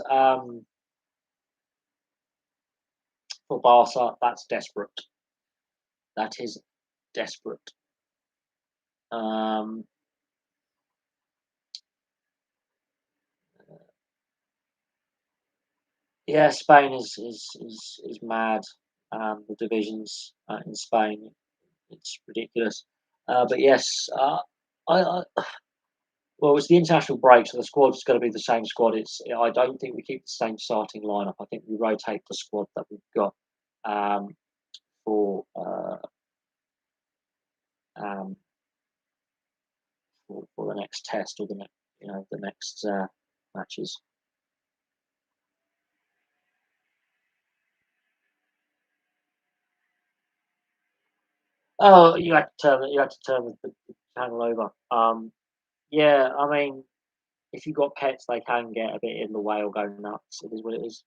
for Barca, that's desperate. That is desperate. Um, yeah, Spain is mad. The divisions in Spain, it's ridiculous. But yes, I well, it's the international break, so the squad's going to be the same squad. I don't think we keep the same starting lineup. I think we rotate the squad that we've got um, for, um, for the next test or the next matches. Oh, you had to turn the channel over. Yeah, I mean, if you've got pets, they can get a bit in the way or go nuts. It is what it is.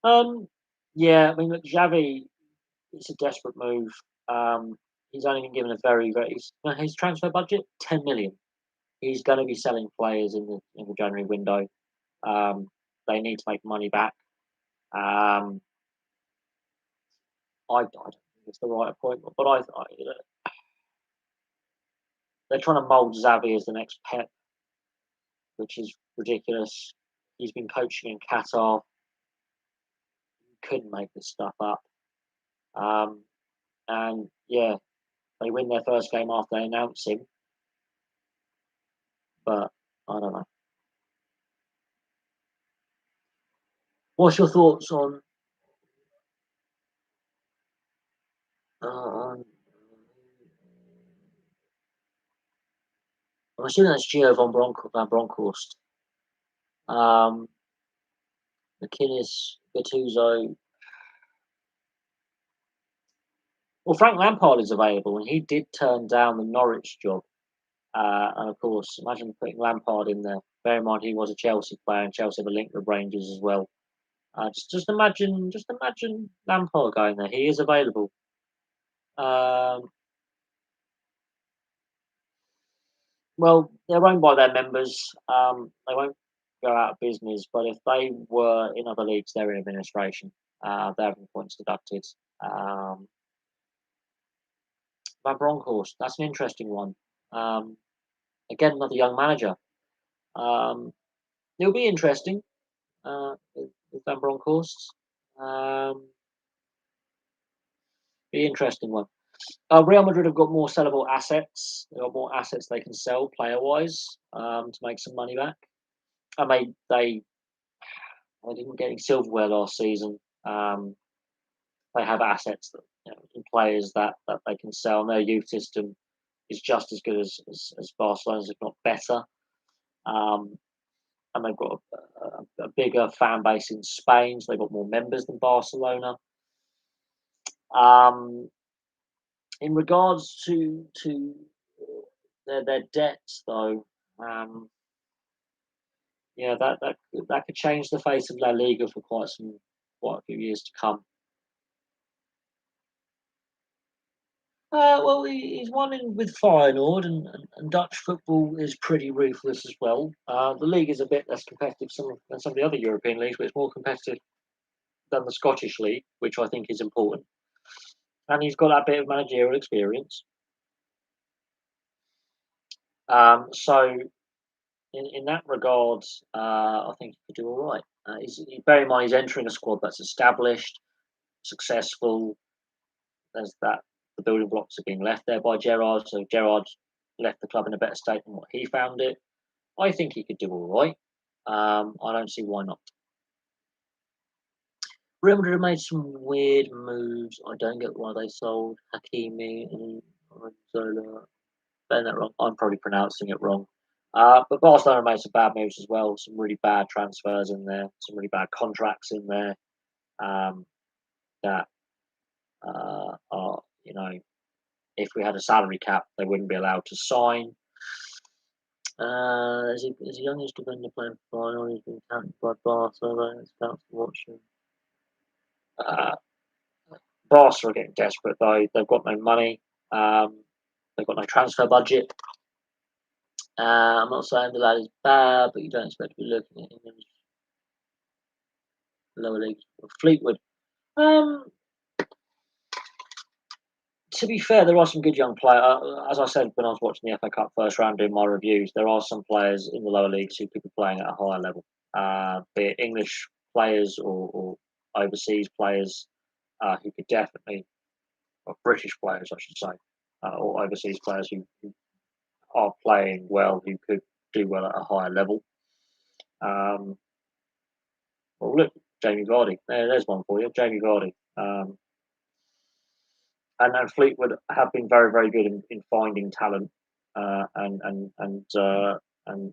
Um, yeah, I mean, look, Xavi, it's a desperate move. He's only been given a his transfer budget 10 million. He's going to be selling players in the January window. Um, they need to make money back. Um, I don't think it's the right appointment, but they're trying to mould Xavi as the next Pep, which is ridiculous. He's been coaching in Qatar. He couldn't make this stuff up. Um, and yeah, they win their first game after they announce him, but I don't know. What's your thoughts on? Uh, I'm assuming that's Gio Van Bronckhorst. Um, McInnes, Gattuso. Well, Frank Lampard is available, and he did turn down the Norwich job. And of course, imagine putting Lampard in there. Bear in mind he was a Chelsea player, and Chelsea have a link with Rangers as well. Just imagine Lampard going there. He is available. Um, well, they're owned by their members. They won't go out of business, but if they were in other leagues, they're in administration. They're having points deducted. Um, Van Bronckhorst, that's an interesting one. Um, Again, another young manager. Um, it'll be interesting with Van Bronckhorst. Um, be interesting one. Real Madrid have got more sellable assets. They've got more assets they can sell player wise to make some money back. And they didn't get any silverware last season. Um, they have assets that and players that they can sell. And their youth system is just as good as Barcelona's, if not better. Um, and they've got a bigger fan base in Spain, so they've got more members than Barcelona. Um, in regards to their debts, though, yeah, that could change the face of La Liga for quite a few years to come. Well, he's won in with Feyenoord, and Dutch football is pretty ruthless as well. The league is a bit less competitive than some of the other European leagues, but it's more competitive than the Scottish league, which I think is important. And he's got that bit of managerial experience. So in that regard, I think he could do all right. Bear in mind he's entering a squad that's established, successful. There's that the building blocks are being left there by Gerrard, so Gerrard left the club in a better state than what he found it. I think he could do all right. I don't see why not. Real Madrid made some weird moves. I don't get why they sold Hakimi and Zola. Saying that wrong. I'm probably pronouncing it wrong. But Barcelona made some bad moves as well. Some really bad transfers in there. Some really bad contracts in there. Um, that are if we had a salary cap, they wouldn't be allowed to sign. Is he youngest defender playing for Bayern? He's been counted by Barcelona. It's about to watch him. Uh, Barca are getting desperate though. They've got no money. They've got no transfer budget. I'm not saying the lad is bad, but you don't expect to be looking at him in lower leagues. Fleetwood. Um, to be fair, there are some good young players. As I said when I was watching the FA Cup first round doing my reviews, there are some players in the lower leagues who could be playing at a higher level, be it English players or overseas players who could definitely, or British players, I should say, or overseas players who are playing well, who could do well at a higher level. Um, well, look, Jamie Vardy. There's one for you, Jamie Vardy. And Fleetwood have been very, very good in finding talent uh, and, and, and, uh, and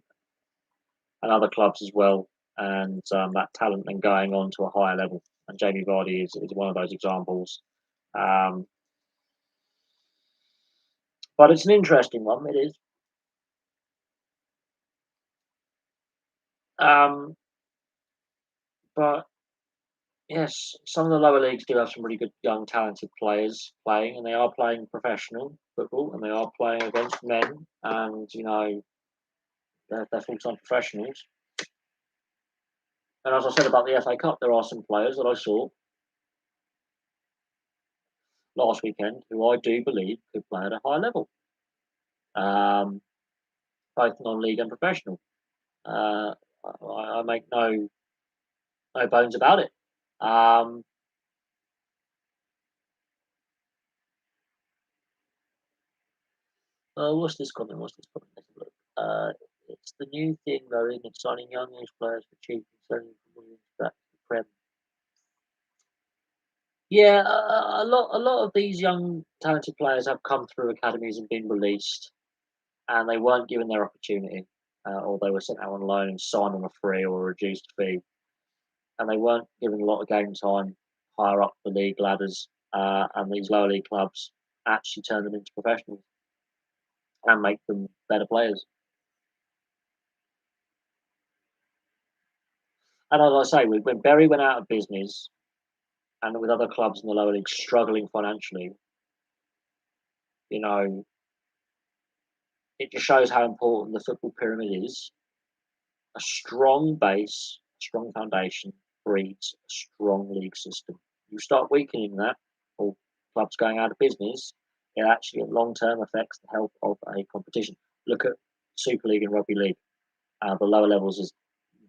and other clubs as well, and that talent then going on to a higher level. And Jamie Vardy is one of those examples. Um, but it's an interesting one. It is. Um, but yes, some of the lower leagues do have some really good young talented players playing, and they are playing professional football, and they are playing against men, and they're full time professionals. And as I said about the FA Cup, there are some players that I saw last weekend who I do believe could play at a high level, um, both non-league and professional. Uh, I make no bones about it. Um, what's this comment? What's this comment? Let's have a look. It's the new thing though, isn't it? Signing young English players for cheap and selling them for millions back to the Prem. Yeah, a lot of these young talented players have come through academies and been released, and they weren't given their opportunity, or they were sent out on loan and signed on a free or a reduced fee, and they weren't given a lot of game time higher up the league ladders, and these lower league clubs actually turn them into professionals and make them better players. And as I say, when Berry went out of business, and with other clubs in the lower league struggling financially, you know, it just shows how important the football pyramid is. A strong base, a strong foundation breeds a strong league system. You start weakening that, or clubs going out of business, it actually long term affects the health of a competition. Look at Super League and Rugby League. The lower levels is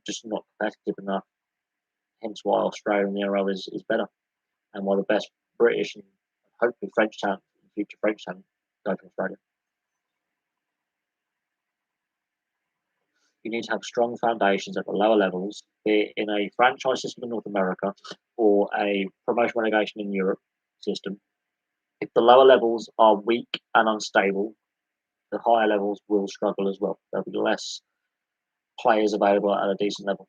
just not competitive enough. Hence why Australia and the NRL is better, and why the best British and hopefully French talent, future French talent, go to Australia. You need to have strong foundations at the lower levels, be it in a franchise system in North America or a promotion relegation in Europe system. If the lower levels are weak and unstable, the higher levels will struggle as well. There'll be less players available at a decent level.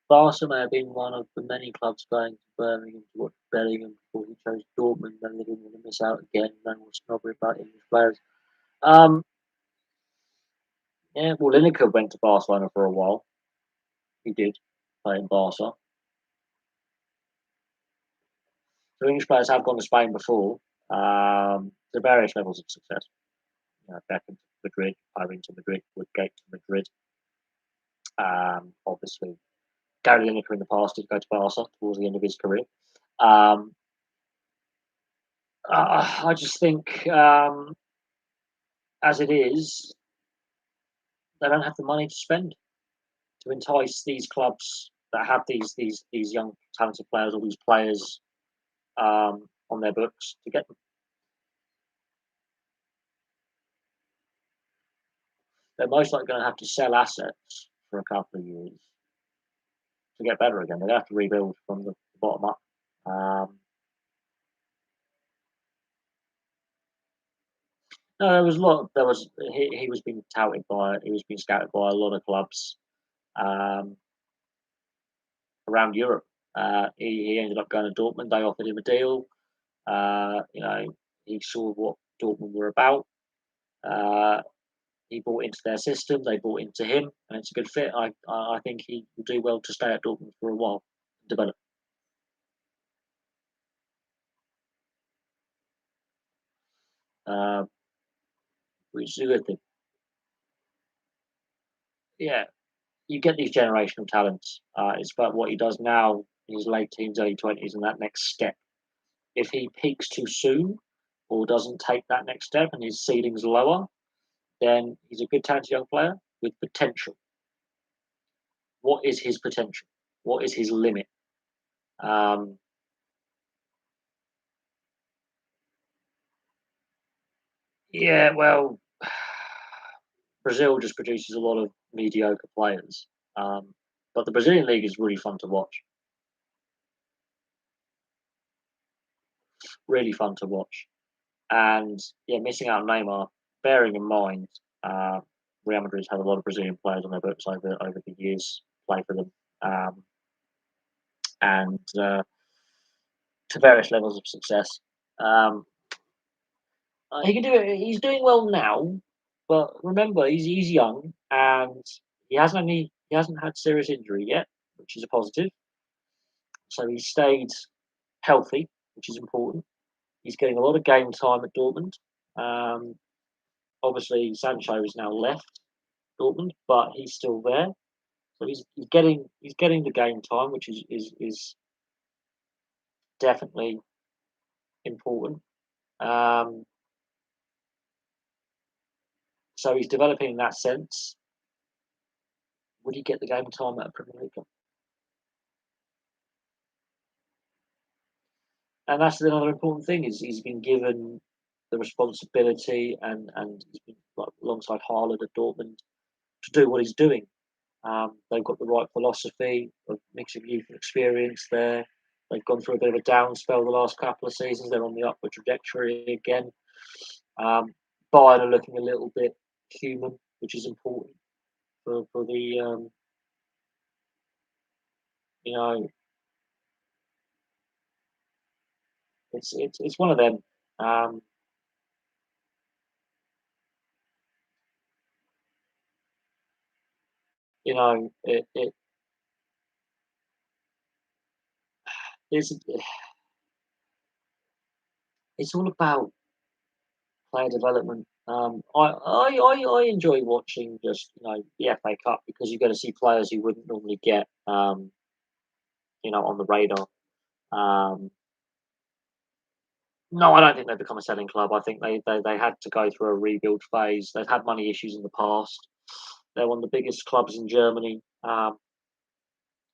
Barca may have been one of the many clubs going to Birmingham to watch Bellingham before he chose Dortmund, and they didn't want to miss out again. No more snobbery about English players. Um, yeah, well, Lineker went to Barcelona for a while. He did play in Barca. So English players have gone to Spain before. To various levels of success. Beckham to Madrid, Irene to Madrid, Woodgate to Madrid. Obviously, Gary Lineker in the past did go to Barca towards the end of his career. Um, I just think, as it is, they don't have the money to spend to entice these clubs that have these young talented players or these players on their books to get them. They're most likely going to have to sell assets for a couple of years to get better again. They're going to have to rebuild from the bottom up. Um, no, there was a lot. There was he was being touted by he was being scouted by a lot of clubs um, around Europe. He ended up going to Dortmund. They offered him a deal. He saw what Dortmund were about. Uh, he bought into their system. They bought into him, and it's a good fit. I think he will do well to stay at Dortmund for a while, develop. Uh, which is a good thing. Yeah, you get these generational talents. It's about what he does now in his late teens, early 20s, and that next step. If he peaks too soon or doesn't take that next step and his ceiling's lower, then he's a good talented young player with potential. What is his potential? What is his limit? Um, yeah, well, Brazil just produces a lot of mediocre players. But the Brazilian league is really fun to watch. Really fun to watch. And yeah, missing out on Neymar, bearing in mind, uh, Real Madrid's had a lot of Brazilian players on their books over the years, play for them, and to various levels of success. Um, he can do it. He's doing well now, but remember, he's young and he hasn't had serious injury yet, which is a positive. So he stayed healthy, which is important. He's getting a lot of game time at Dortmund. Um, Obviously, Sancho is now left Dortmund, but he's still there. So he's getting the game time, which is definitely important. Um, so he's developing in that sense. Would he get the game time at a Premier League club? And that's another important thing is he's been given the responsibility and he's been like, alongside Haaland at Dortmund to do what he's doing. They've got the right philosophy, a mix of youth and experience there. They've gone through a bit of a down spell the last couple of seasons. They're on the upward trajectory again. Um, Bayern are looking a little bit human, which is important for the you know it's one of them. Um, it's it's all about player development. I enjoy watching just the FA Cup because you get to see players you wouldn't normally get on the radar. Um, no, I don't think they've become a selling club. I think they had to go through a rebuild phase. They've had money issues in the past. They're one of the biggest clubs in Germany.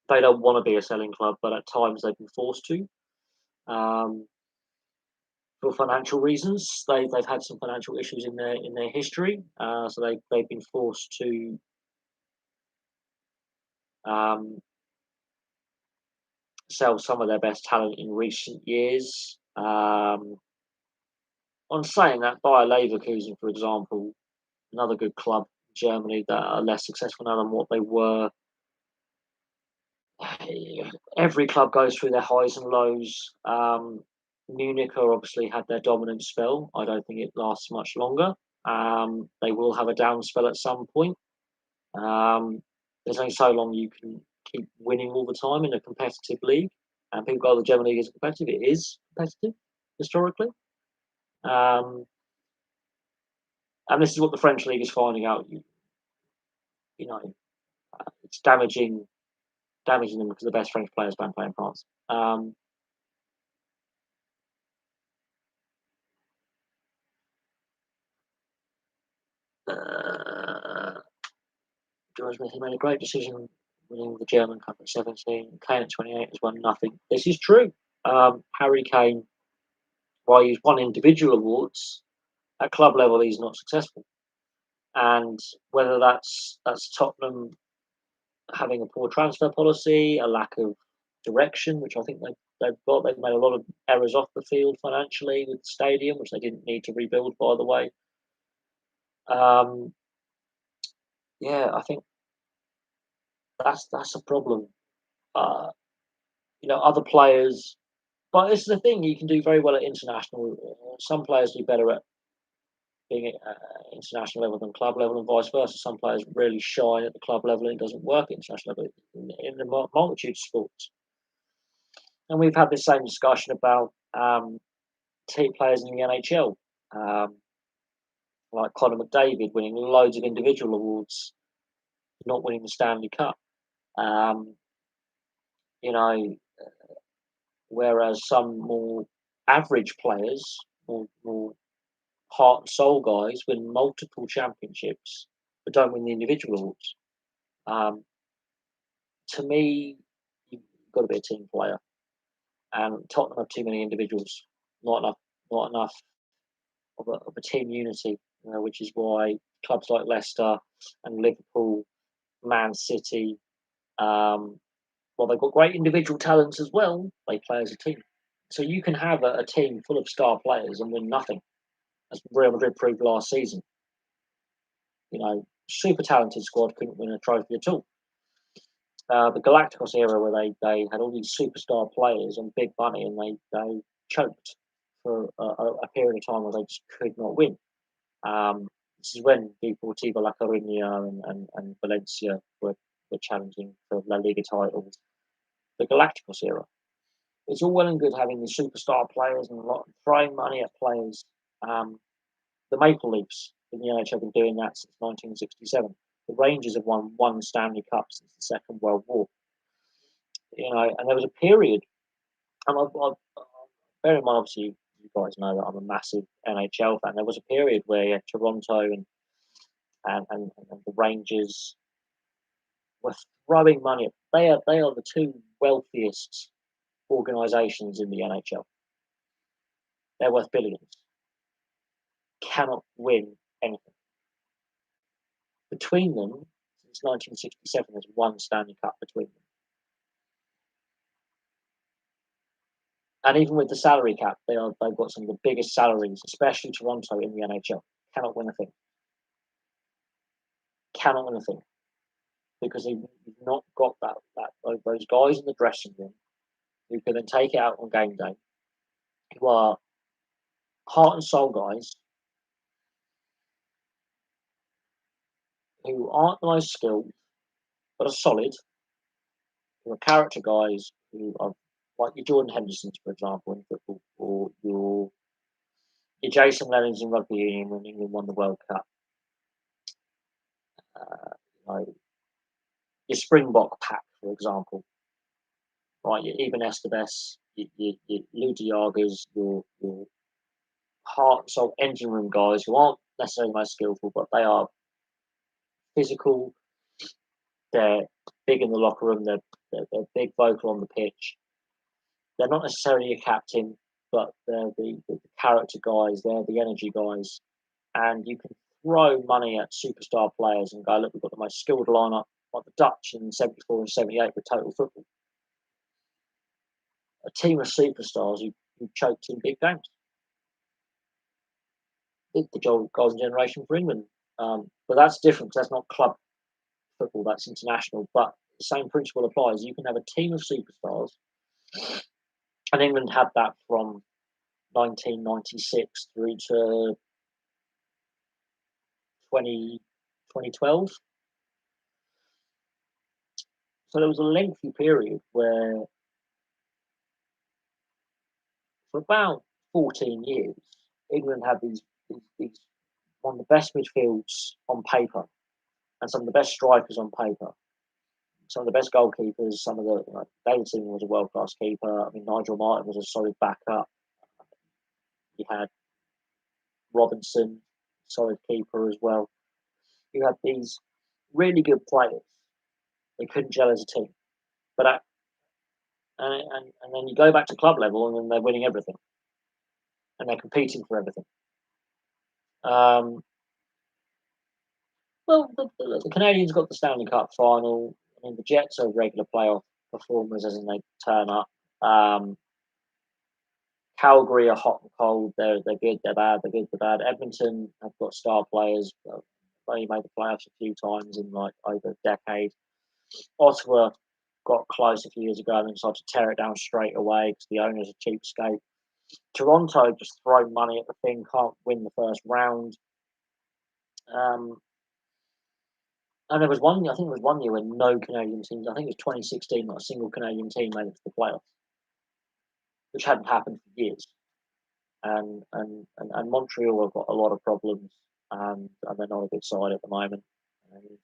They don't want to be a selling club, but at times they've been forced to um, for financial reasons. They've had some financial issues in their history, so they've been forced to um, sell some of their best talent in recent years. On saying that, Bayer Leverkusen, for example, another good club in Germany that are less successful now than what they were. Every club goes through their highs and lows. Munich are obviously had their dominant spell. I don't think it lasts much longer. They will have a down spell at some point. Um, there's only so long you can keep winning all the time in a competitive league. And people go, the German league is competitive. It is competitive historically. Um, and this is what the French league is finding out. You know, it's damaging them because the best French players don't play in France. Uh, George Smith, he made a great decision winning the German Cup at 17. Kane at 28 has won nothing. This is true. Harry Kane, while he's won individual awards, at club level he's not successful. And whether that's Tottenham having a poor transfer policy, a lack of direction, which I think they've got. They've made a lot of errors off the field financially with the stadium, which they didn't need to rebuild, by the way. Um, yeah, I think that's a problem. Uh, other players. But this is the thing: you can do very well at international. Some players do better at being at international level than club level, and vice versa. Some players really shine at the club level, and it doesn't work at international level in the multitude of sports. And we've had the same discussion about team players in the NHL, um, like Conor McDavid winning loads of individual awards, not winning the Stanley Cup. Um, you know, whereas some more average players, more heart and soul guys, win multiple championships but don't win the individual awards. Um, to me, you've got to be a team player, and Tottenham have too many individuals, not enough of a team unity, which is why clubs like Leicester and Liverpool, Man City, well, they've got great individual talents as well. They play as a team, so you can have a team full of star players and win nothing, as Real Madrid proved last season. Super talented squad couldn't win a trophy at all. The Galacticos era, where they had all these superstar players on big money, and they choked for a period of time where they just could not win. This is when Deportivo La Coruña and Valencia were challenging for La Liga titles. The Galacticos era. It's all well and good having the superstar players and throwing money at players. The Maple Leafs in the NHL have been doing that since 1967. The Rangers have won one Stanley Cup since the Second World War. And there was a period, and bear in mind, obviously, you guys know that I'm a massive NHL fan. There was a period where Toronto and the Rangers were throwing money. They are the two wealthiest organisations in the NHL. They're worth billions. Cannot win anything. Between them, since 1967, there's one Stanley Cup between them. And even with the salary cap, they've got some of the biggest salaries, especially Toronto in the NHL. Cannot win a thing. Cannot win a thing. Because they've not got those guys in the dressing room who can then take it out on game day, who are heart and soul guys, who aren't the most skilled, but are solid, who are character guys, who are like your Jordan Hendersons, for example, in football, or your Jason Lennons in rugby union when England won the World Cup. Your Springbok pack, for example, right? Your Eben Esteves, your Lou Diagas, your heart and soul engine room guys who aren't necessarily most skillful, but they are physical. They're big in the locker room. They're big vocal on the pitch. They're not necessarily a captain, but they're the character guys. They're the energy guys, and you can throw money at superstar players and go, look, we've got the most skilled lineup, like the Dutch in '74 and '78 with Total Football. A team of superstars who choked in big games. The golden generation for England. But that's different because that's not club football, that's international. But the same principle applies. You can have a team of superstars, and England had that from 1996 through to 2012. So there was a lengthy period where, for about 14 years, England had these one of the best midfields on paper and some of the best strikers on paper, some of the best goalkeepers. Some of the David Seaman was a world class keeper. I mean, Nigel Martin was a solid backup. You had Robinson, solid keeper as well. You had these really good players. They couldn't gel as a team, but and then you go back to club level, and then they're winning everything, and they're competing for everything. Well, the Canadians got the Stanley Cup final. I mean, the Jets are regular playoff performers, as in they turn up. Calgary are hot and cold. They're good, they're bad, they're good, they're bad. Edmonton have got star players. They've only made the playoffs a few times in like over a decade. Ottawa got close a few years ago and decided to tear it down straight away because the owners are cheapskate. Toronto just throw money at the thing, can't win the first round. And there was one year when no Canadian teams, I think it was 2016, not a single Canadian team made it to the playoffs, which hadn't happened for years. And Montreal have got a lot of problems, and they're not a good side at the moment. And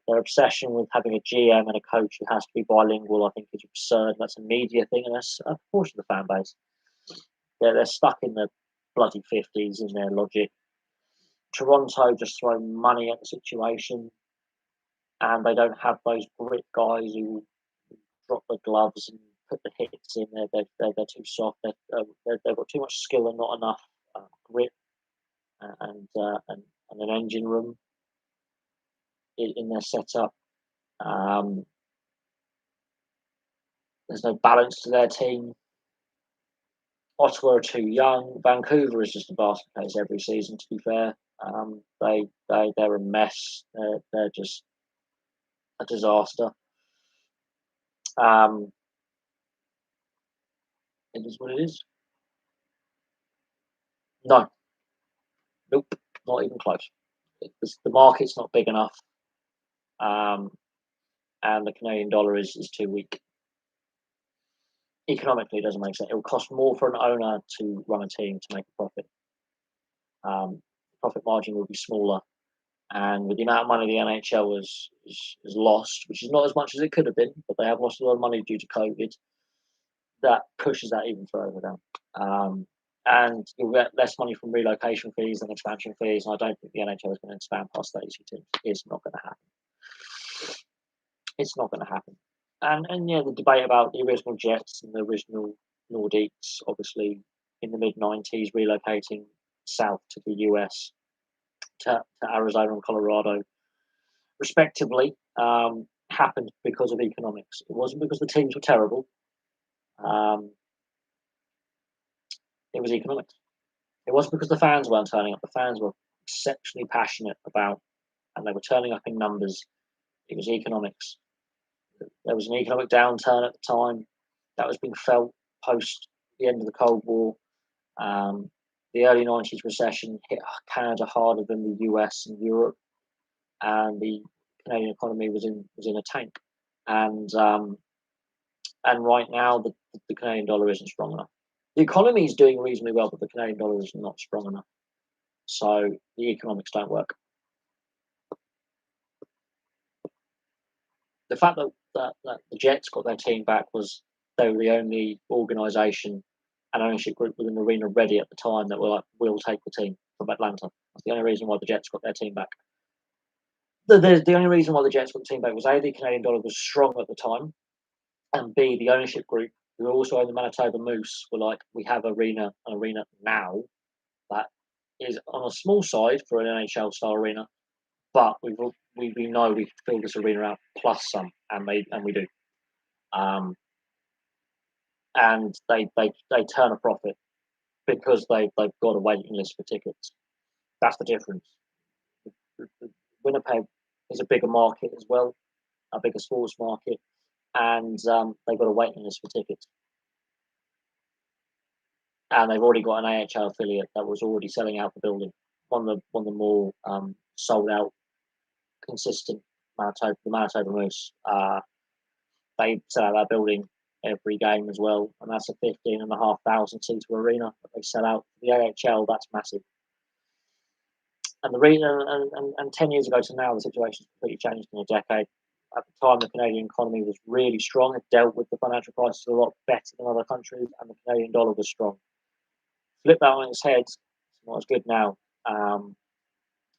their obsession with having a GM and a coach who has to be bilingual, I think, is absurd. That's a media thing, and that's a portion of the fan base. They're stuck in the bloody 50s in their logic. Toronto just throw money at the situation, and they don't have those grit guys who drop the gloves and put the hits in. They're too soft. They've got too much skill and not enough grit and an engine room in their setup. There's no balance to their team. Ottawa are too young. Vancouver is just a basket case every season. To be fair, they're a mess. They're just a disaster. It is what it is. No, nope, not even close. The market's not big enough, and the Canadian dollar is too weak. Economically, it doesn't make sense. It will cost more for an owner to run a team to make a profit. Profit margin will be smaller, and with the amount of money the NHL has lost, which is not as much as it could have been, but they have lost a lot of money due to COVID. That pushes that even further down. And you'll get less money from relocation fees and expansion fees. And I don't think the NHL is going to expand past 32 teams. It's not going to happen. It's not going to happen. And yeah, the debate about the original Jets and the original Nordiques, obviously in the mid 90s, relocating south to the US, to Arizona and Colorado, respectively, happened because of economics. It wasn't because the teams were terrible. It was economics. It wasn't because the fans weren't turning up. The fans were exceptionally passionate about, and they were turning up in numbers. It was economics. There was an economic downturn at the time that was being felt post the end of the Cold War. The early 90s recession hit Canada harder than the US and Europe, and the Canadian economy was in a tank. And right now the Canadian dollar isn't strong enough. The economy is doing reasonably well, but the Canadian dollar is not strong enough. So the economics don't work. The fact that the Jets got their team back was they were the only organisation and ownership group within the arena ready at the time that were like, we'll take the team from Atlanta. That's the only reason why the Jets got their team back. The only reason why the Jets got the team back was A, the Canadian dollar was strong at the time, and B, the ownership group, who also own the Manitoba Moose, were like, we have an arena now that is on a small side for an NHL style arena, but we know we can fill this arena out plus some, and we do. And they turn a profit because they've got a waiting list for tickets. That's the difference. Winnipeg is a bigger market as well, a bigger sports market, and they've got a waiting list for tickets. And they've already got an AHL affiliate that was already selling out the building. One of the more sold out, consistent the Manitoba Moose. They sell out that building every game as well, and that's a 15,500 seater arena that they sell out. The AHL, that's massive. And the reason, and 10 years ago to now, the situation's completely changed in a decade. At the time, the Canadian economy was really strong. It dealt with the financial crisis a lot better than other countries, and the Canadian dollar was strong. Flip that on its head, it's not as good now.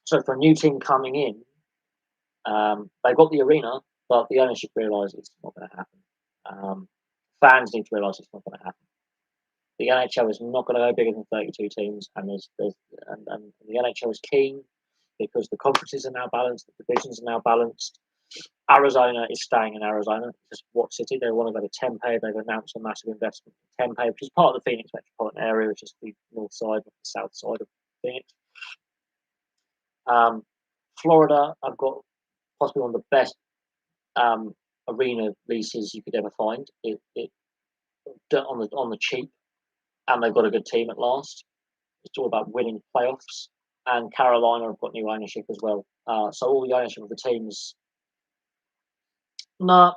So for a new team coming in, they've got the arena, but the ownership realise it's not going to happen. Fans need to realise it's not going to happen. The NHL is not going to go bigger than 32 teams, and the NHL is keen because the conferences are now balanced, the divisions are now balanced. Arizona is staying in Arizona. Just what city? They want to go to Tempe. They've announced a massive investment in Tempe, which is part of the Phoenix metropolitan area, which is the north side of the south side of Phoenix. Florida, I've got possibly one of the best arena leases you could ever find. It on the cheap, and they've got a good team at last. It's all about winning playoffs. And Carolina have got new ownership as well. So all the ownership of the teams. No,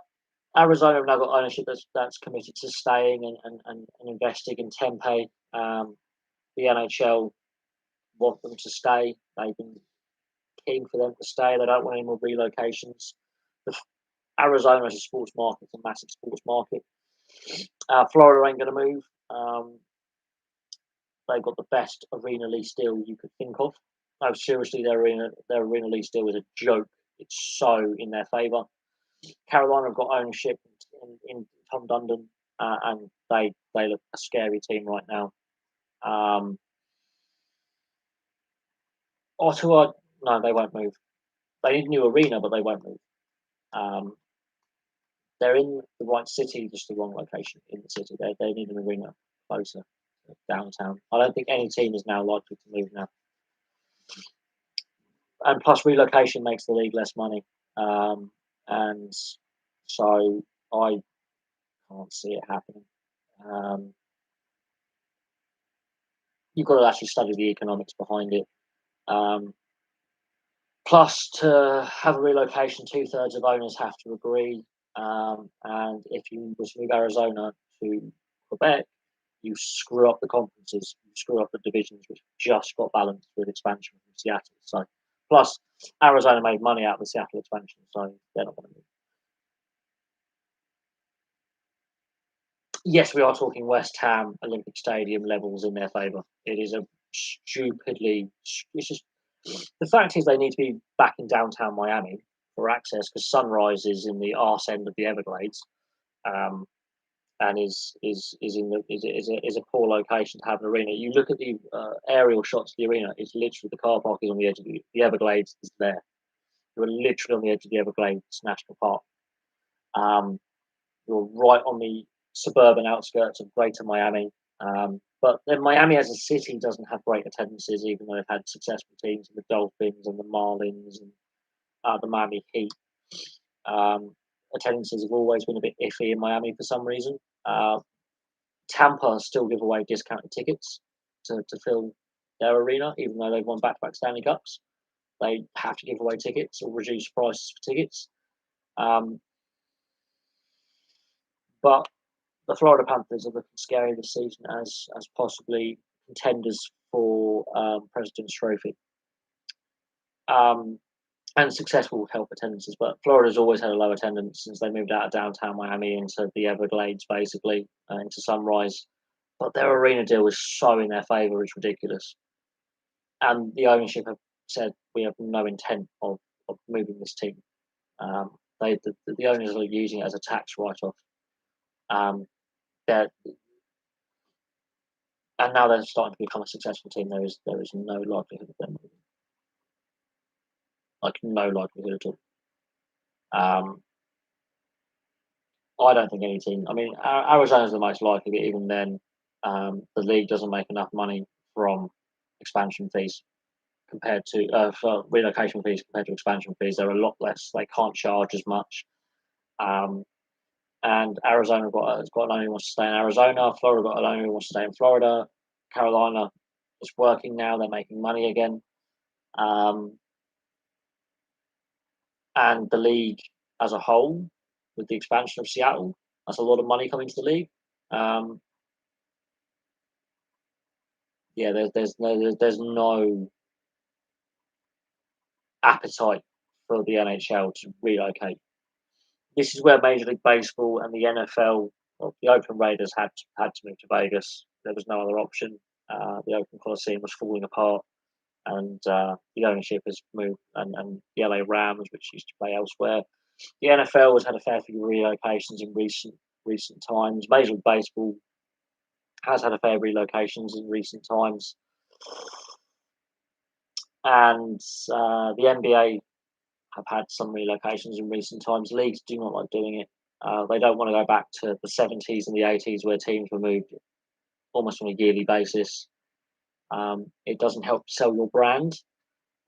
Arizona have now got ownership that's committed to staying and investing in Tempe. The NHL want them to stay. They've been keen for them to stay. They don't want any more relocations. Arizona is a sports market, it's a massive sports market. Florida ain't going to move. They've got the best arena lease deal you could think of. No, seriously, their arena lease deal is a joke. It's so in their favour. Carolina have got ownership in Tom Dundon, and they look a scary team right now. Ottawa, no, they won't move. They need a new arena, but they won't move. They're in the right city, just the wrong location in the city. They need an arena closer downtown. I don't think any team is now likely to move now. And plus, relocation makes the league less money. And so I can't see it happening. You've got to actually study the economics behind it. Plus, to have a relocation, 2/3 of owners have to agree. And if you was to move Arizona to Quebec, you screw up the conferences, you screw up the divisions, which just got balanced with expansion from Seattle. So, plus, Arizona made money out of the Seattle expansion, so they're not going to move. Yes, we are talking West Ham Olympic Stadium levels in their favour. It is a stupidly. It's just the fact is they need to be back in downtown Miami for access because Sunrise is in the arse end of the Everglades, and is a poor location to have an arena. You look at the aerial shots of the arena; it's literally the car park is on the edge of the Everglades. Is there? You're literally on the edge of the Everglades National Park. You're right on the suburban outskirts of Greater Miami. But then Miami as a city doesn't have great attendances, even though they've had successful teams in the Dolphins and the Marlins and the Miami Heat. Attendances have always been a bit iffy in Miami for some reason. Tampa still give away discounted tickets to fill their arena, even though they've won back-to-back Stanley Cups. They have to give away tickets or reduce prices for tickets. But the Florida Panthers are looking scary this season as possibly contenders for President's Trophy. And successful with help attendances, but Florida's always had a low attendance since they moved out of downtown Miami into the Everglades, basically, into Sunrise. But their arena deal is so in their favour, it's ridiculous. And the ownership have said we have no intent of moving this team. The owners are using it as a tax write-off. And now they're starting to become a successful team. There is no likelihood of them moving. Like no likelihood at all. I don't think any team. I mean, Arizona's the most likely, but even then, the league doesn't make enough money from expansion fees compared to for relocation fees compared to expansion fees. They're a lot less. They can't charge as much. And Arizona has got an owner who wants to stay in Arizona. Florida got an owner who wants to stay in Florida. Carolina is working now. They're making money again. And the league as a whole, with the expansion of Seattle, that's a lot of money coming to the league. There's no appetite for the NHL to relocate. This is where Major League Baseball and the NFL, well, the Oakland Raiders had to move to Vegas. There was no other option. The Oakland Coliseum was falling apart, and the ownership has moved, and the LA Rams, which used to play elsewhere. The NFL has had a fair few relocations in recent times. Major League Baseball has had a fair relocations in recent times, and the NBA have had some relocations in recent times. Leagues do not like doing it. They don't want to go back to the 70s and the 80s where teams were moved almost on a yearly basis. It doesn't help sell your brand.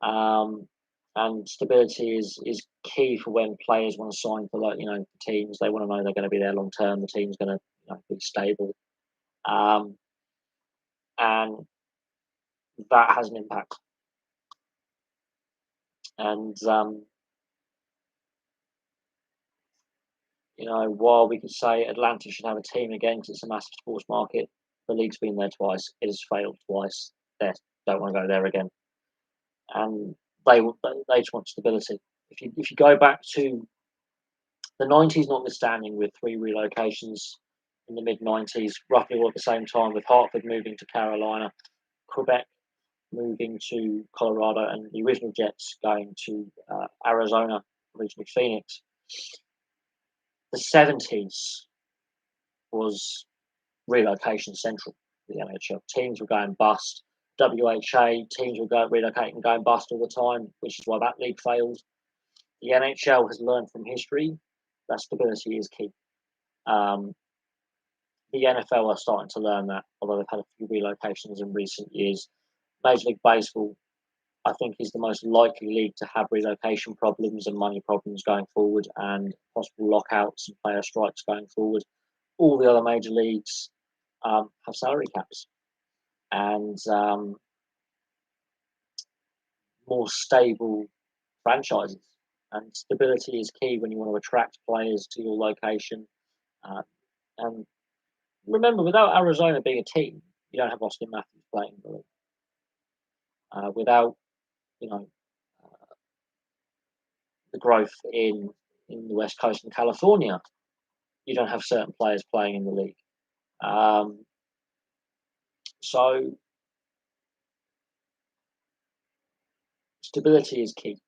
And stability is key for when players want to sign for teams. They want to know they're going to be there long term. The team's going to be stable, and that has an impact. And while we could say Atlanta should have a team again because it's a massive sports market, the league's been there twice. It has failed twice. They don't want to go there again. And they just want stability. If you go back to the 90s, notwithstanding, with 3 relocations in the mid 90s, roughly all at the same time, with Hartford moving to Carolina, Quebec moving to Colorado, and the original Jets going to Arizona, originally Phoenix. The 70s was relocation central for the NHL. Teams were going bust. WHA teams were relocating and going bust all the time, which is why that league failed. The NHL has learned from history that stability is key. The NFL are starting to learn that, although they've had a few relocations in recent years. Major League Baseball, I think, is the most likely league to have relocation problems and money problems going forward, and possible lockouts and player strikes going forward. All the other major leagues have salary caps and more stable franchises. And stability is key when you want to attract players to your location. And remember, without Arizona being a team, you don't have Austin Matthews playing in the league. Without, you know, the growth in the West Coast and California, you don't have certain players playing in the league. So stability is key.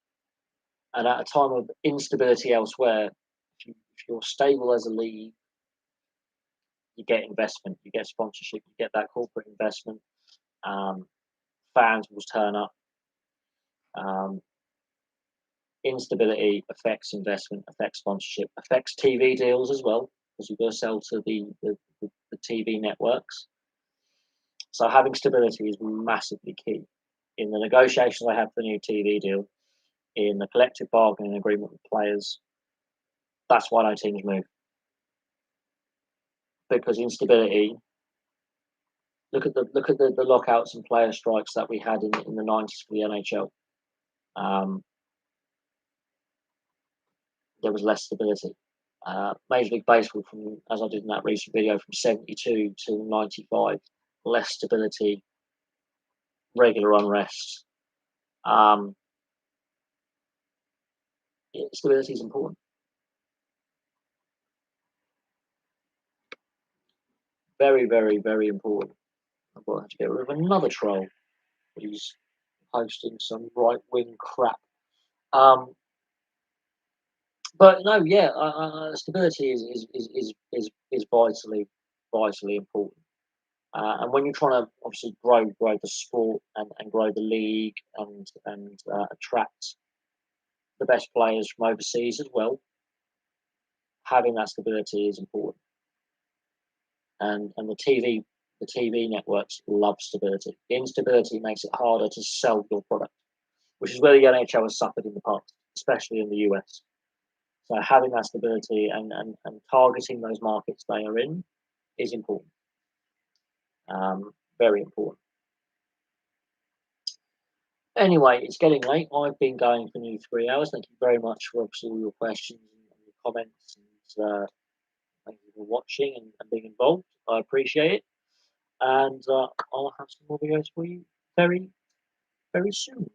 And at a time of instability elsewhere, if you're stable as a league, you get investment, you get sponsorship, you get that corporate investment. Fans will turn up. Instability affects investment, affects sponsorship, affects TV deals as well, because you've got to sell to the TV networks. So having stability is massively key in the negotiations I have for the new TV deal, in the collective bargaining agreement with players. That's why no teams move, because instability. Look at the lockouts and player strikes that we had in the 90s for the NHL. There was less stability. Major League Baseball, from, as I did in that recent video, from 72 to 95, less stability, regular unrest. Stability is important. Very, very, very important. I've got to get rid of another troll who's posting some right-wing crap. But no, yeah, stability is vitally important. And when you're trying to obviously grow the sport and grow the league and attract the best players from overseas as well, having that stability is important. And the TV networks love stability. Instability makes it harder to sell your product, which is where the NHL has suffered in the past, especially in the US. So having that stability and targeting those markets they are in is important. Very important. Anyway, it's getting late. I've been going for nearly 3 hours. Thank you very much for obviously all your questions and your comments, and thank you for watching and being involved. I appreciate it. And I'll have some more videos for you very, very soon.